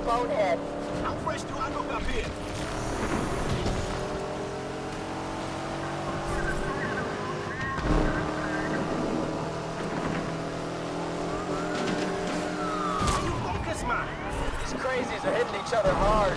bonehead. How fresh do I look up here? You focus, man. These crazies are hitting each other hard.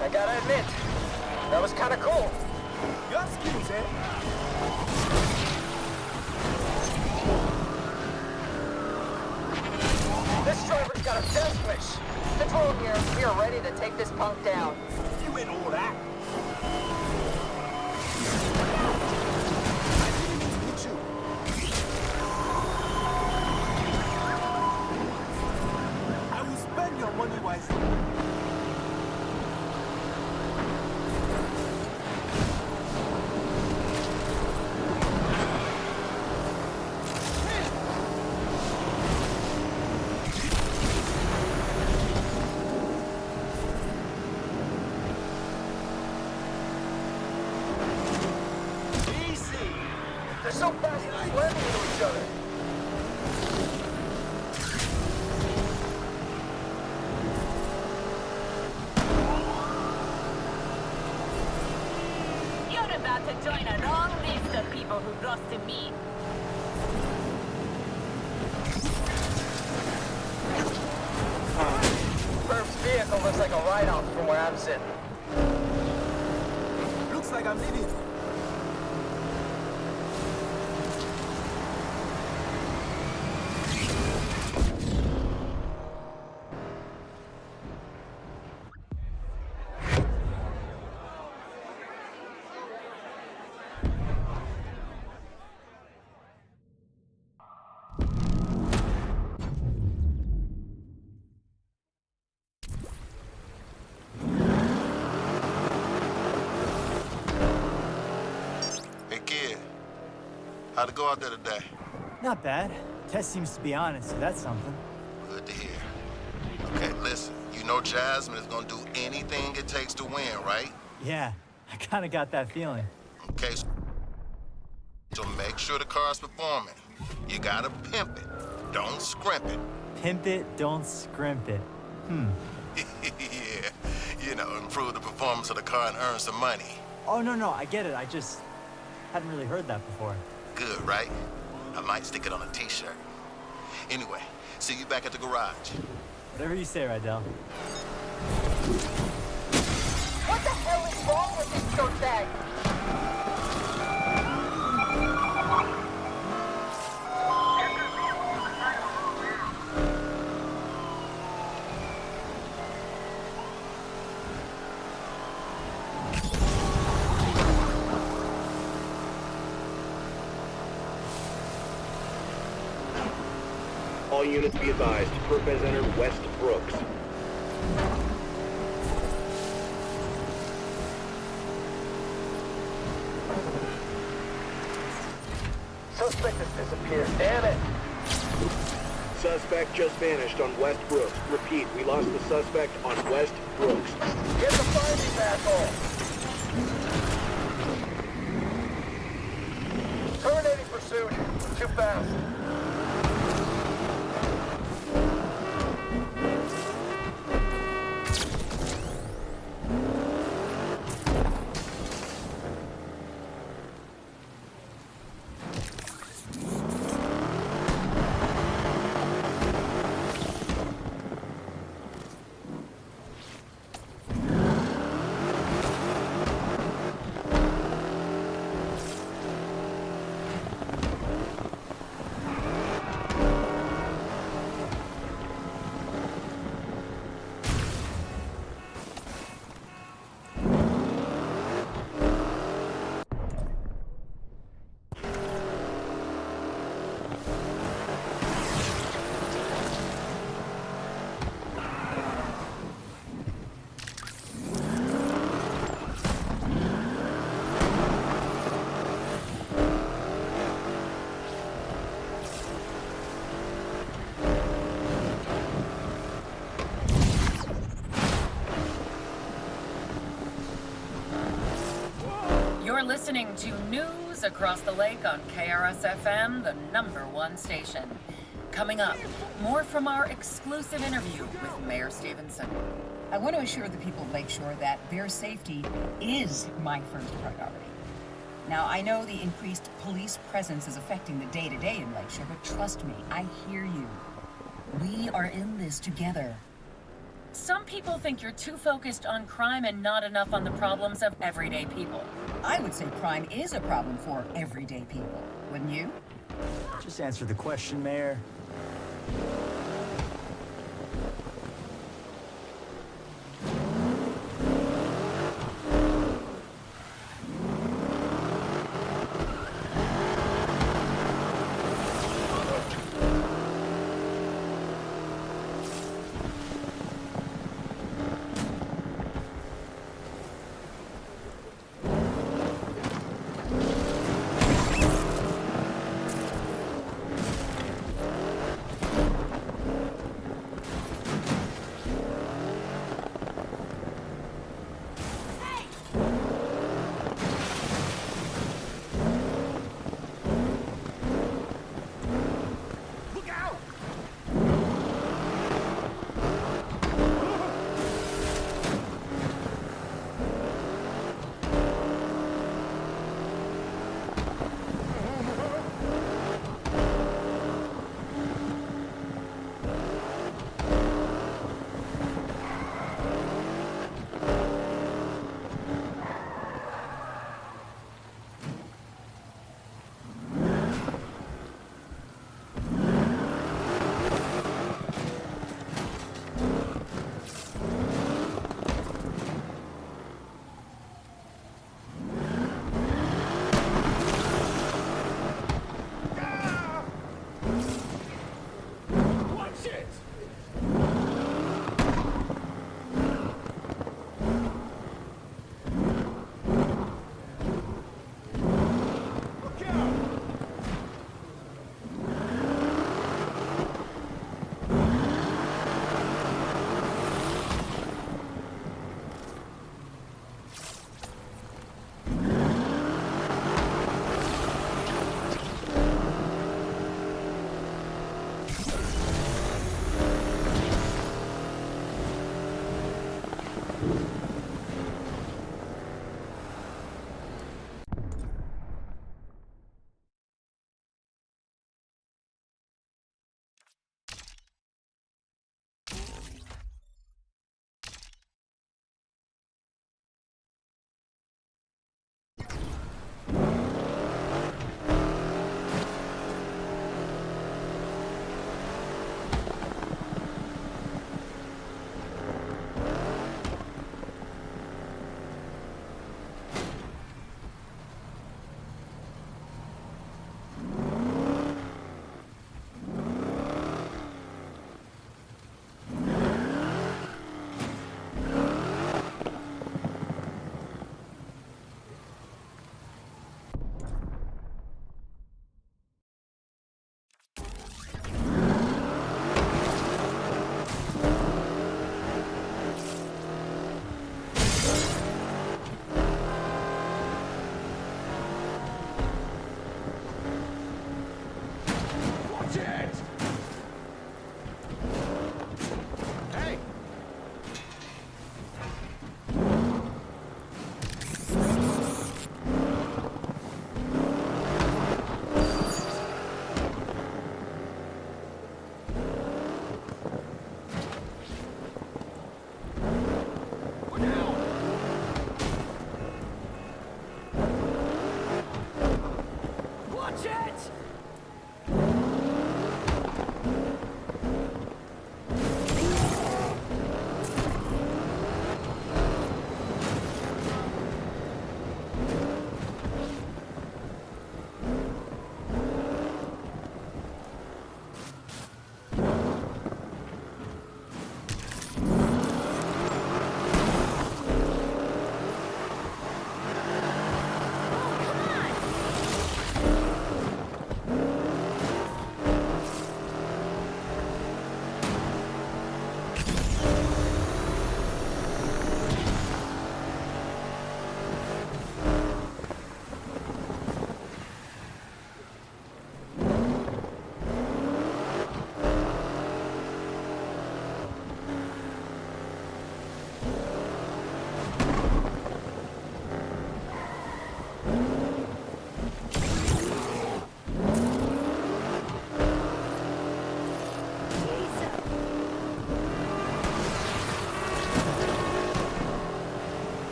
I gotta admit, that was kind of cool. Your skills, eh? This driver's got a death wish. Control here. We are ready to take this punk down. You ain't all that. I will spend your money wisely. They're so fast and slamming into each other. You're about to join a long list of people who lost to me. Burb's vehicle looks like a write-off from where I'm sitting. Looks like I'm leaving. Hey, kid. How'd it go out there today? Not bad. Tess seems to be honest, so that's something. Good to hear. Okay, listen. You know Jasmine is gonna do anything it takes to win, right? Yeah, I kind of got that feeling. Okay, so make sure the car's performing. You gotta pimp it. Don't scrimp it. Pimp it, don't scrimp it. Yeah, you know, improve the performance of the car and earn some money. Oh, no, I get it. I just hadn't really heard that before. Good, right? I might stick it on a t-shirt. Anyway, see you back at the garage. Whatever you say, Rydell. What the hell is wrong with this dirtbag? All units be advised. Perp has entered West Brooks. Suspect has disappeared. Damn it! Suspect just vanished on West Brooks. Repeat, we lost the suspect on West Brooks. Get the findings, asshole! Terminating pursuit. Too fast. You're listening to News Across the Lake on KRS-FM, the #1 station. Coming up, more from our exclusive interview with Mayor Stevenson. I want to assure the people of Lakeshore that their safety is my first priority. Now, I know the increased police presence is affecting the day-to-day in Lakeshore, but trust me, I hear you. We are in this together. Some people think you're too focused on crime and not enough on the problems of everyday people. I would say crime is a problem for everyday people, wouldn't you? Just answer the question, Mayor.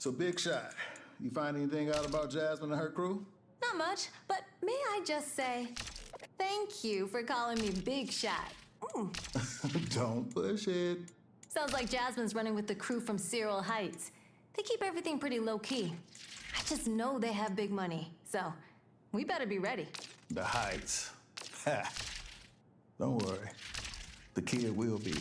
So, Big Shot, you find anything out about Jasmine and her crew? Not much, but may I just say, thank you for calling me Big Shot. Don't push it. Sounds like Jasmine's running with the crew from Cyril Heights. They keep everything pretty low-key. I just know they have big money, so we better be ready. The Heights. Ha. Don't worry. The kid will be.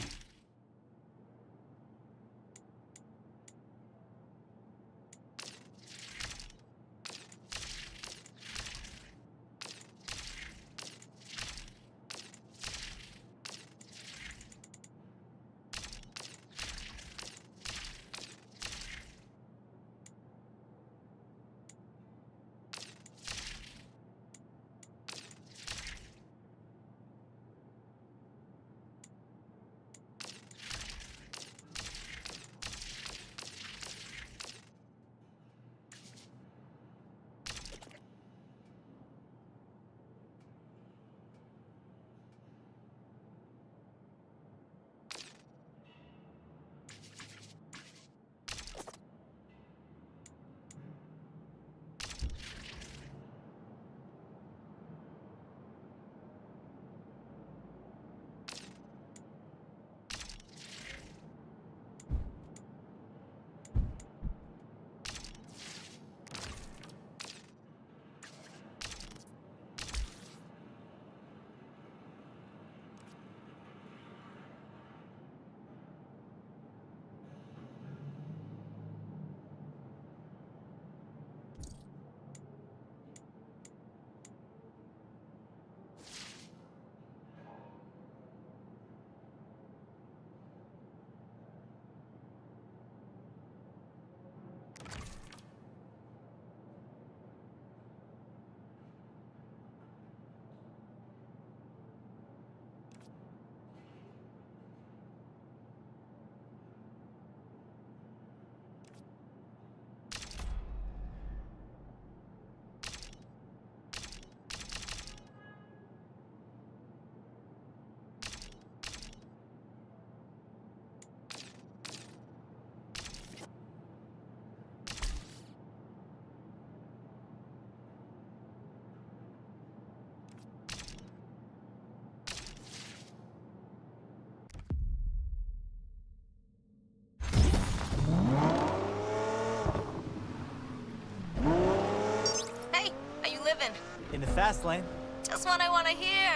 In the fast lane. Just what I want to hear.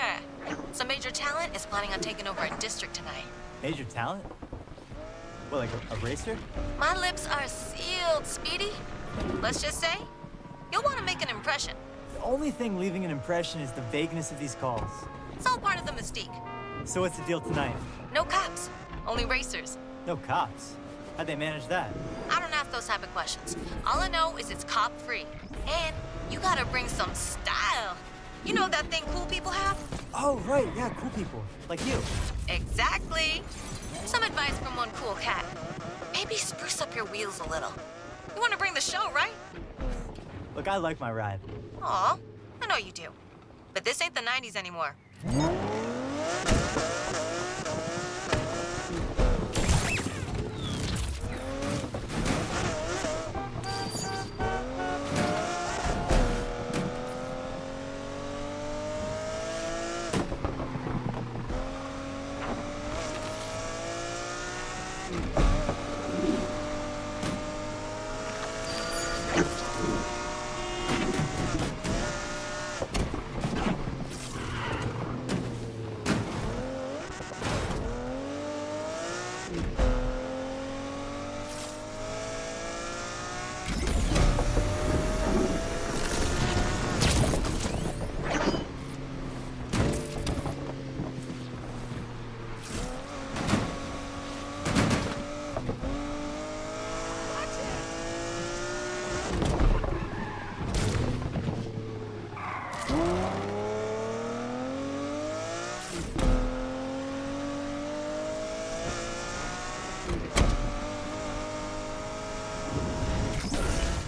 Some major talent is planning on taking over a district tonight. Major talent? What, like a racer? My lips are sealed, Speedy. Let's just say, you'll want to make an impression. The only thing leaving an impression is the vagueness of these calls. It's all part of the mystique. So what's the deal tonight? No cops, only racers. No cops? How'd they manage that? I don't ask those type of questions. All I know is it's cop-free. And you gotta bring some style. You know that thing cool people have? Oh, right, yeah, cool people. Like you. Exactly. Some advice from one cool cat. Maybe spruce up your wheels a little. You want to bring the show, right? Look, I like my ride. Aw, I know you do. But this ain't the 90s anymore.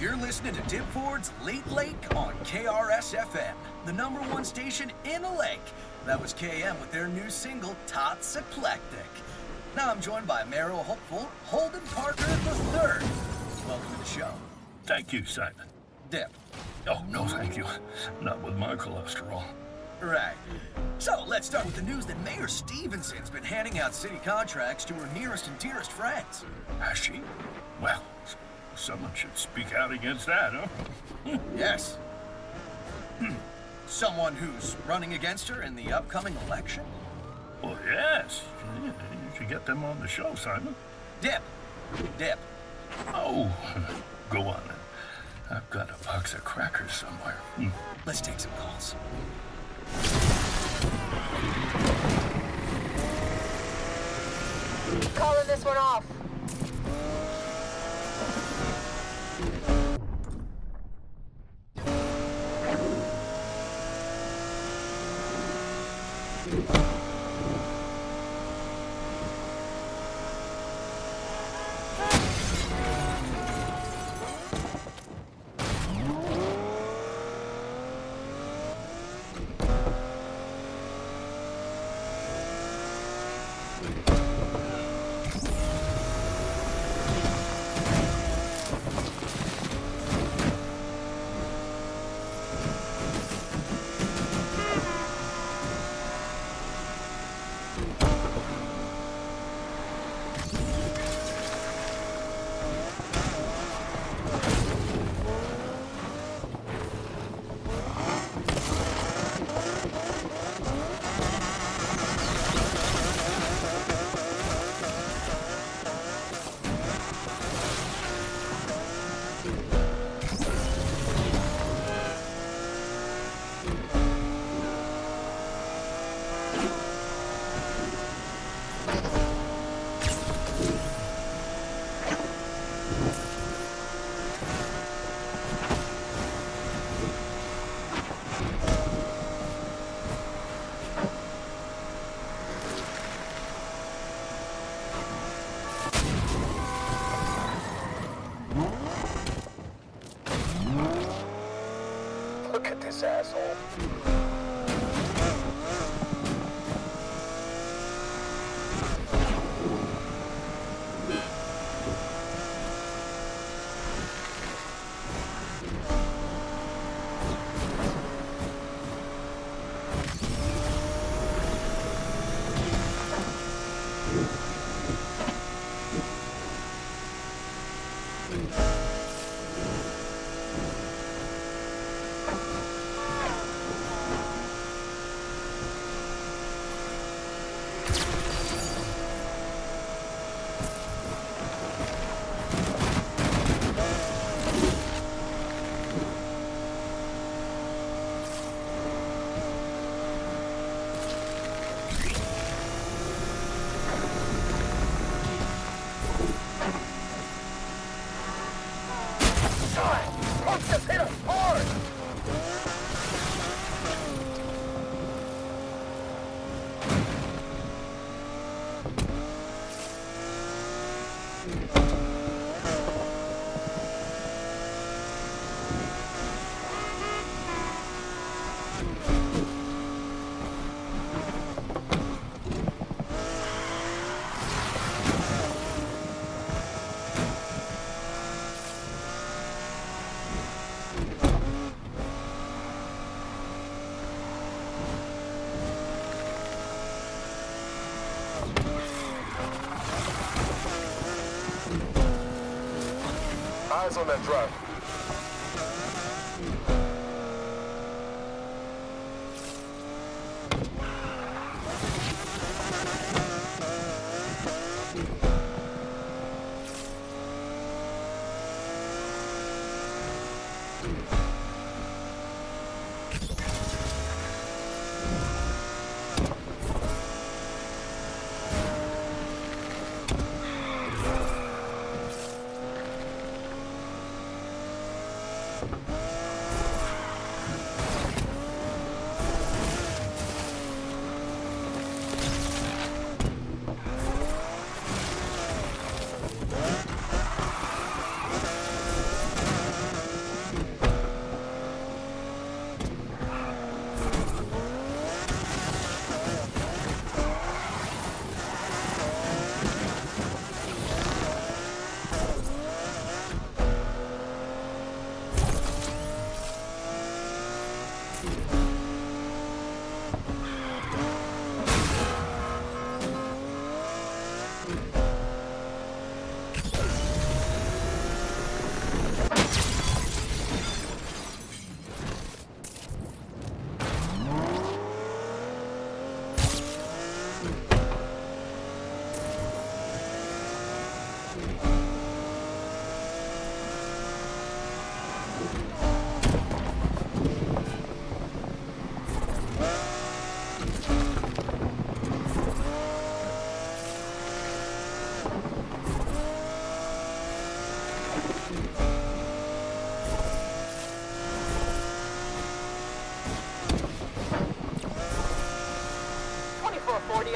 You're listening to Dip Ford's Late Lake on KRS-FM, the #1 station in the lake. That was KM with their new single, Tots Eclectic. Now I'm joined by Mayoral hopeful Holden Parker III. Welcome to the show. Thank you, Simon. Dip. Oh, no, thank you. Not with my cholesterol. Right. So let's start with the news that Mayor Stevenson's been handing out city contracts to her nearest and dearest friends. Has she? Well, someone should speak out against that, huh? Yes. Someone who's running against her in the upcoming election? Well, yes. You should get them on the show, Simon. Dip. Oh, go on then. I've got a box of crackers somewhere. Let's take some calls. Calling this one off. Look at this asshole. Eyes on that truck.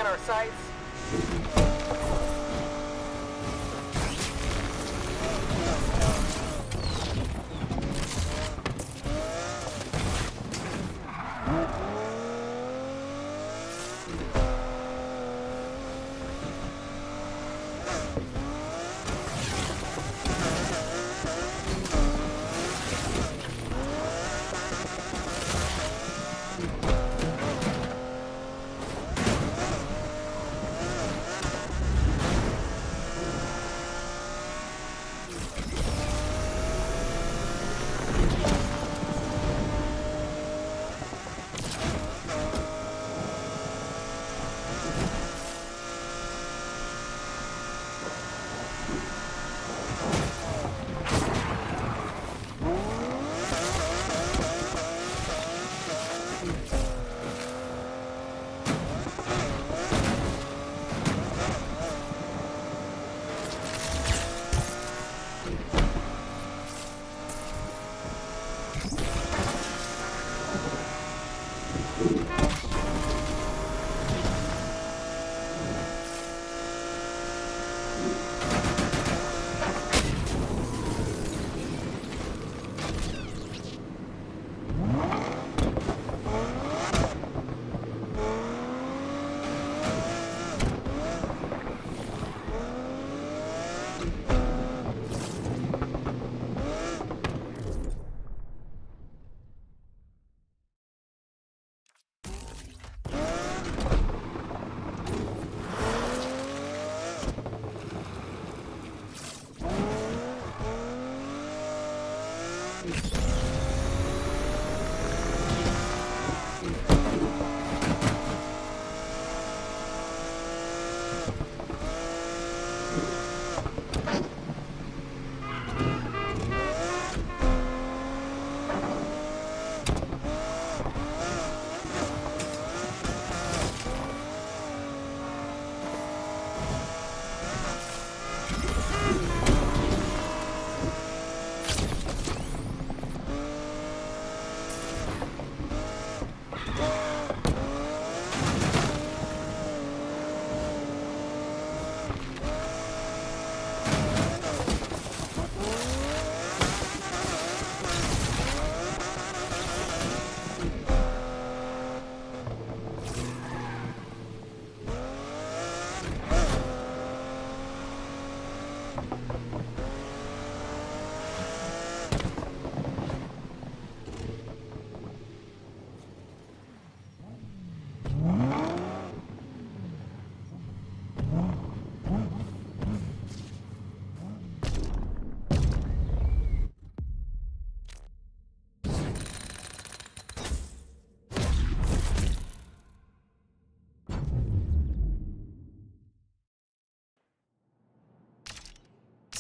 On our sights.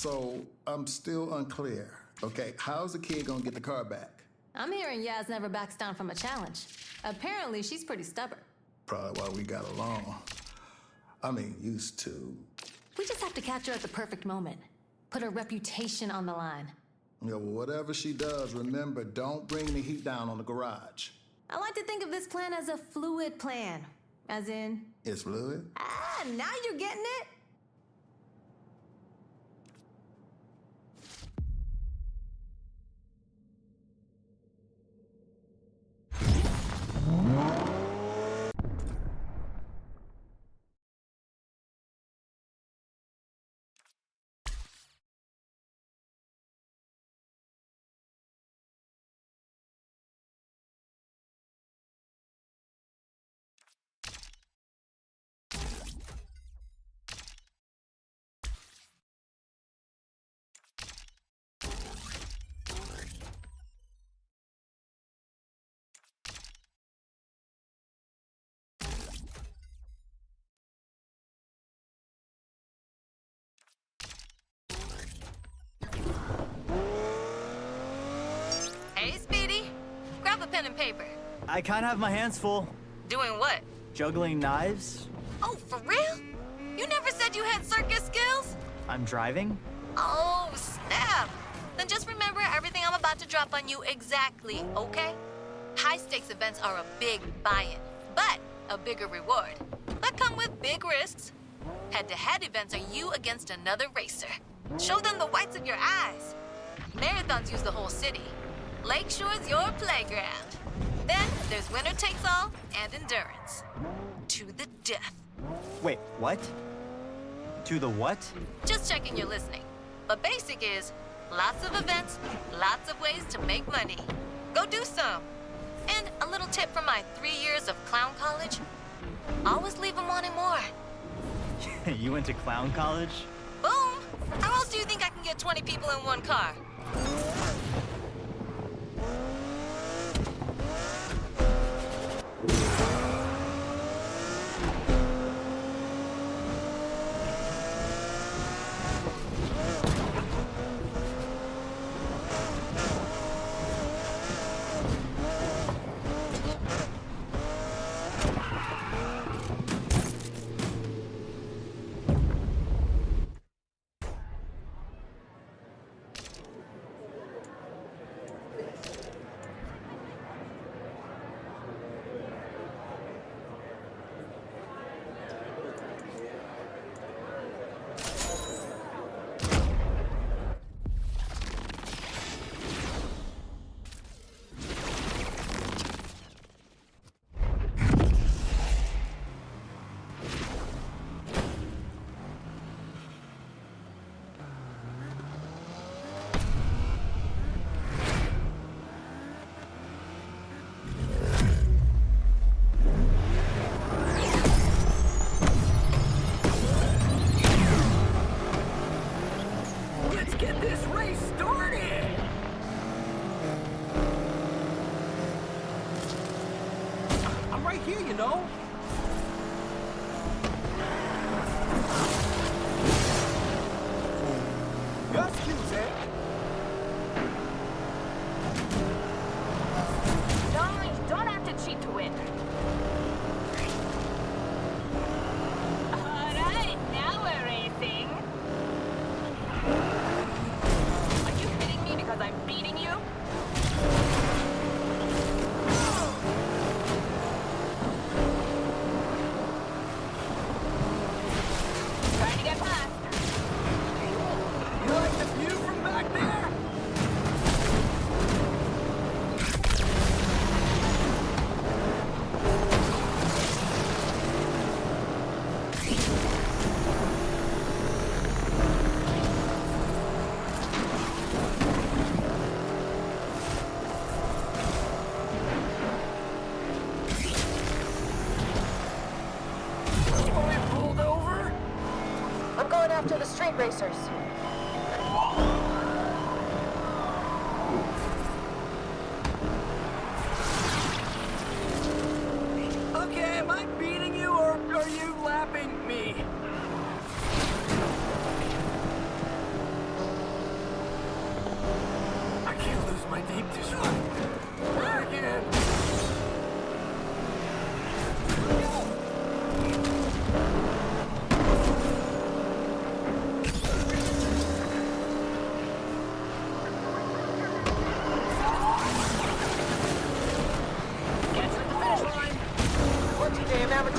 So I'm still unclear. Okay, how's the kid gonna get the car back? I'm hearing Yaz never backs down from a challenge. Apparently, she's pretty stubborn. Probably why we got along. I mean, used to. We just have to catch her at the perfect moment. Put her reputation on the line. Yeah, well, whatever she does, remember, don't bring the heat down on the garage. I like to think of this plan as a fluid plan. As in... It's fluid? Ah, now you're getting it? Hey, Speedy. Grab a pen and paper. I kind of have my hands full. Doing what? Juggling knives. Oh, for real? You never said you had circus skills? I'm driving. Oh, snap. Then just remember everything I'm about to drop on you exactly, okay? High-stakes events are a big buy-in, but a bigger reward. That come with big risks. Head-to-head events are you against another racer. Show them the whites of your eyes. Marathons use the whole city. Lakeshore's your playground. Then there's winner takes all and endurance. To the death. Wait, what? To the what? Just checking you're listening. But basic is lots of events, lots of ways to make money. Go do some. And a little tip from my 3 years of clown college. Always leave them wanting more. You went to clown college? Boom! How else do you think I can get 20 people in one car? Don't have to cheat to win. Alright, now we're racing. Are you kidding me because I'm beating you? Trying to get past. You like the view from back there? I'm going after the street racers. Okay, am I beating you or are you lapping me? I can't lose my deep dish one. Not again.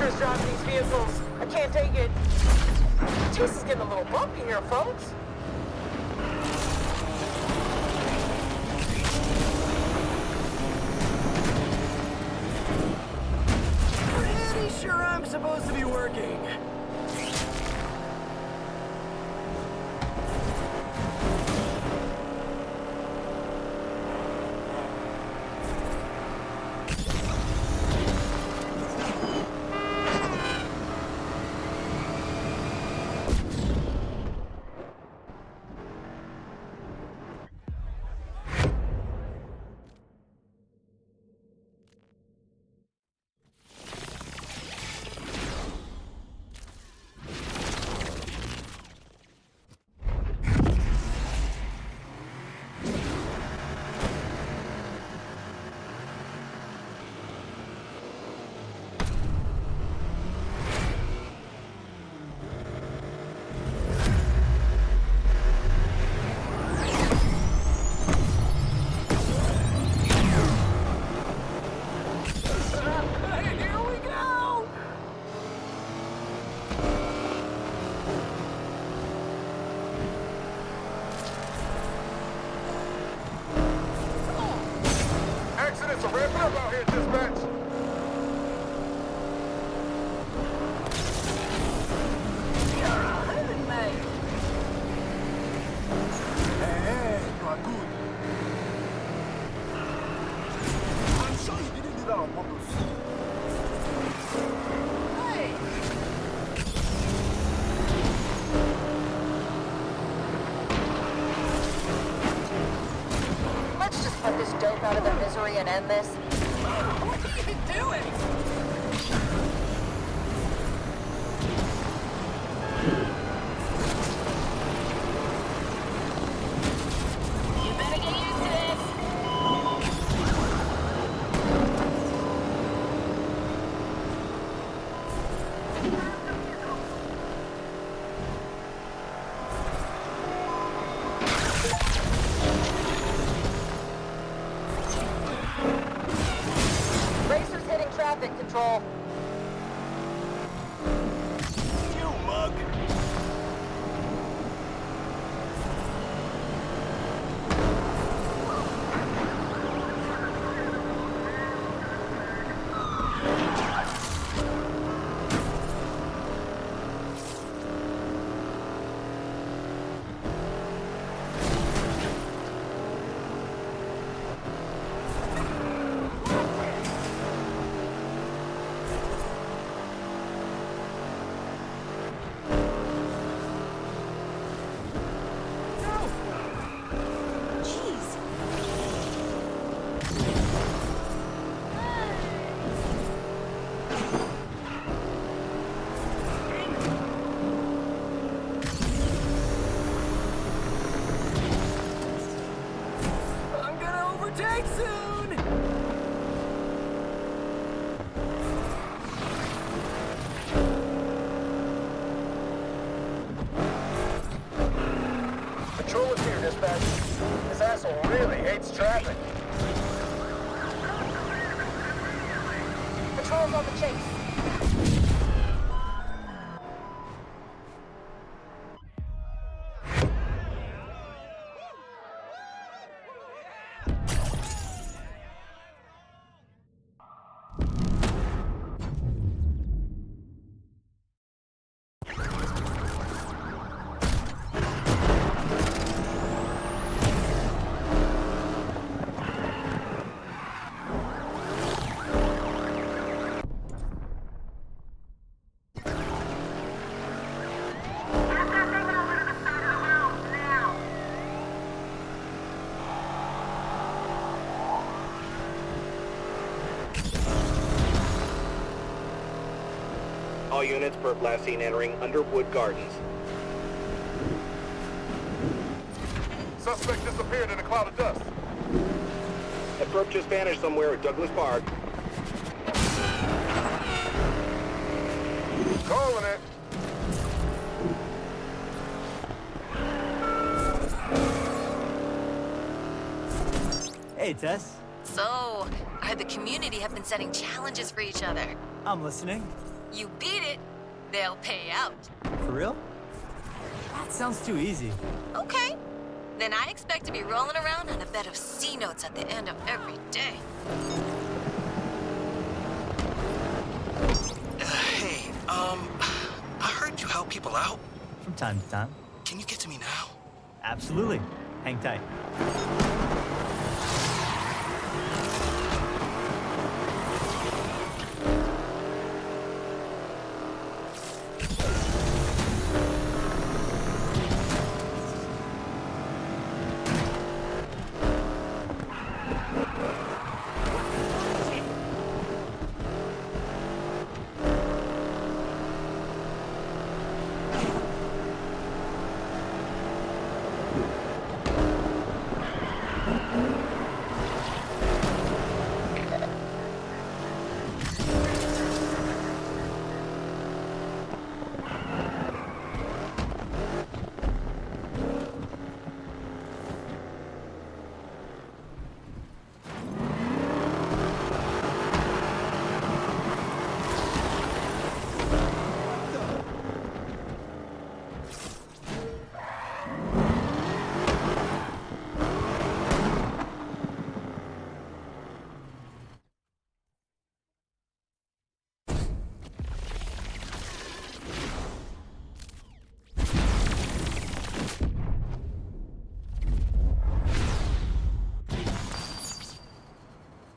amateurs driving these vehicles. I can't take it. Chase is getting a little bumpy here, folks. Pretty sure I'm supposed to be working. Accidents are ramping up out here, dispatch. You're a living man. Hey, you are good. I'm sure you didn't do that on purpose. Hey. Let's just put this dope out of their misery and end this. What are you doing? You better get used to this. Racers hitting traffic control. You mug. I'm gonna overtake soon! Patrol is here, dispatch. This asshole really hates traffic. Patrol's on the chase. All units, perp last seen entering Underwood Gardens. Suspect disappeared in a cloud of dust. That perp just vanished somewhere at Douglas Park. Calling it. Hey, Tess. So, I heard the community have been setting challenges for each other. I'm listening. You beat it, they'll pay out. For real? That sounds too easy. Okay. Then I expect to be rolling around on a bed of C notes at the end of every day. Hey, I heard you help people out. From time to time. Can you get to me now? Absolutely. Hang tight.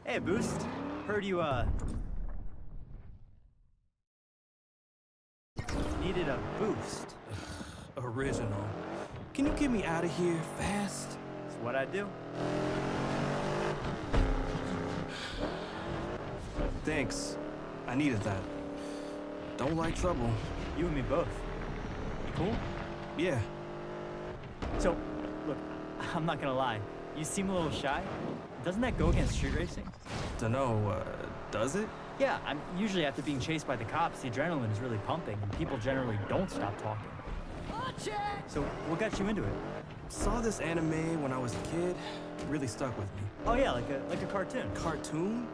Hey, Boost. Heard you, needed a boost. Original. Can you get me out of here fast? It's what I do. Thanks. I needed that. Don't like trouble. You and me both. You cool? Yeah. So, look, I'm not gonna lie. You seem a little shy. Doesn't that go against street racing? Dunno, does it? Yeah, I'm usually after being chased by the cops, the adrenaline is really pumping, and people generally don't stop talking. So, what got you into it? Saw this anime when I was a kid. Really stuck with me. Oh yeah, like a cartoon. Cartoon?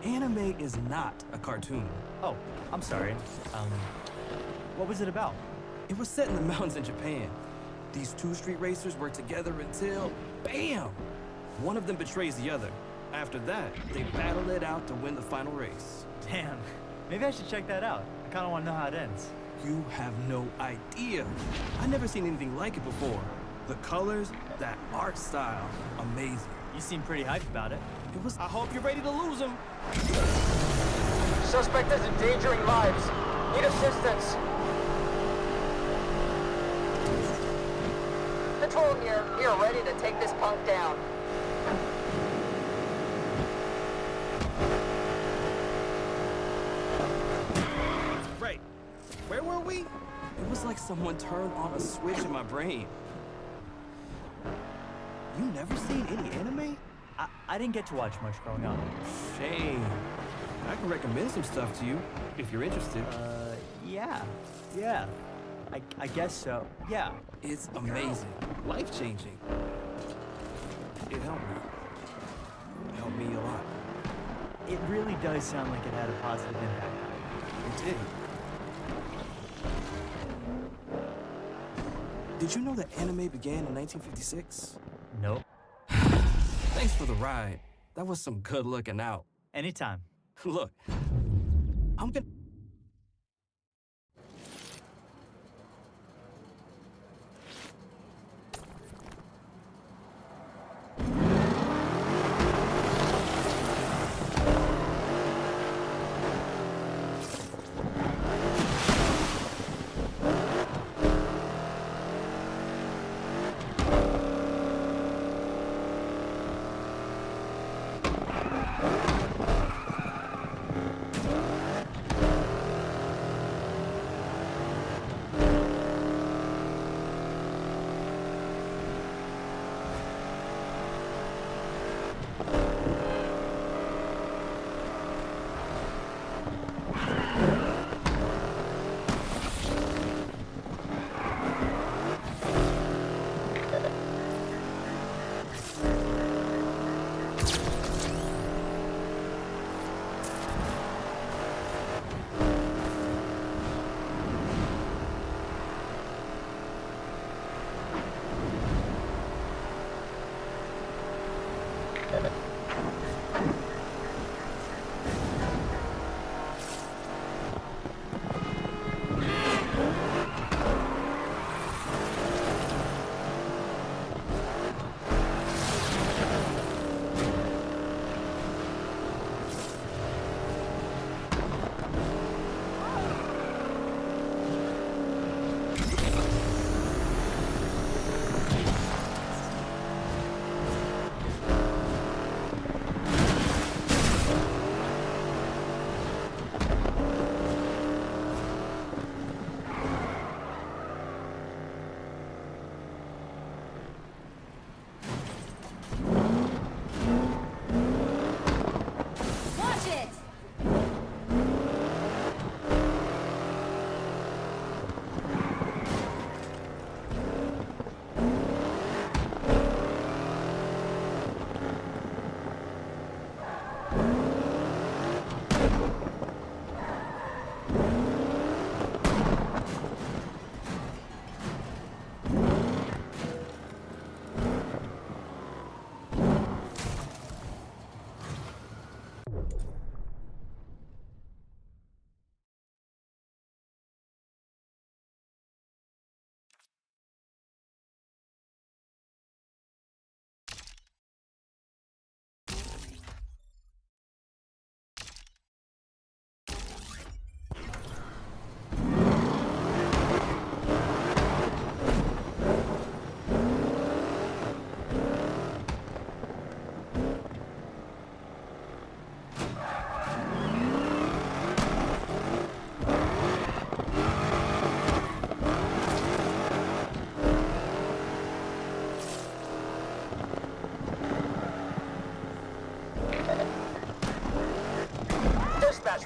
Anime is not a cartoon. Oh, I'm sorry. What was it about? It was set in the mountains in Japan. These two street racers work together until, BAM! One of them betrays the other. After that, they battle it out to win the final race. Damn, maybe I should check that out. I kinda wanna know how it ends. You have no idea. I've never seen anything like it before. The colors, that art style, amazing. You seem pretty hyped about it. It was, I hope you're ready to lose him. Suspect is endangering lives. Need assistance. Patrol here. We are ready to take this punk down. Right. Where were we? It was like someone turned on a switch in my brain. You never seen any anime? I didn't get to watch much growing up. Shame. I can recommend some stuff to you, if you're interested. Yeah. I guess so. Yeah. It's amazing. Life-changing. It helped me. It helped me a lot. It really does sound like it had a positive impact. It did. Did you know that anime began in 1956? Nope. Thanks for the ride. That was some good looking out. Anytime. Look, I'm gonna...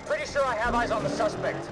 Pretty sure I have eyes on the suspect.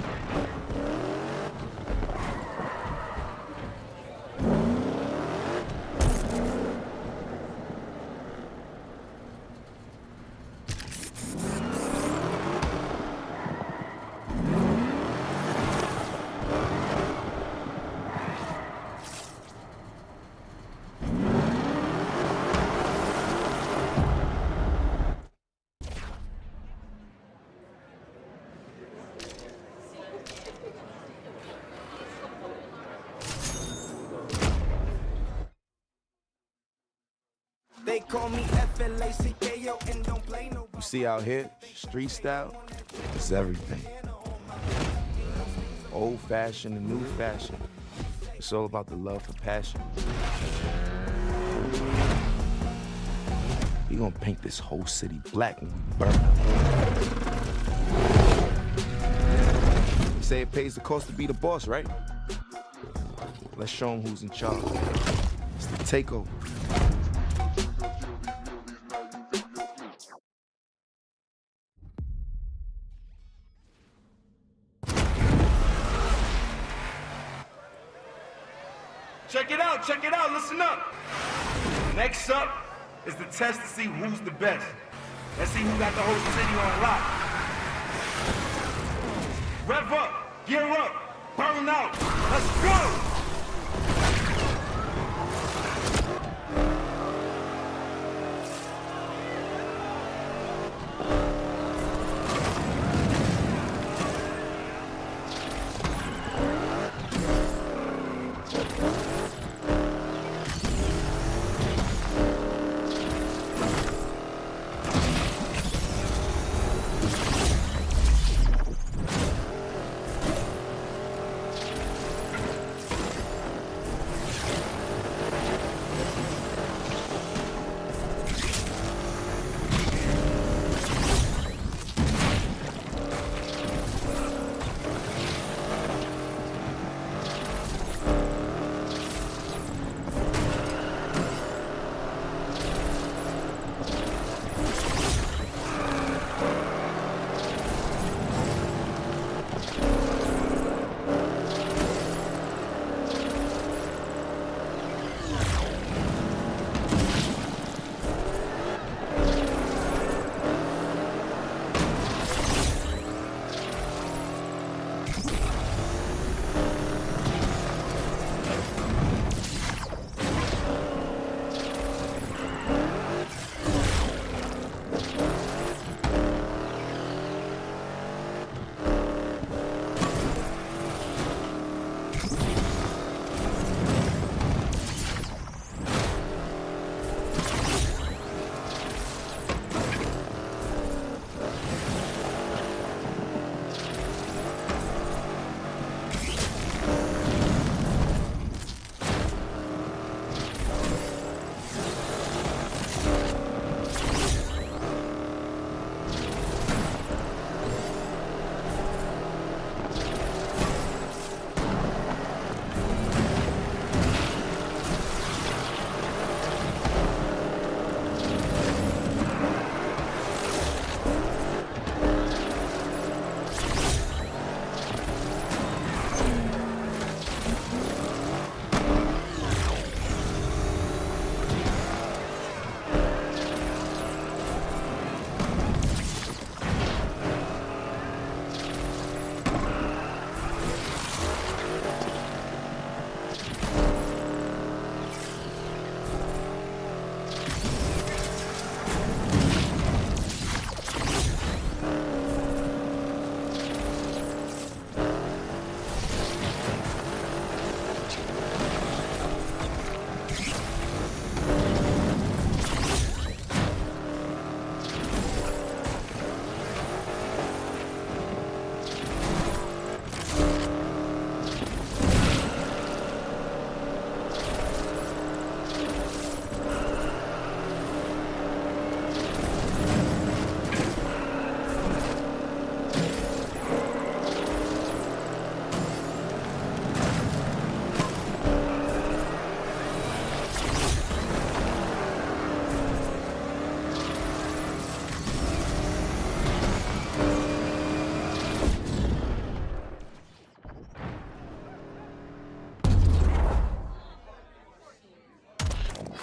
They call me FLACKO and don't play no. You see out here, street style, it's everything. Old fashioned and new fashion. It's all about the love for passion. We gonna paint this whole city black when we burn. You say it pays the cost to be the boss, right? Let's show them who's in charge. It's the takeover. Check it out, listen up. Next up is the test to see who's the best. Let's see who got the whole city on lock. Rev up, gear up, burn out, let's go!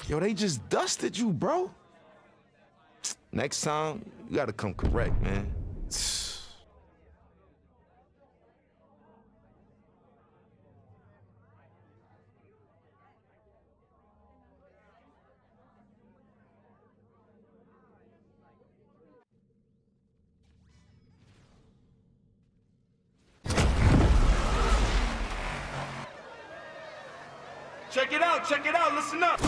Yo, they just dusted you, bro. Next time, you gotta come correct, man. Check it out, listen up.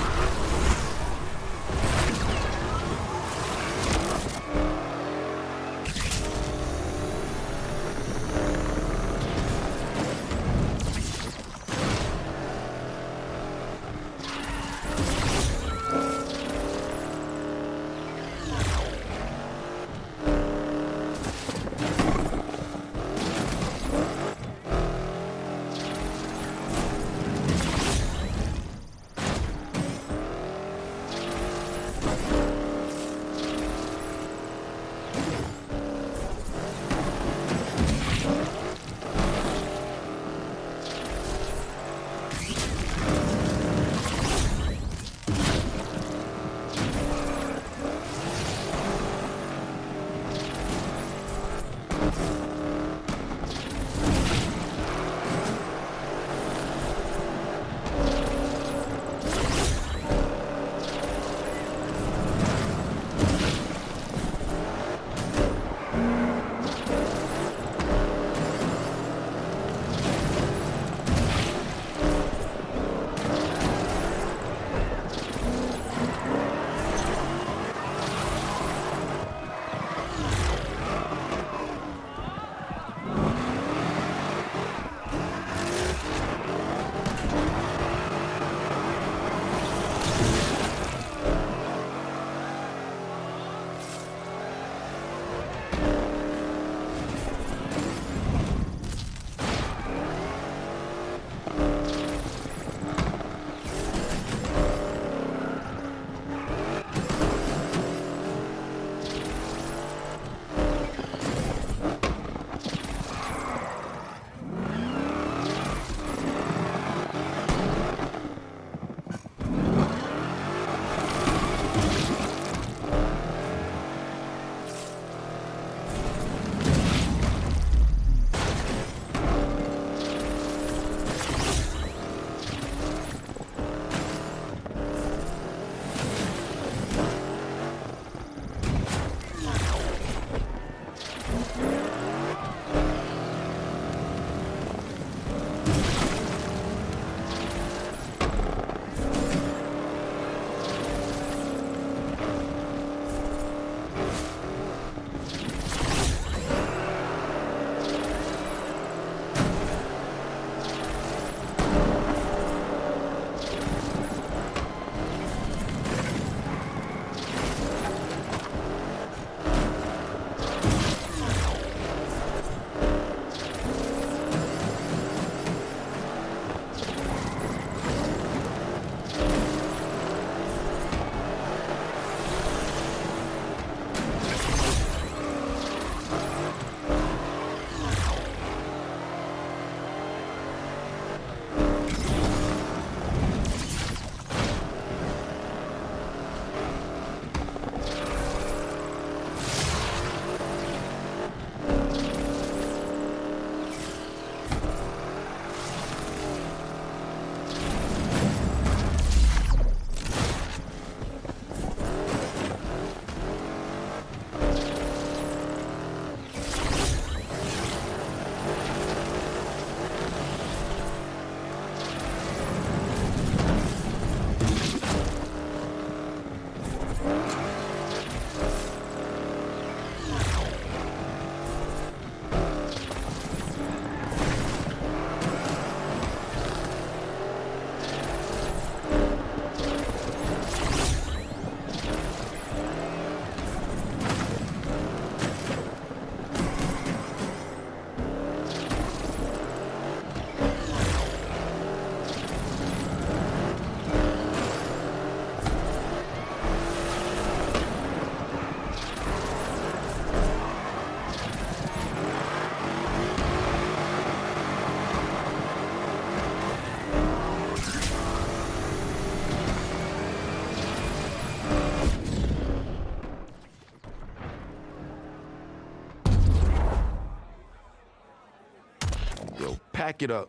Pack it up.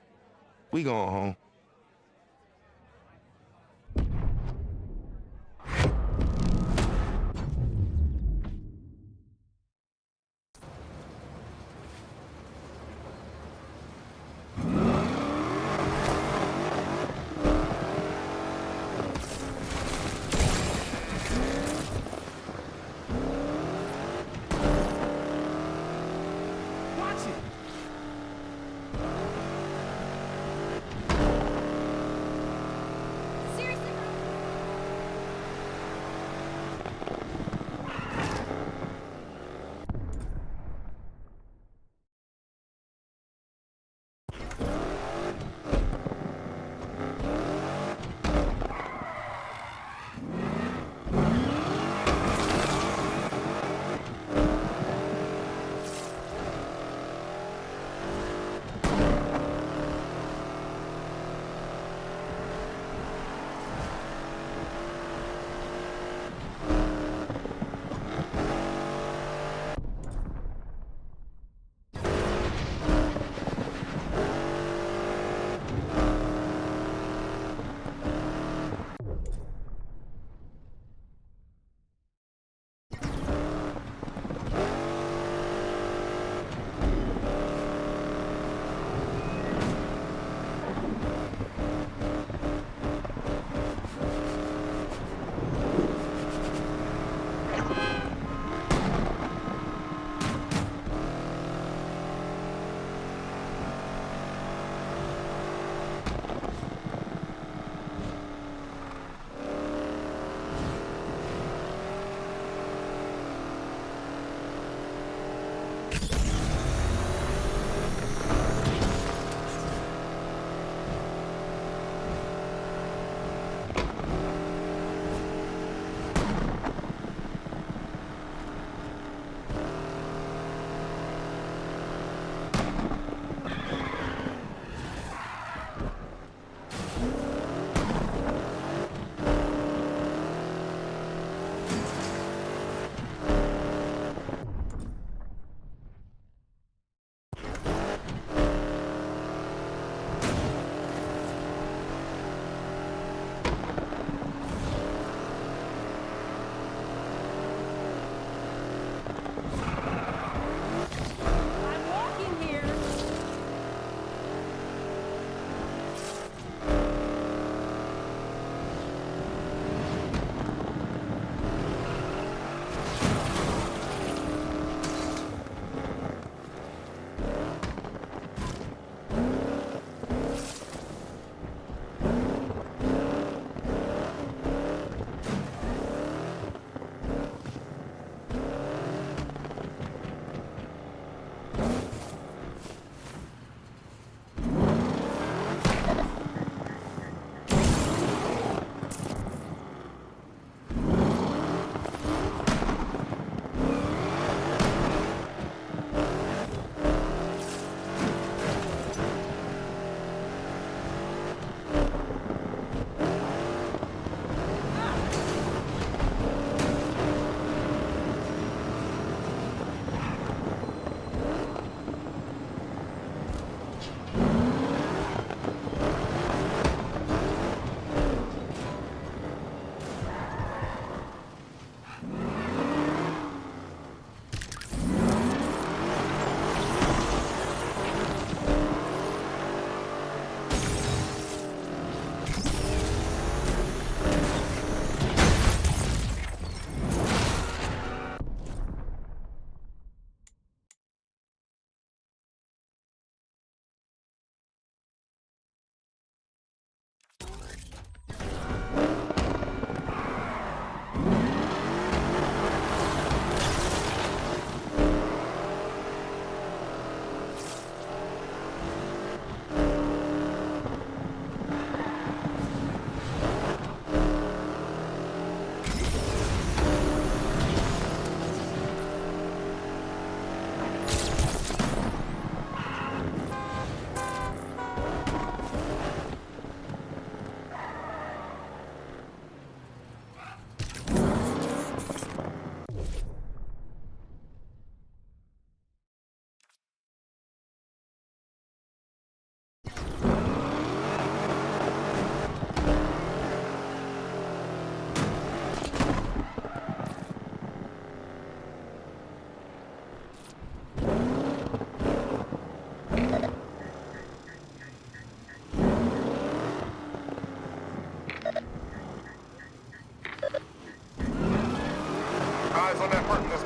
We going home.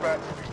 Dispatch.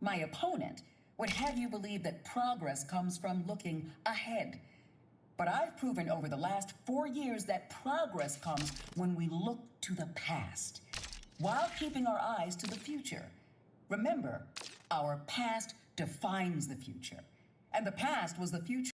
My opponent would have you believe that progress comes from looking ahead. But I've proven over the last 4 years that progress comes when we look to the past, while keeping our eyes to the future. Remember, our past defines the future, and the past was the future.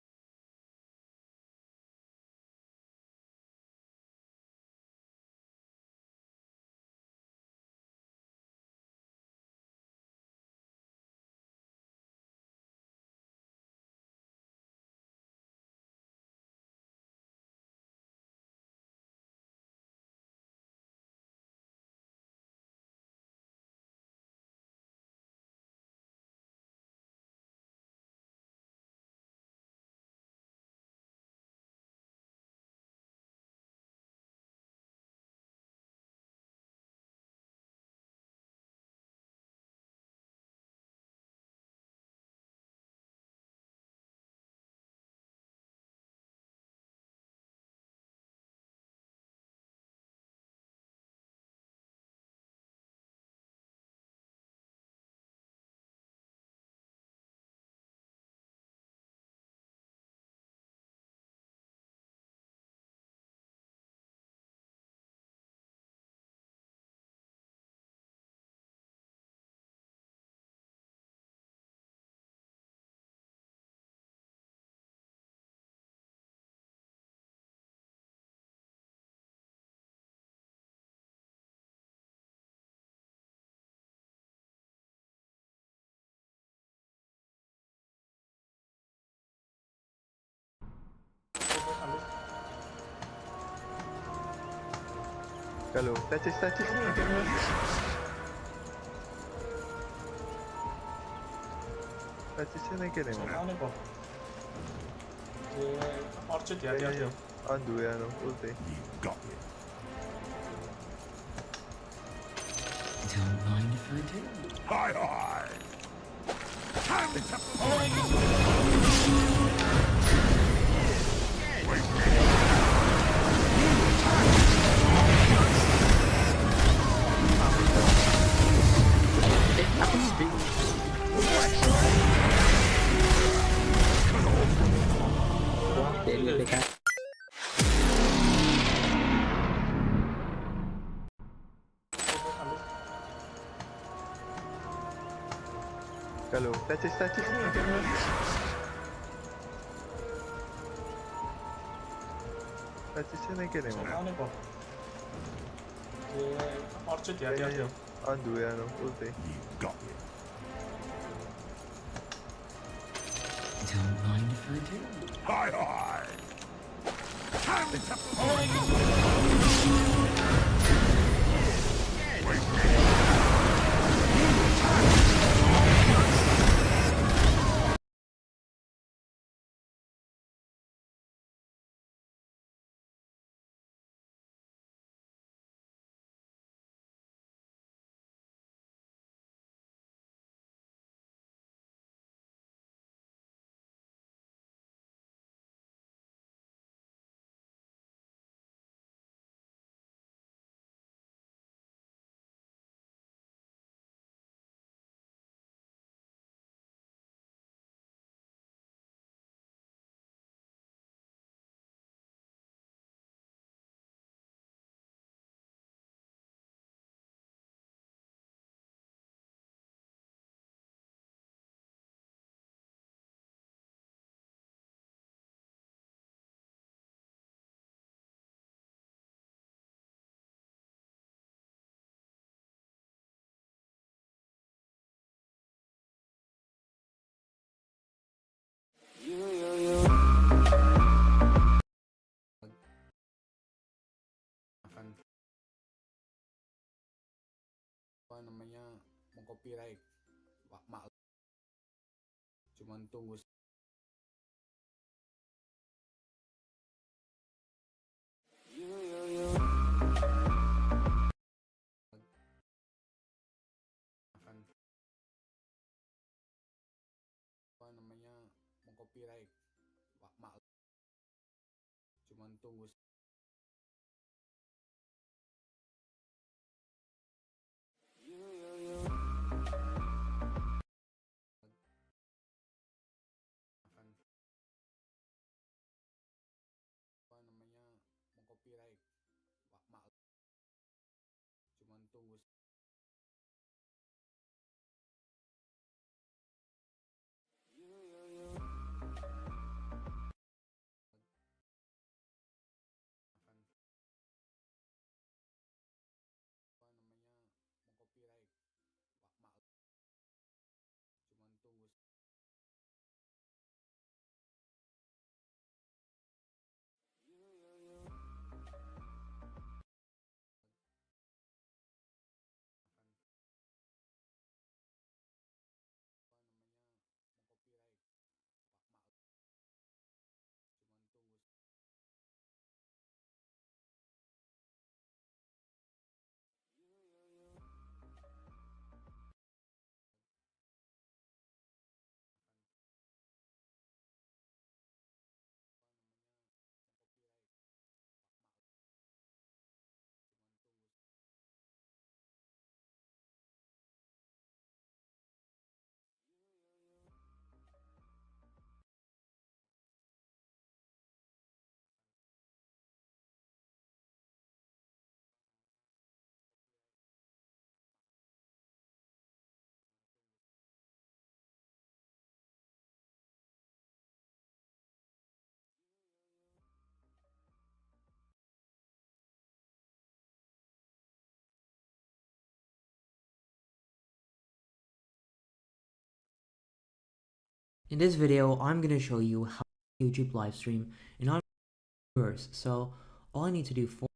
Kalau touches. Touchesnya naik kene mo. Ano po? Orchard hati-hati. Andu ya no, ulti. Don't mind if I do. Hi. Time to Kalau touches. Touchesnya naik kene mo. Ano po? Orchard hati-hati. Andu ya no, ulti. Don't mind if I do. Hi. Time to mengcopyright. Maklum. Cuman tunggu. Akan apa namanya mengcopyright. Maklum. Cuman tunggu. Akan apa namanya mengcopyright. Maklum. Cuman tunggu. Akan apa namanya mengcopyright. Maklum. Cuman tunggu. Akan apa namanya mengcopyright. Maklum. Cuman tunggu. In this video, I'm going to show you how to YouTube live stream in on viewers. So all I need to do for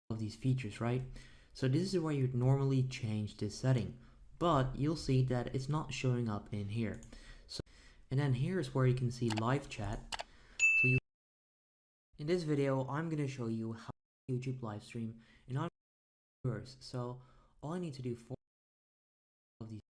all of these features, right? So this is where you'd normally change this setting, but you'll see that it's not showing up in here. So, and then here's where you can see live chat. So in this video, I'm going to show you how to YouTube live stream in on viewers. So all I need to do for all of these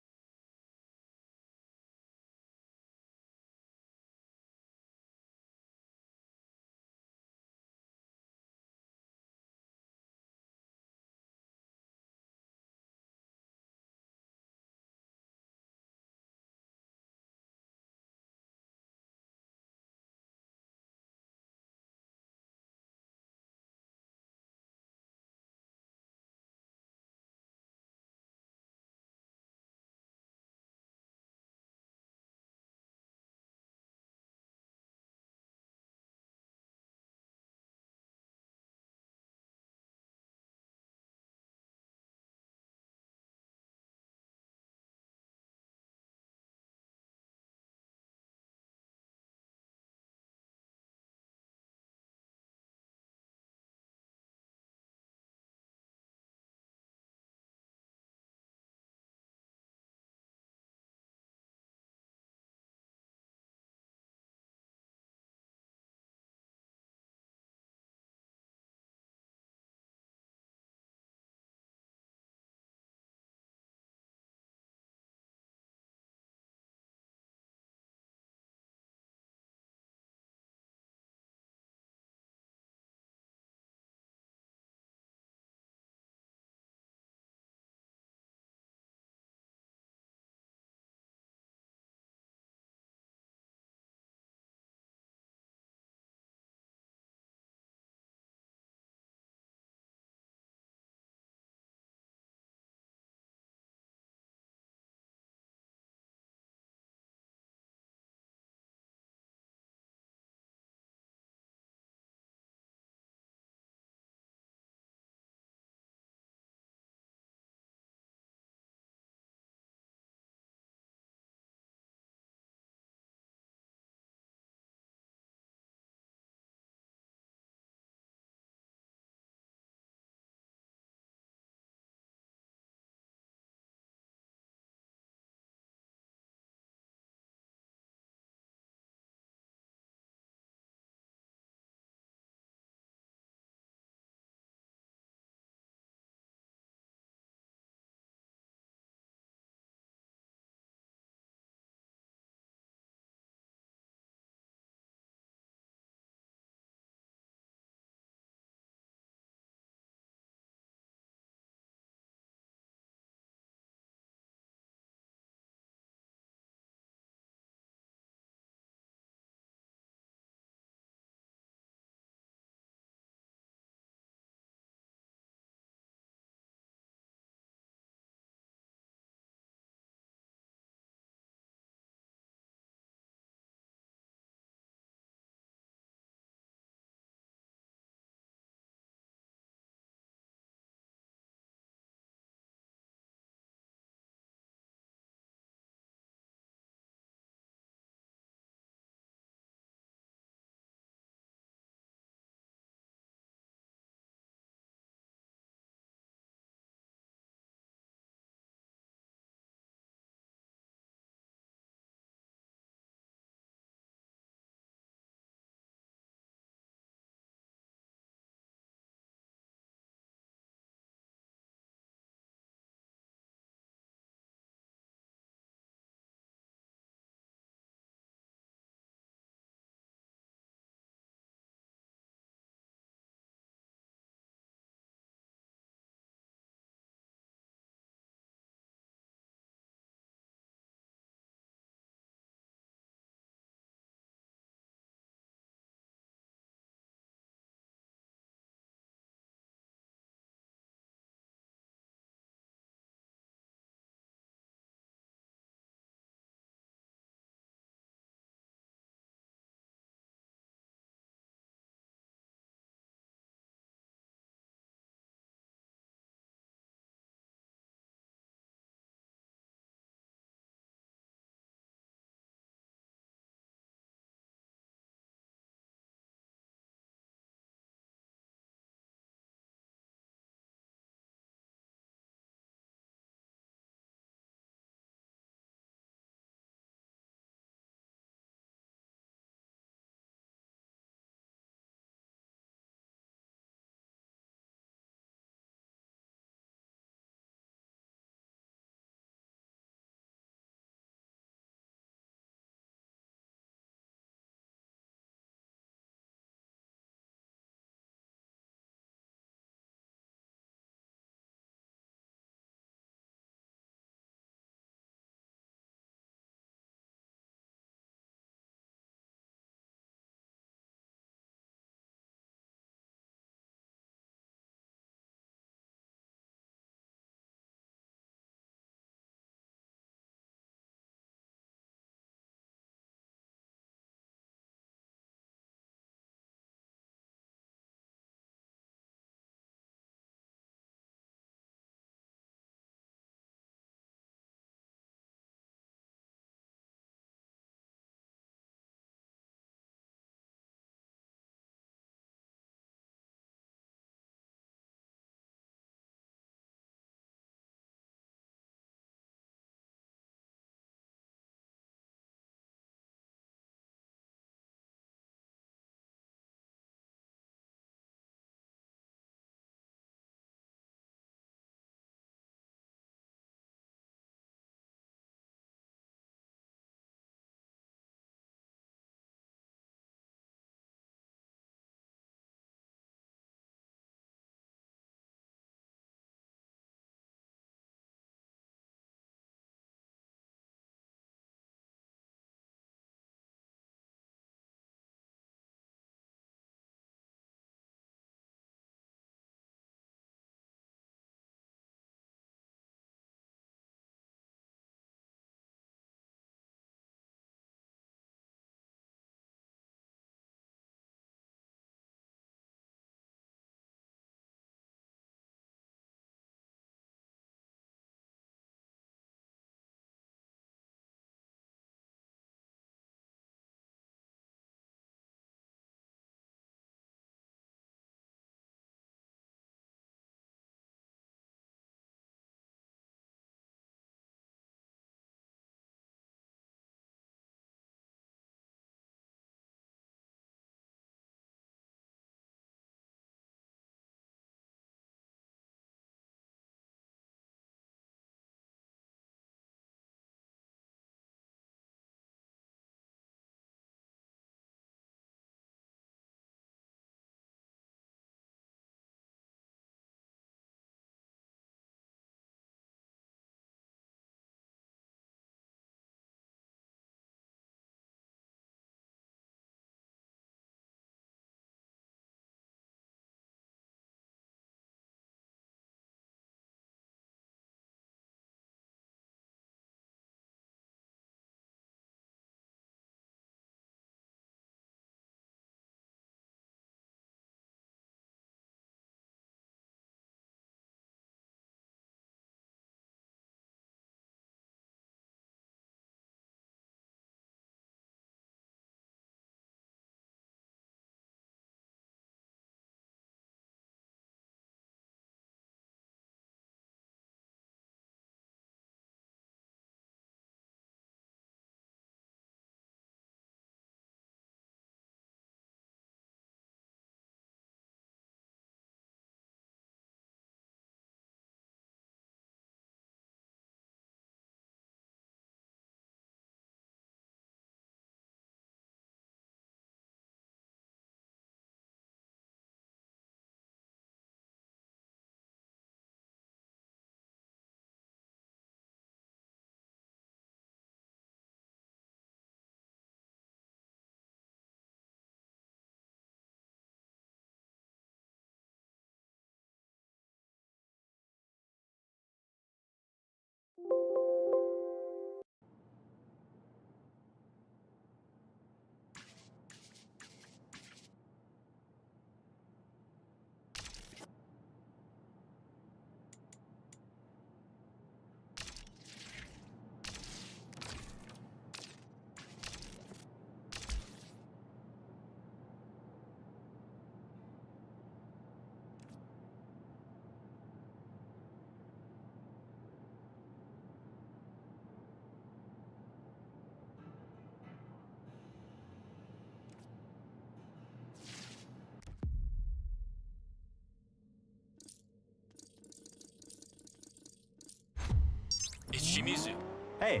Hey,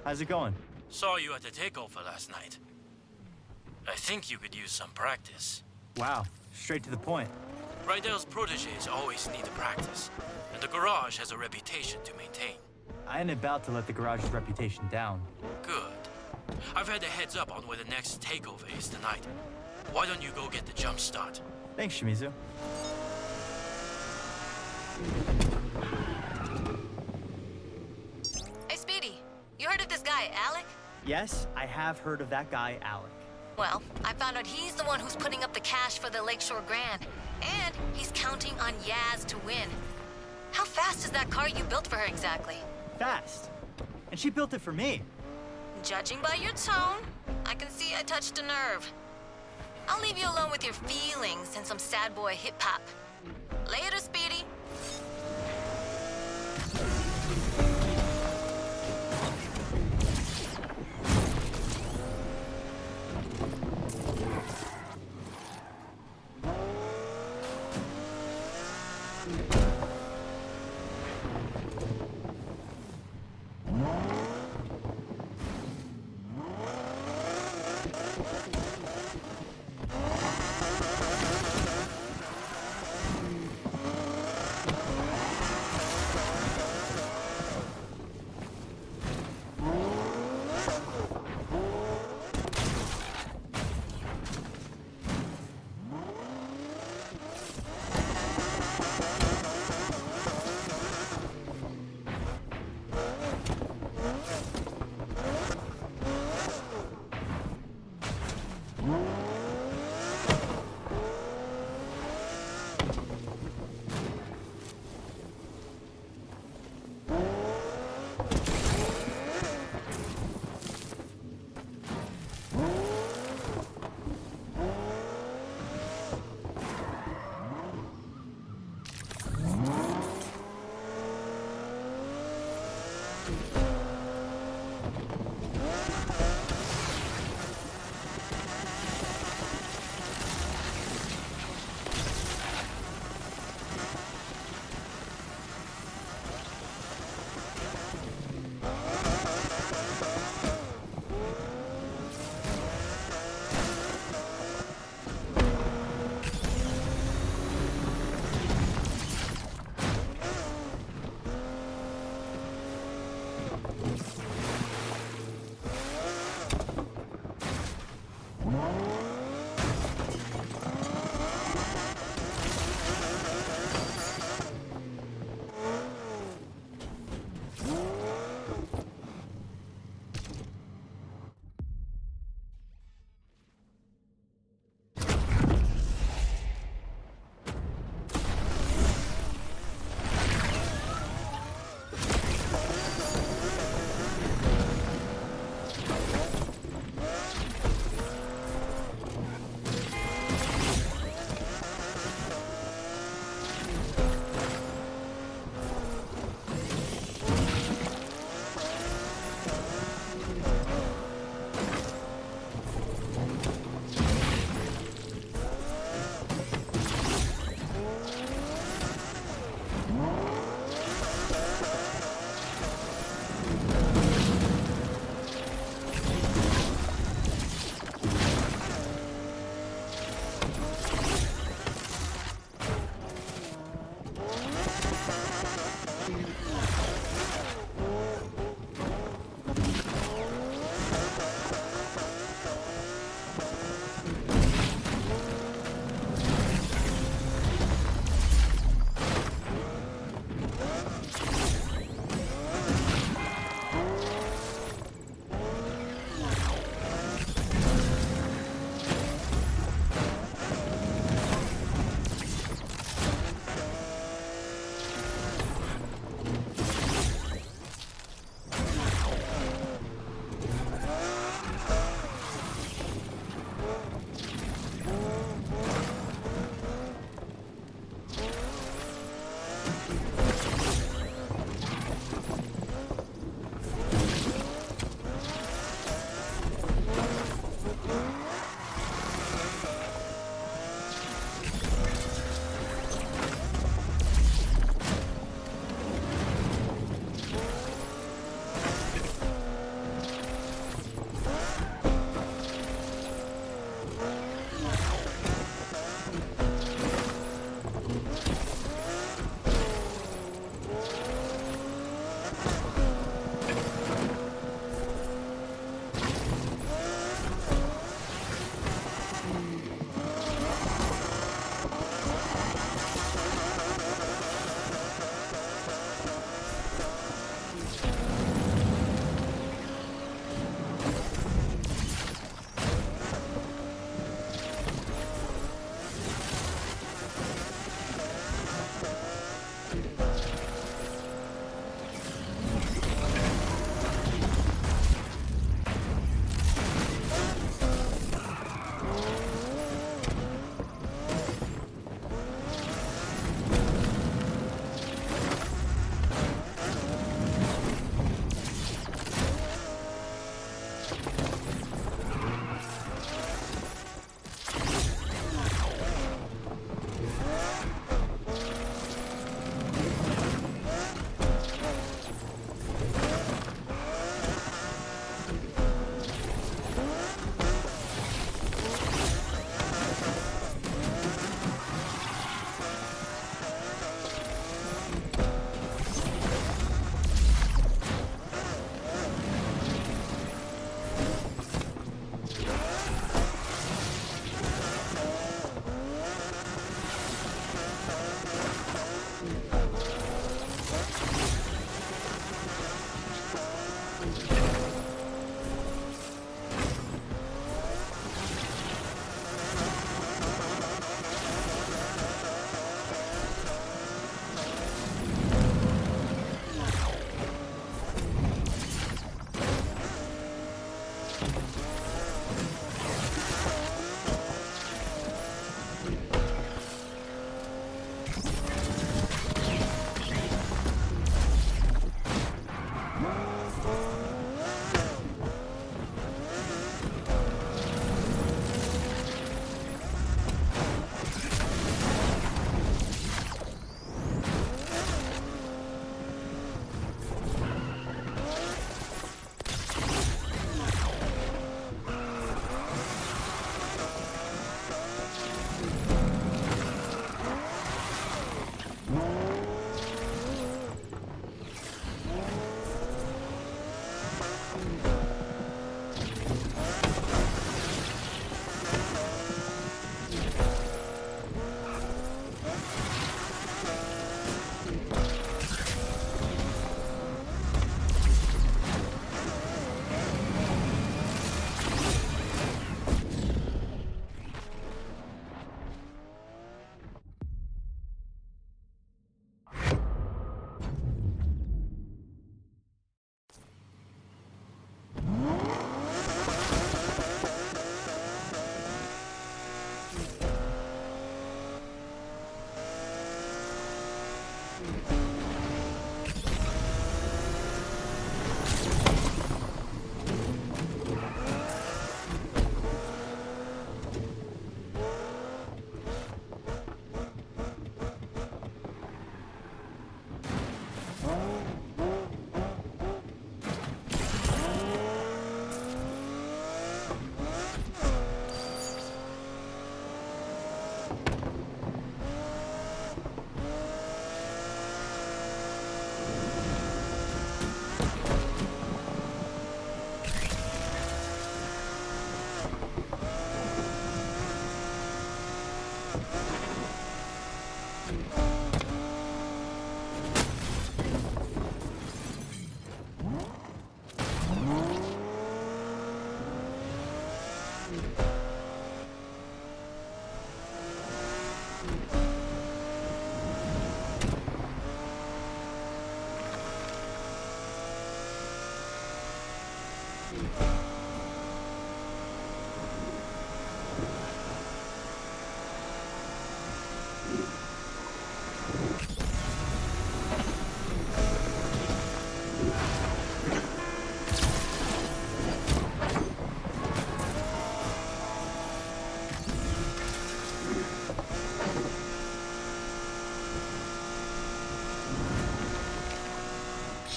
how's it going? Saw you at the takeover last night. I think you could use some practice. Wow, straight to the point. Rydell's proteges always need to practice, and the garage has a reputation to maintain. I ain't about to let the garage's reputation down. Good. I've had a heads up on where the next takeover is tonight. Why don't you go get the jump start? Thanks, Shimizu. Hey, Speedy, you heard of this guy, Alec? Yes, I have heard of that guy, Alec. Well, I found out he's the one who's putting up the cash for the Lakeshore Grand. And he's counting on Yaz to win. How fast is that car you built for her exactly? Fast. And she built it for me. Judging by your tone, I can see I touched a nerve. I'll leave you alone with your feelings and some sad boy hip-hop. Later, Speedy.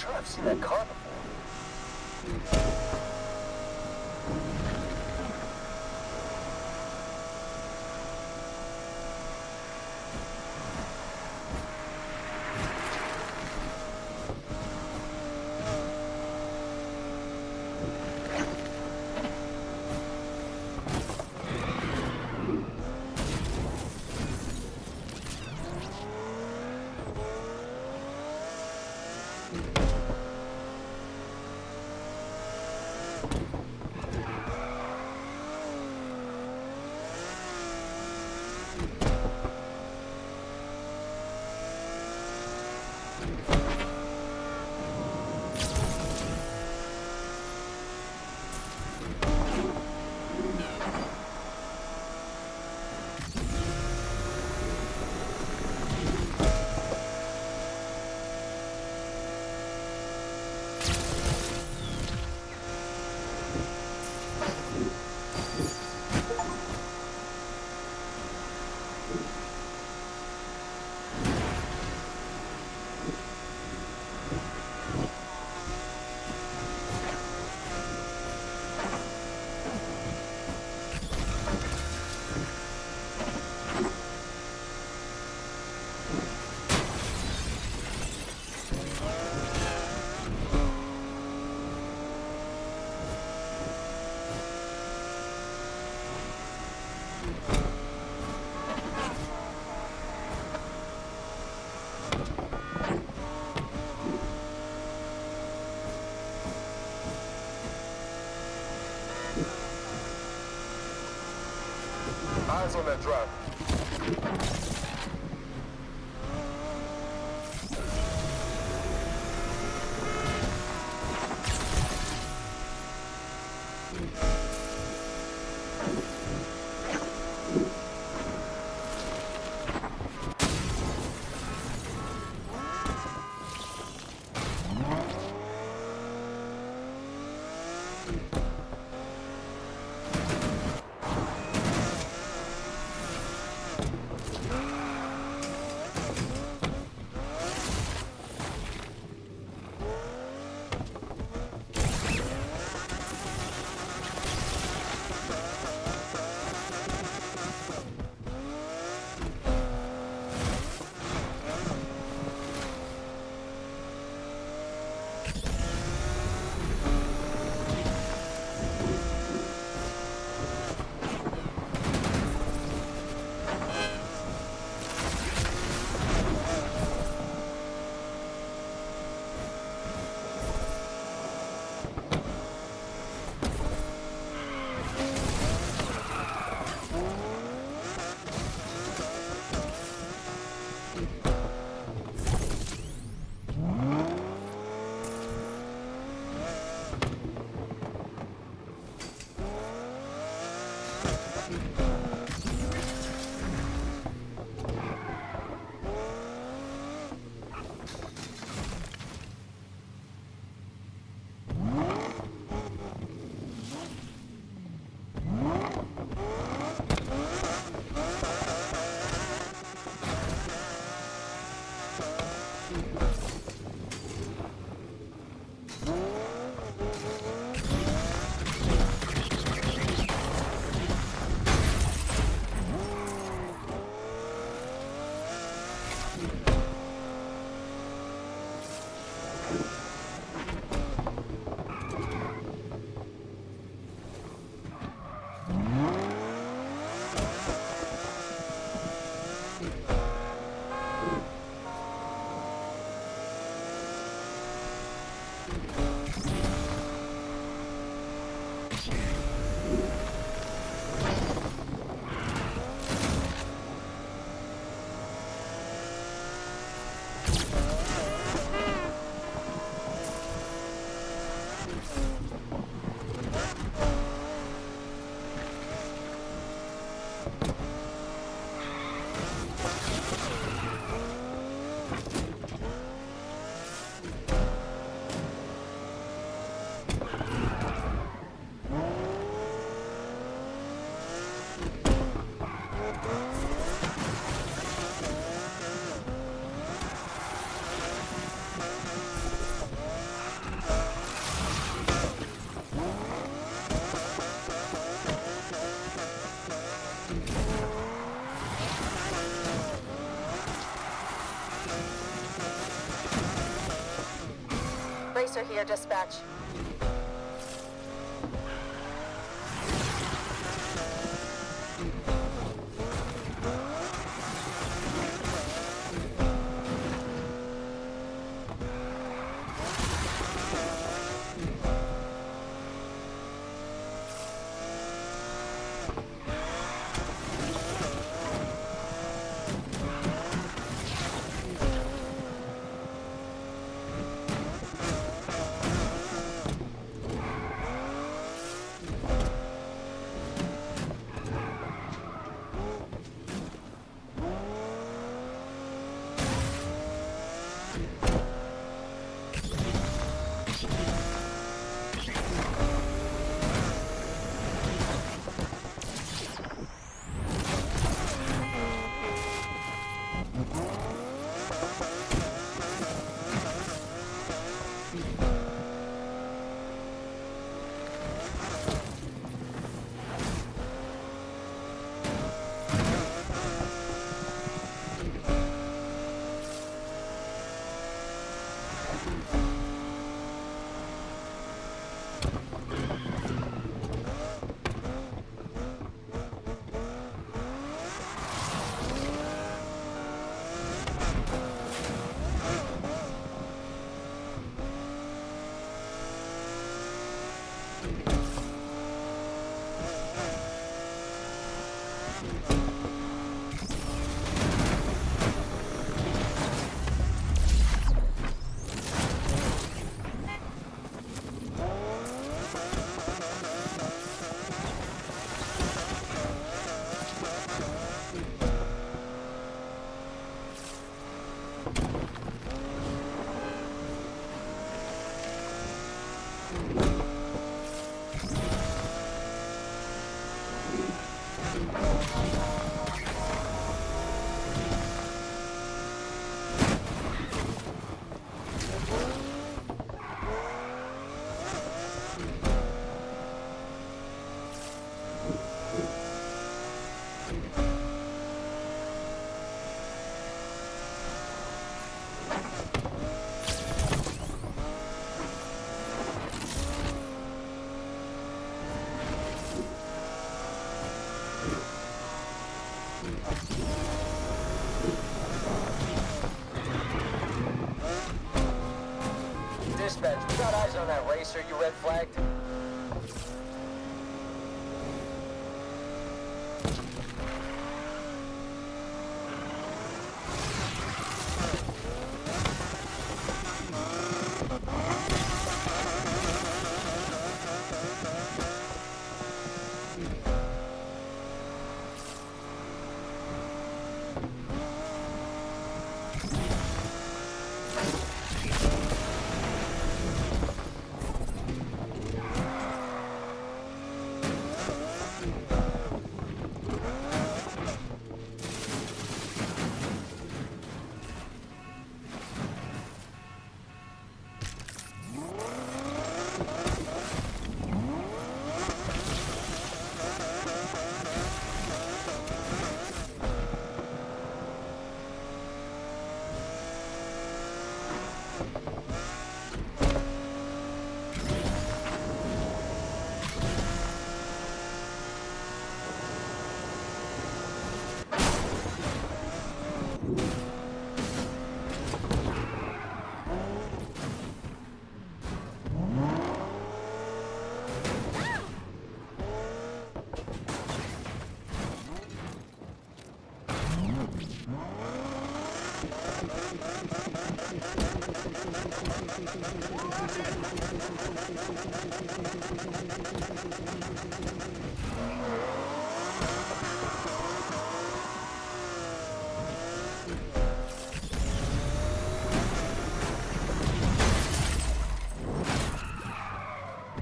Sure, I've seen that car before. Eyes on that drop. Racer here, dispatch. Dispatch, we got eyes on that racer you red flagged.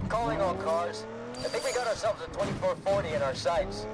Calling all cars. I think we got ourselves a 2440 in our sights.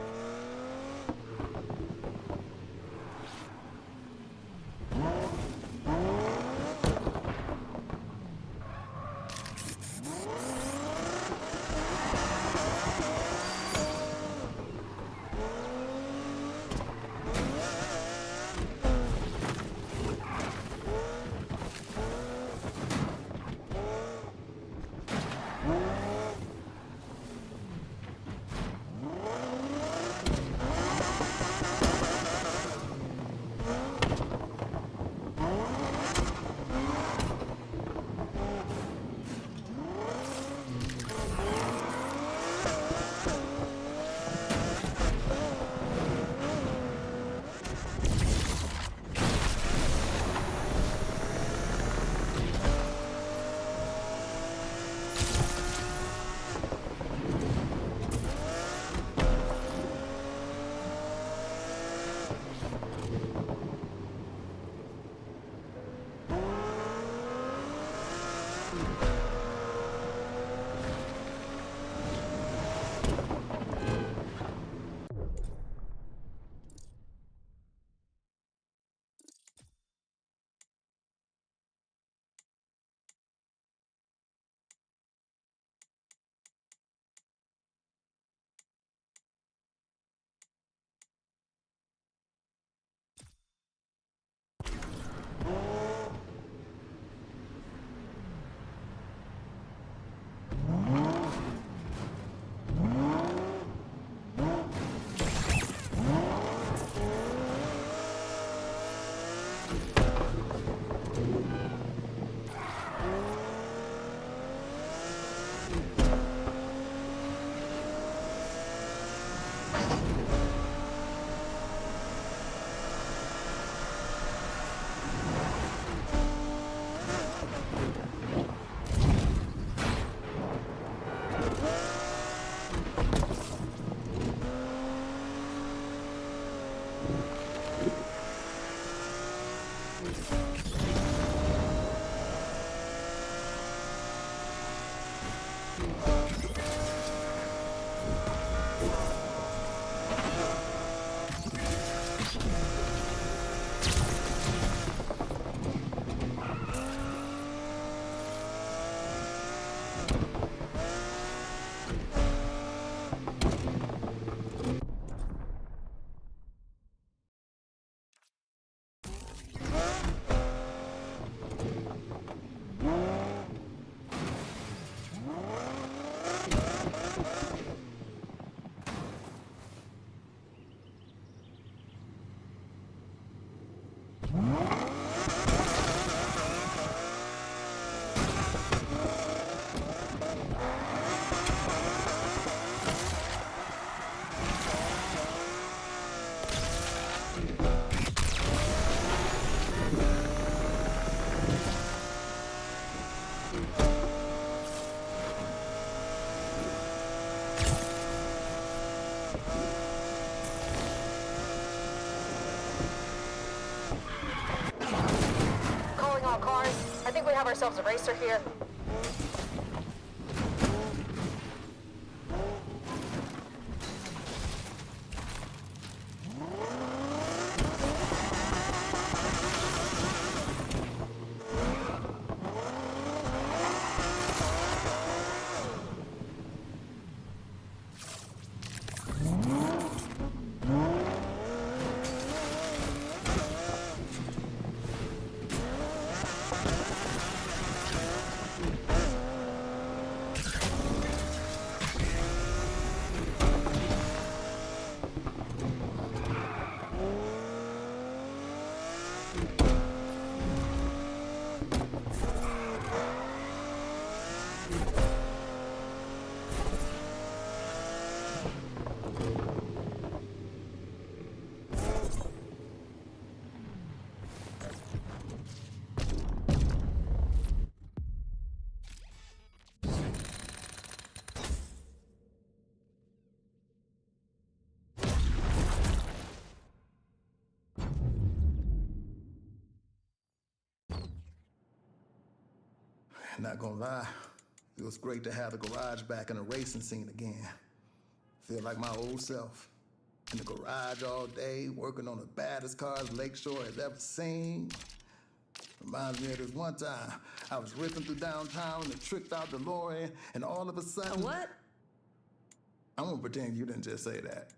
have ourselves a racer here. Not gonna lie, it was great to have the garage back in the racing scene again. Feel like my old self. In the garage all day, working on the baddest cars Lakeshore has ever seen. Reminds me of this one time, I was ripping through downtown in a tricked out DeLorean, and all of a sudden... A what? I'm gonna pretend you didn't just say that.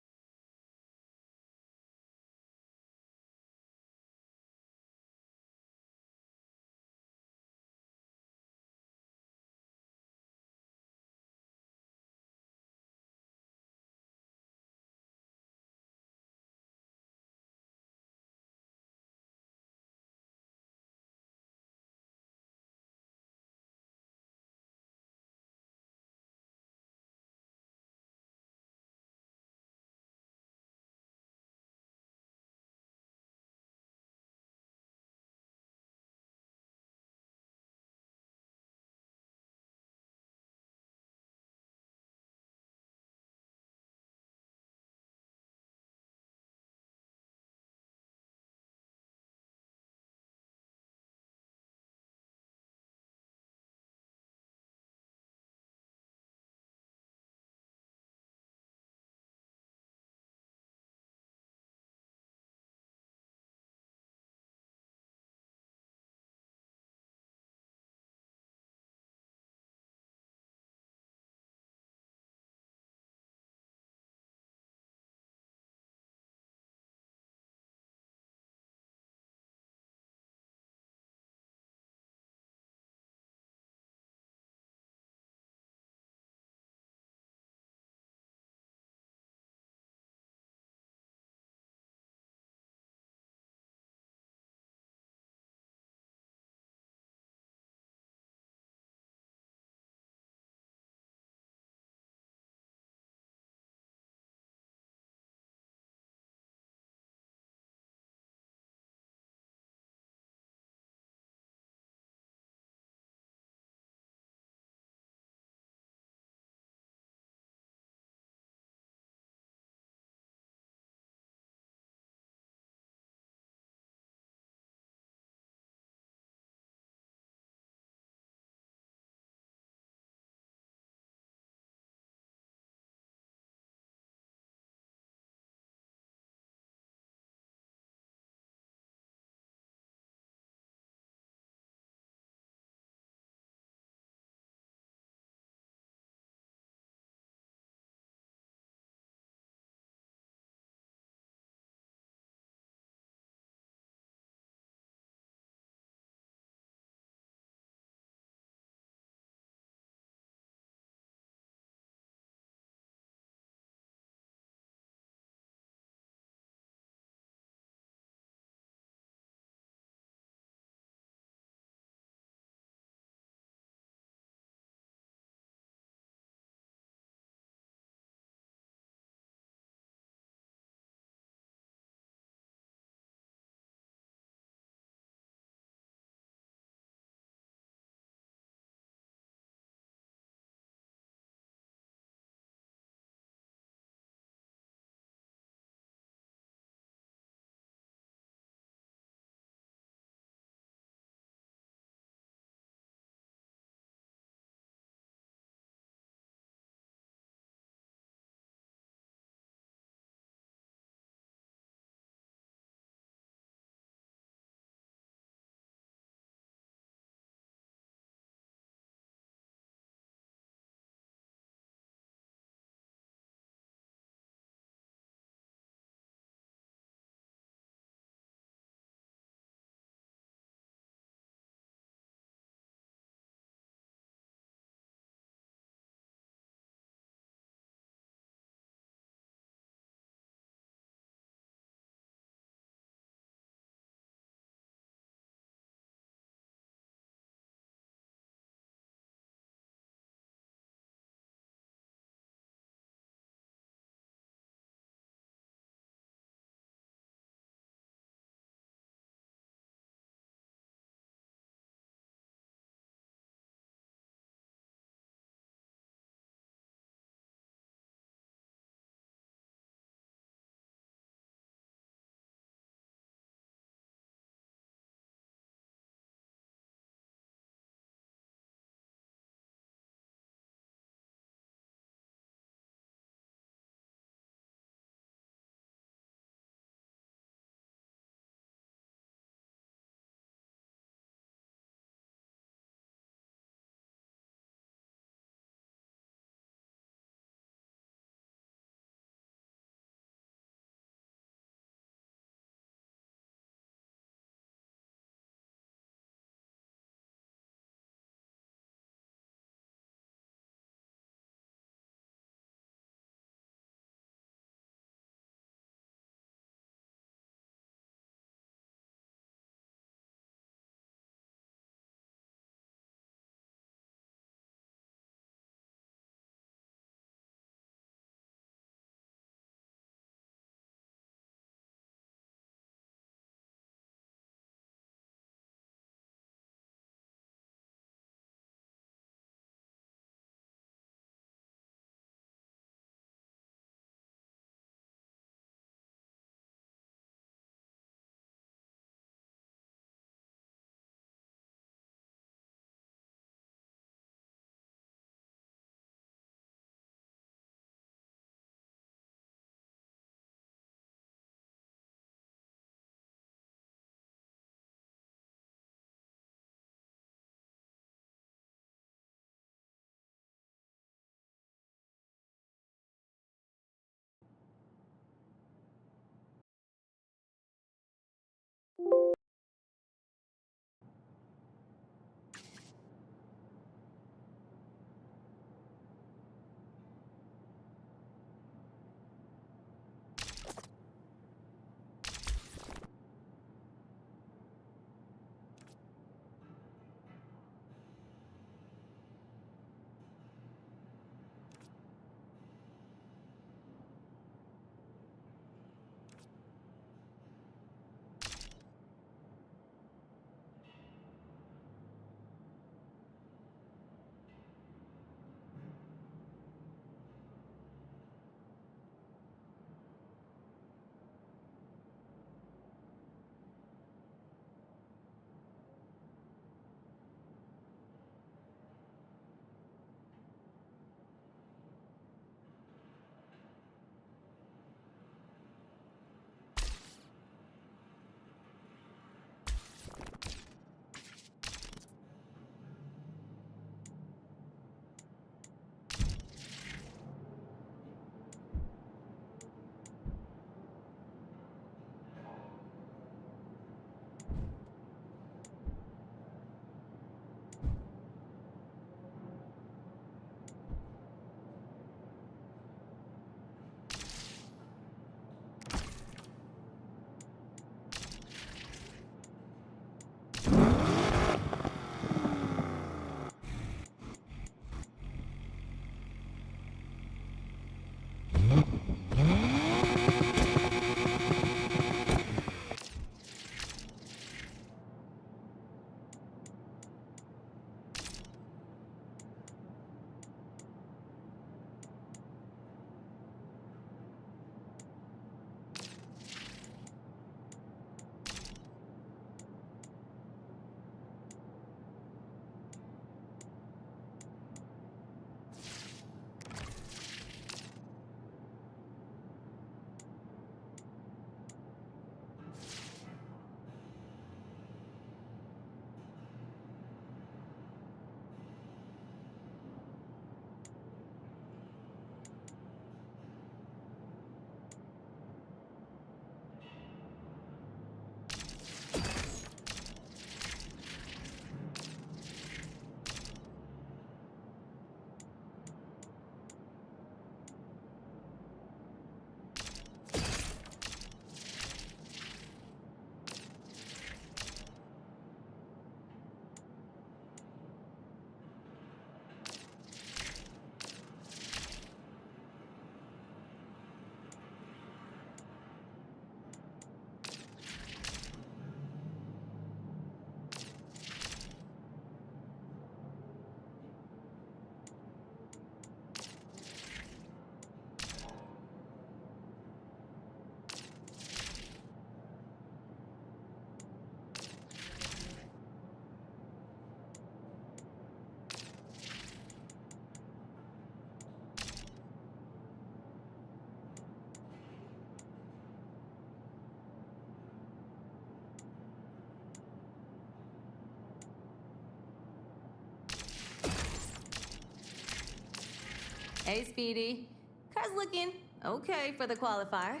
Hey, Speedy. Car's looking okay for the qualifier.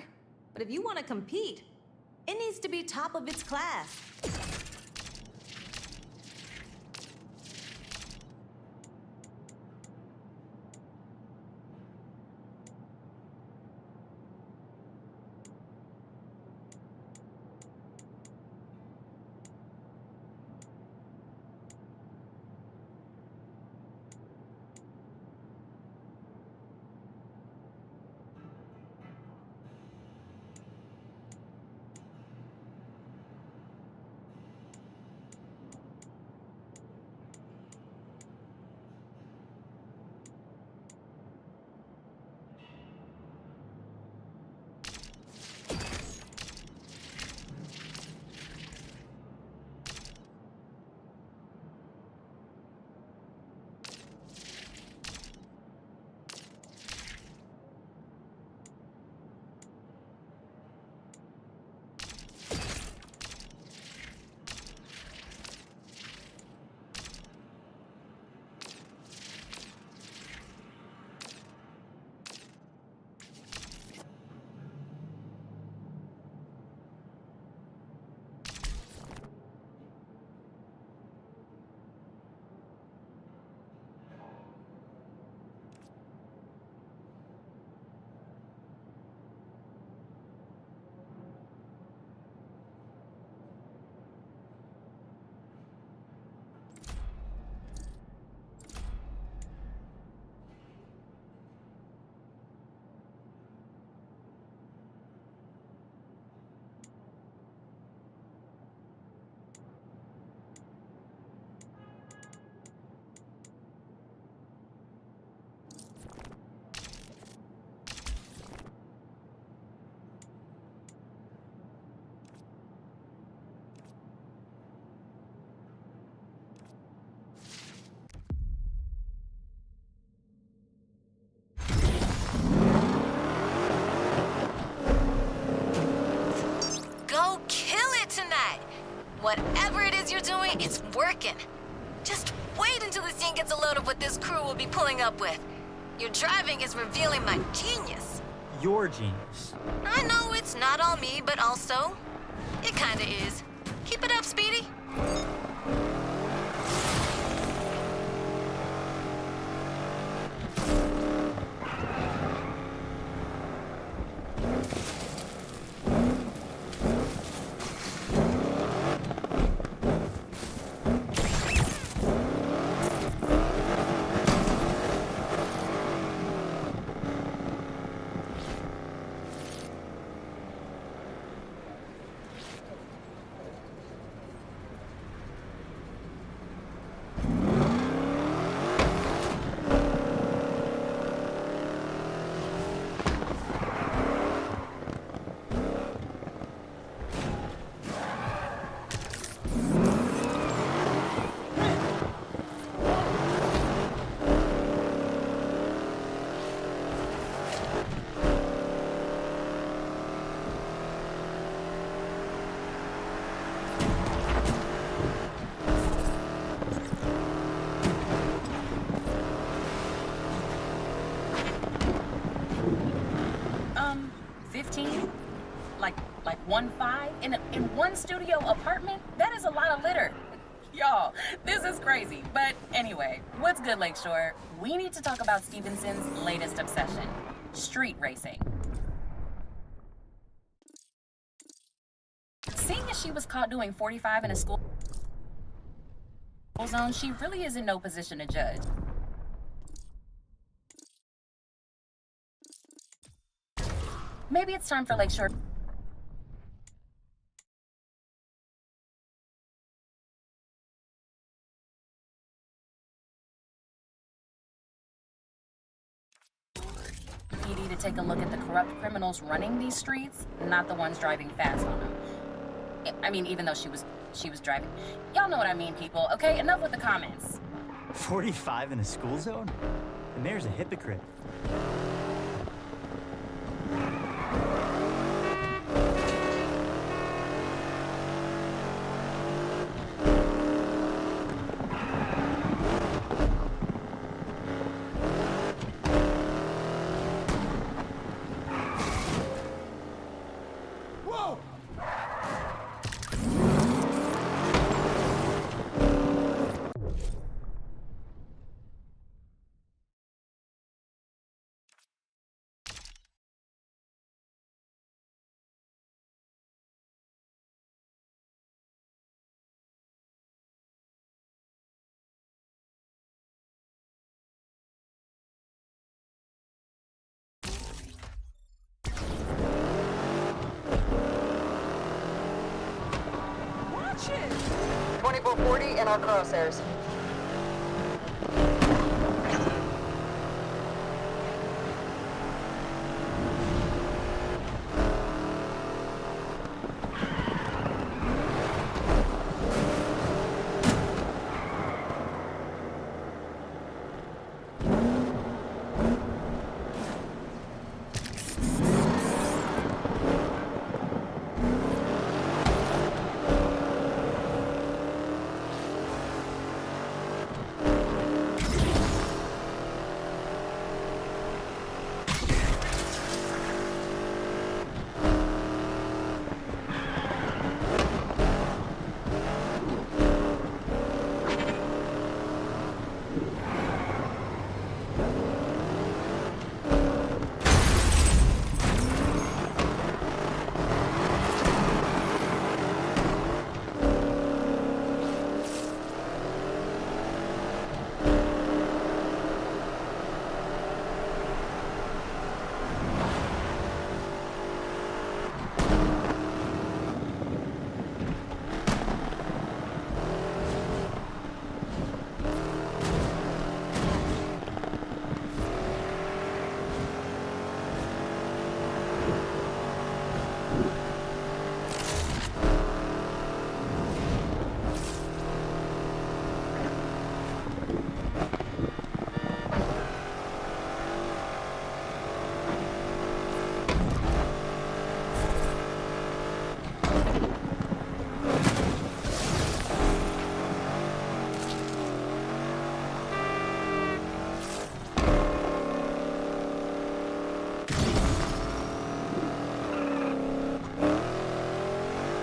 But if you want to compete, it needs to be top of its class. Go kill it tonight! Whatever it is you're doing, it's working. Just wait until the scene gets a load of what this crew will be pulling up with. Your driving is revealing my genius. Your genius. I know it's not all me, but also, it kinda is. Keep it up, Speedy. Like 1.5 in one studio apartment? That is a lot of litter. Y'all, this is crazy. But anyway, what's good, Lakeshore? We need to talk about Stevenson's latest obsession, street racing. Seeing as she was caught doing 45 in a school zone, she really is in no position to judge. Maybe it's time for Lakeshore PD to take a look at the corrupt criminals running these streets, not the ones driving fast on them. I mean, even though she was driving. Y'all know what I mean, people, okay? Enough with the comments. 45 in a school zone? The mayor's a hypocrite. shit! 2440 in our crosshairs.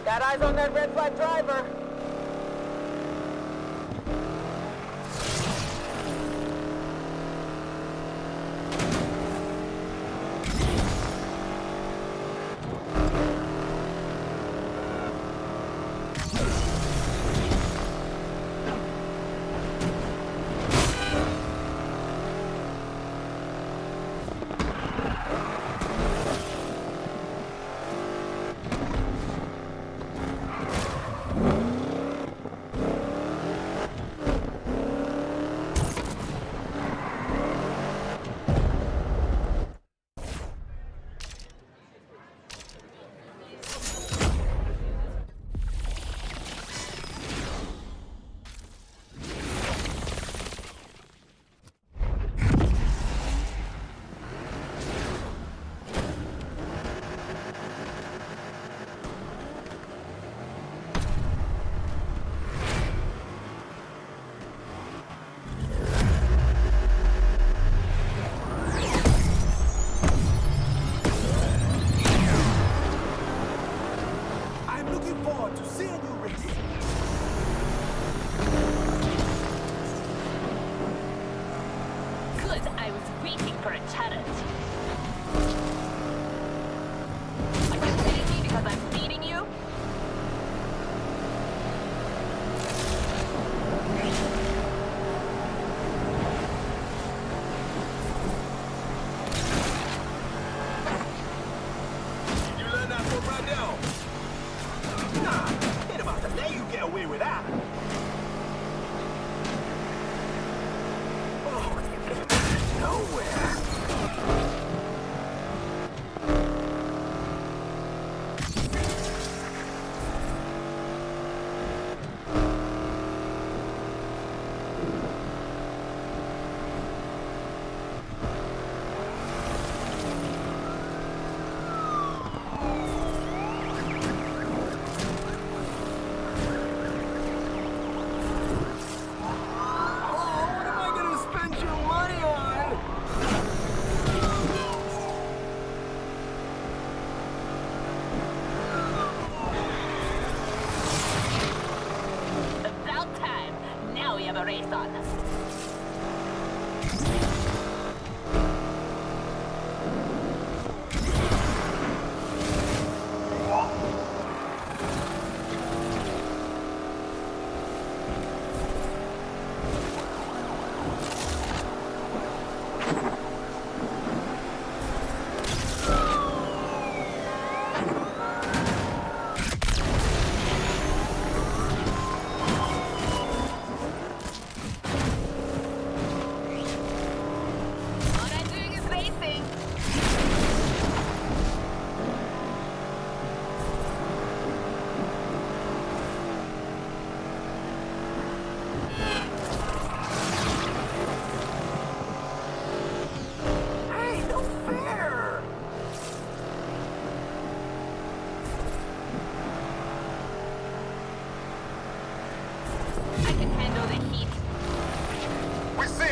Got eyes on that red flag driver.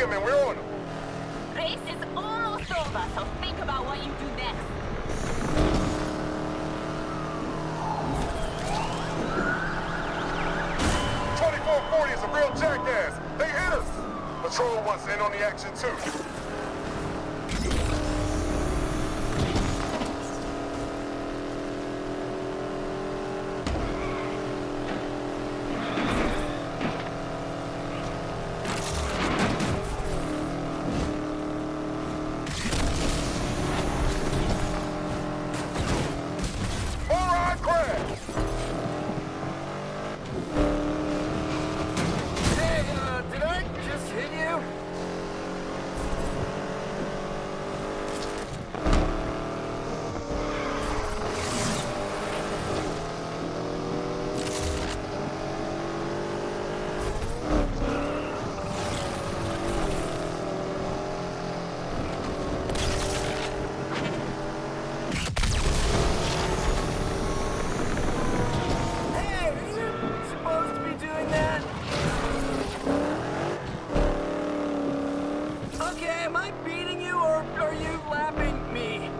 him and we're on him. Race is almost over, so think about what you do next. 2440 is a real jackass. They hit us. Patrol wants in on the action too. Moron crash! Hey, did I just hit you? Hey, are you supposed to be doing that? Okay, am I beating you or are you lapping me?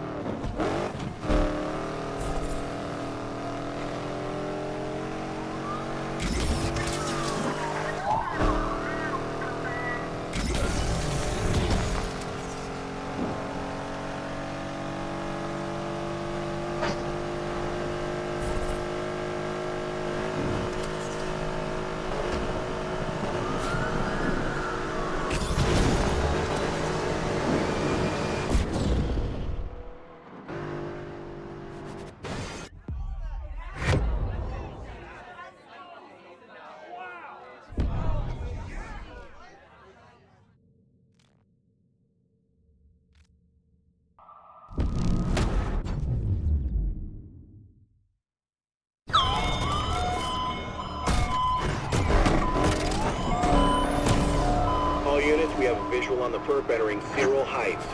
All units, we have a visual on the perp entering Cyril Heights.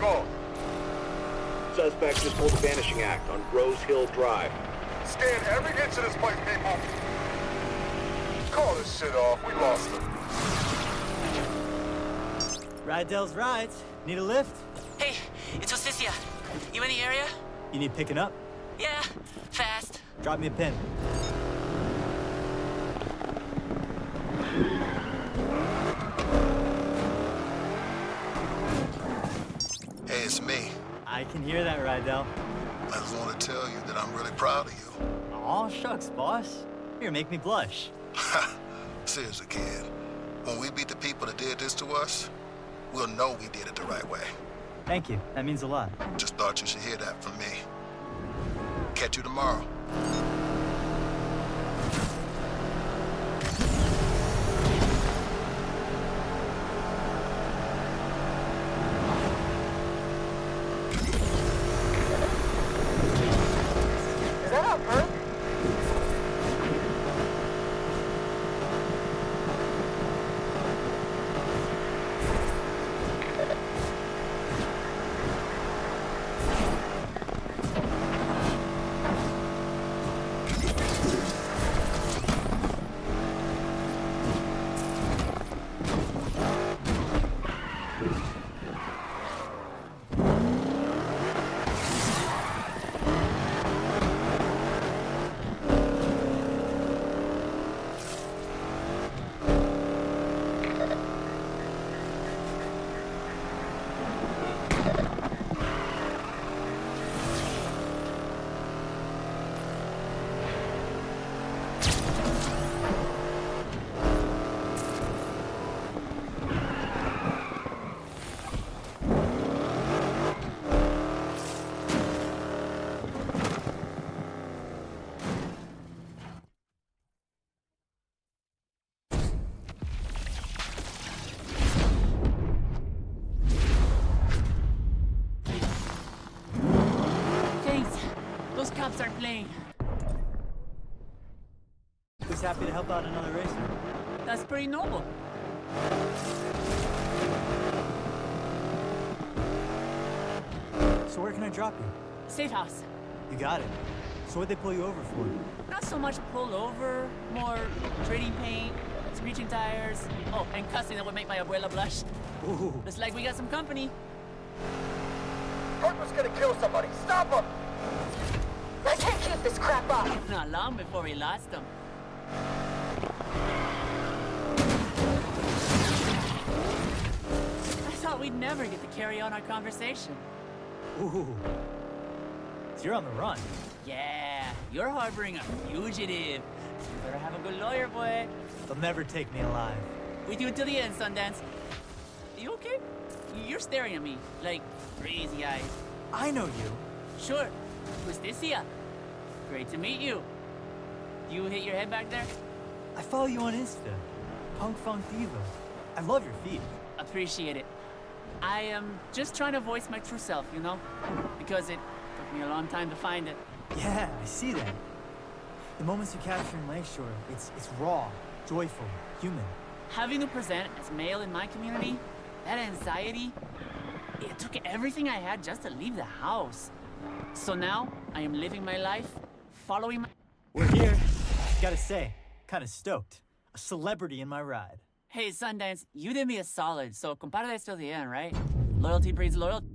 Go. Suspect just pulled a vanishing act on Rose Hill Drive. Scan every inch of this place, people. Call this shit off. We lost him. Rydell's rides. Need a lift? Hey, it's Osicia. You in the area? You need picking up? Yeah, fast. Drop me a pin. Hey, it's me. I can hear that, Rydell. I just want to tell you that I'm really proud of you. Aw, shucks, boss. Here, make me blush. Seriously, kid. When we beat the people that did this to us, we'll know we did it the right way. Thank you. That means a lot. Just thought you should hear that from me. Catch you tomorrow. Is that our perp? Those cops aren't playing. Who's happy to help out another racer? That's pretty noble. So where can I drop you? Safe house. You got it. So what'd they pull you over for? Not so much pull over, more trading paint, screeching tires. Oh, and cussing that would make my abuela blush. Ooh. Looks like we got some company. Perk was gonna kill somebody. Stop him! I can't keep this crap up. Not long before we lost him. I thought we'd never get to carry on our conversation. Ooh. So you're on the run. Yeah, you're harboring a fugitive. So you better have a good lawyer, boy. They'll never take me alive. With you until the end, Sundance. You okay? You're staring at me like crazy eyes. I know you. Sure. Justicia. Great to meet you. You hit your head back there? I follow you on Insta. Punk Funk Diva. I love your feed. Appreciate it. I am just trying to voice my true self, you know? Because it took me a long time to find it. Yeah, I see that. The moments you capture in Lakeshore, it's raw, joyful, human. Having to present as male in my community, that anxiety, it took everything I had just to leave the house. So now, I am living my life, following my... We're here. Gotta say, kinda stoked. A celebrity in my ride. Hey, Sundance, you did me a solid, so compadre this till the end, right? Loyalty breeds loyalty.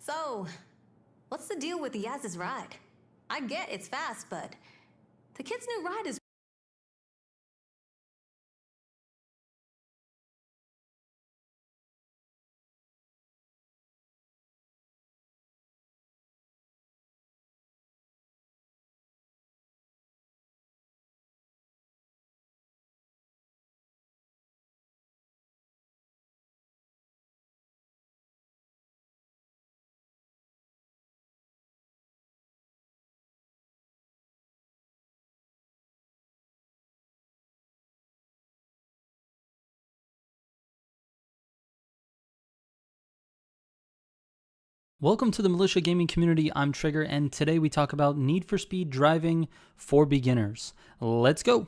So, what's the deal with Yaz's ride? I get it's fast, but the kid's new ride is... Welcome to the Militia Gaming community. I'm Trigger, and today we talk about Need for Speed driving for beginners. Let's go!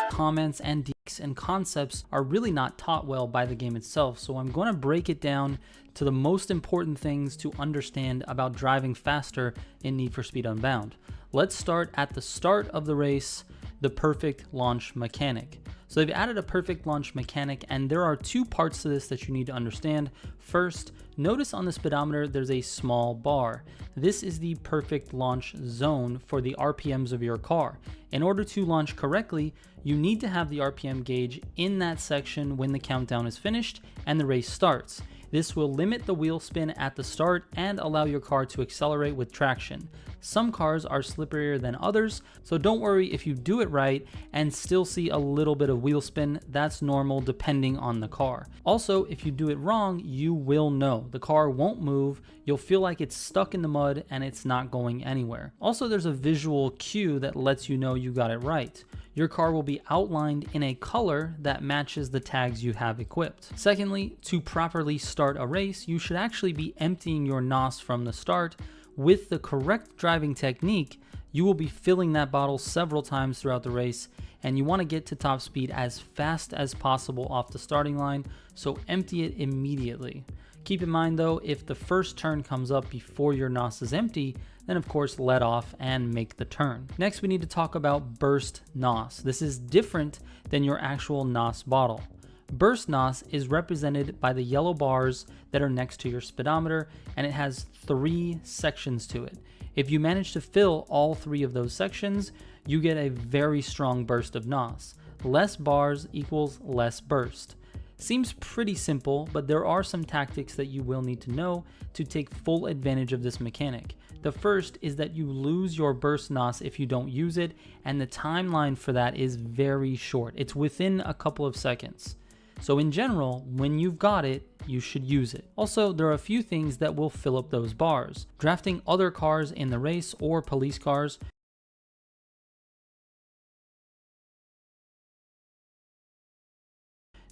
Comments and deeks and concepts are really not taught well by the game itself, so I'm going to break it down to the most important things to understand about driving faster in Need for Speed Unbound. Let's start at the start of the race, the perfect launch mechanic. So they've added a perfect launch mechanic, and there are two parts to this that you need to understand. First, notice on the speedometer there's a small bar. This is the perfect launch zone for the RPMs of your car. In order to launch correctly, you need to have the RPM gauge in that section when the countdown is finished and the race starts. This will limit the wheel spin at the start and allow your car to accelerate with traction. Some cars are slipperier than others, so don't worry if you do it right and still see a little bit of wheel spin. That's normal depending on the car. Also, if you do it wrong, you will know. The car won't move, you'll feel like it's stuck in the mud and it's not going anywhere. Also, there's a visual cue that lets you know you got it right. Your car will be outlined in a color that matches the tags you have equipped. Secondly, to properly start a race, you should actually be emptying your NOS from the start. With the correct driving technique, you will be filling that bottle several times throughout the race, and you want to get to top speed as fast as possible off the starting line, so empty it immediately. Keep in mind though, if the first turn comes up before your NOS is empty, then of course let off and make the turn. Next, we need to talk about burst NOS. This is different than your actual NOS bottle. Burst NOS is represented by the yellow bars that are next to your speedometer, and it has 3 sections to it. If you manage to fill all 3 of those sections, you get a very strong burst of NOS. Less bars equals less burst. Seems pretty simple, but there are some tactics that you will need to know to take full advantage of this mechanic. The first is that you lose your burst NOS if you don't use it, and the timeline for that is very short. It's within a couple of seconds. So in general, when you've got it, you should use it. Also, there are a few things that will fill up those bars. Drafting other cars in the race or police cars,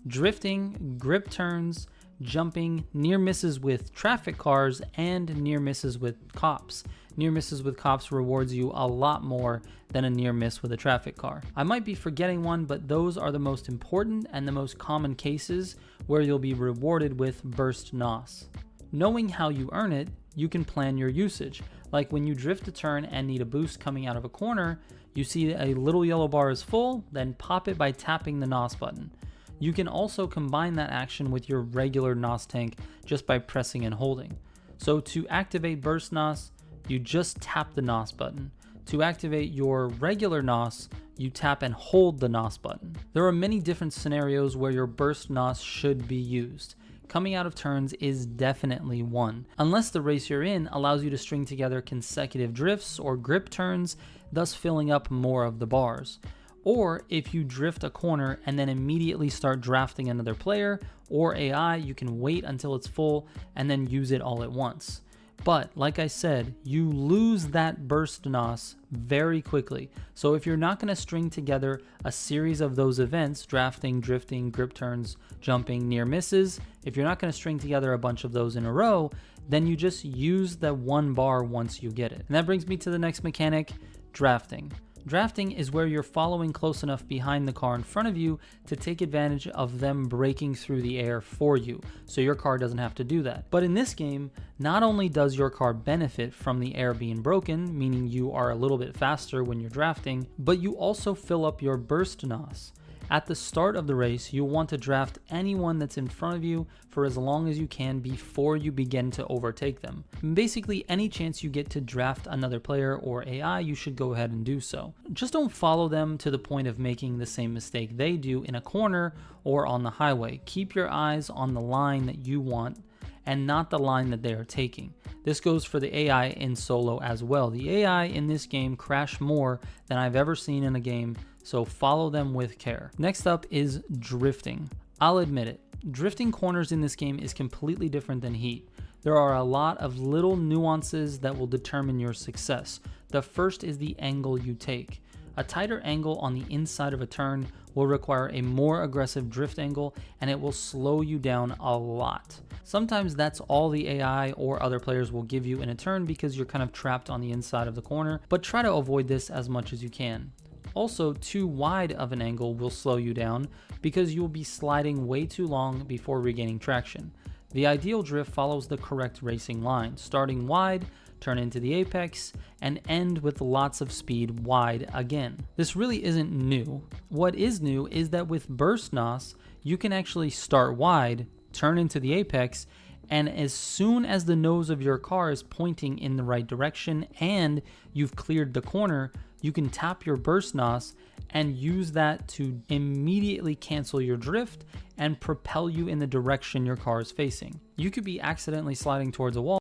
drifting, grip turns, jumping, near misses with traffic cars, and near misses with cops. Near misses with cops rewards you a lot more than a near miss with a traffic car. I might be forgetting one, but those are the most important and the most common cases where you'll be rewarded with burst NOS. Knowing how you earn it, you can plan your usage. Like when you drift a turn and need a boost coming out of a corner, you see a little yellow bar is full, then pop it by tapping the NOS button. You can also combine that action with your regular NOS tank just by pressing and holding. So to activate burst NOS, you just tap the NOS button. To activate your regular NOS, you tap and hold the NOS button. There are many different scenarios where your burst NOS should be used. Coming out of turns is definitely one, unless the race you're in allows you to string together consecutive drifts or grip turns, thus filling up more of the bars. Or if you drift a corner and then immediately start drafting another player or AI, you can wait until it's full and then use it all at once. But like I said, you lose that burst NOS very quickly. So if you're not going to string together a series of those events, drafting, drifting, grip turns, jumping, near misses, if you're not going to string together a bunch of those in a row, then you just use the one bar once you get it. And that brings me to the next mechanic, drafting. Drafting is where you're following close enough behind the car in front of you to take advantage of them breaking through the air for you, so your car doesn't have to do that. But in this game, not only does your car benefit from the air being broken, meaning you are a little bit faster when you're drafting, but you also fill up your burst NOS. At the start of the race, you'll want to draft anyone that's in front of you for as long as you can before you begin to overtake them. Basically, any chance you get to draft another player or AI, you should go ahead and do so. Just don't follow them to the point of making the same mistake they do in a corner or on the highway. Keep your eyes on the line that you want and not the line that they are taking. This goes for the AI in solo as well. The AI in this game crash more than I've ever seen in a game, so follow them with care. Next up is drifting. I'll admit it, drifting corners in this game is completely different than Heat. There are a lot of little nuances that will determine your success. The first is the angle you take. A tighter angle on the inside of a turn will require a more aggressive drift angle, and it will slow you down a lot. Sometimes that's all the AI or other players will give you in a turn because you're kind of trapped on the inside of the corner, but try to avoid this as much as you can. Also, too wide of an angle will slow you down because you'll be sliding way too long before regaining traction. The ideal drift follows the correct racing line, starting wide, turn into the apex, and end with lots of speed wide again. This really isn't new. What is new is that with Burst NOS, you can actually start wide, turn into the apex, and as soon as the nose of your car is pointing in the right direction and you've cleared the corner, you can tap your Burst NOS and use that to immediately cancel your drift and propel you in the direction your car is facing. You could be accidentally sliding towards a wall